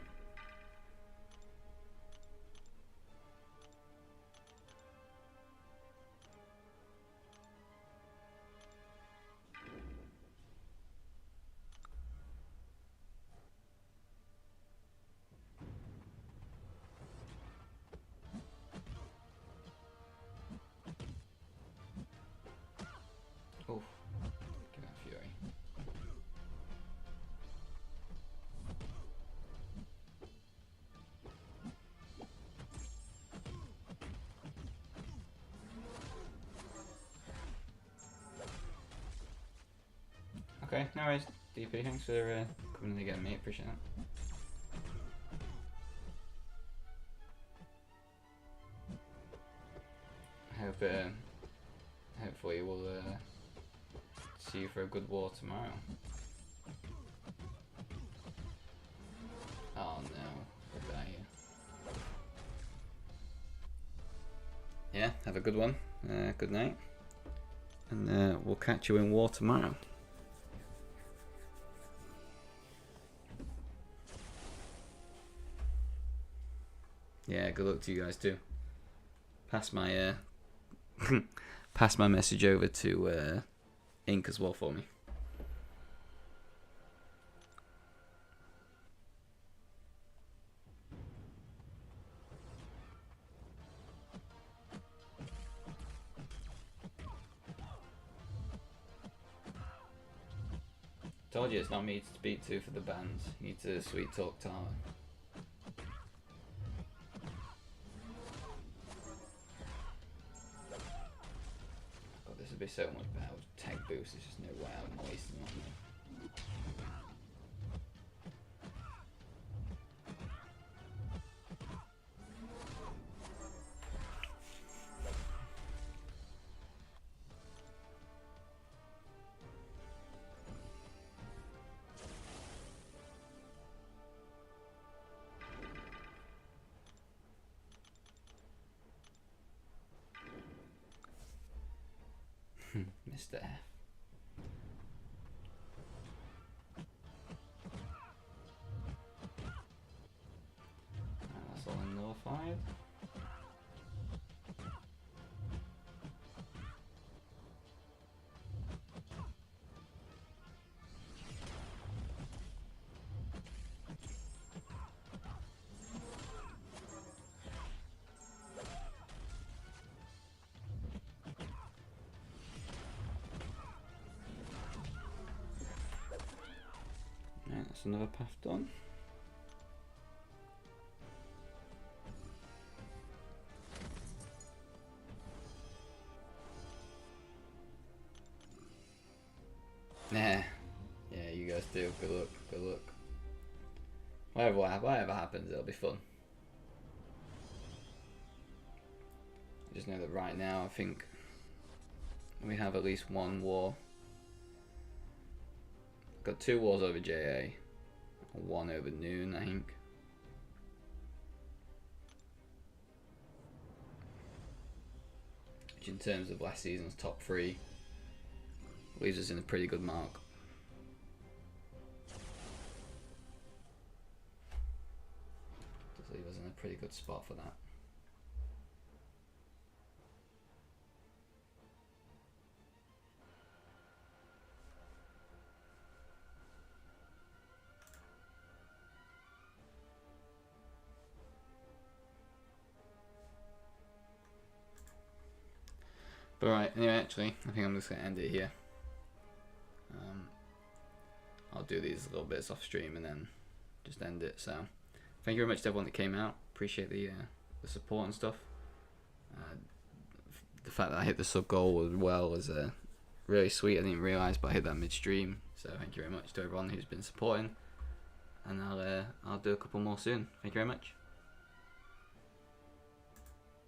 Oh, give that Fury. Okay, no worries. DP, thanks for coming in again, mate. Appreciate that. Hopefully we'll see you for a good war tomorrow. Oh no, we'll die here. Yeah, have a good one. Good night. And we'll catch you in war tomorrow. Yeah, good luck to you guys too. Pass my pass my message over to Ink as well for me. Told you it's not me to speak to for the bands. You need to sweet talk Tara. God, this would be so much better with tech boost. There's just no way I'm wasting on them. Mr. F. That's all in nullified. Right, that's another path done. Nah. Yeah, you guys do. Good luck. Good luck. Whatever happens, it'll be fun. I just know that right now, I think we have at least one war. Got 2 wars over JA. 1 over Noon, I think. Which in terms of last season's top 3 leaves us in a pretty good mark. Does leave us in a pretty good spot for that. But right, anyway, actually, I think I'm just going to end it here. I'll do these little bits off stream and then just end it. So, thank you very much to everyone that came out. Appreciate the support and stuff. The fact that I hit the sub goal as well was really sweet. I didn't realise, but I hit that midstream. So, thank you very much to everyone who's been supporting. And I'll do a couple more soon. Thank you very much.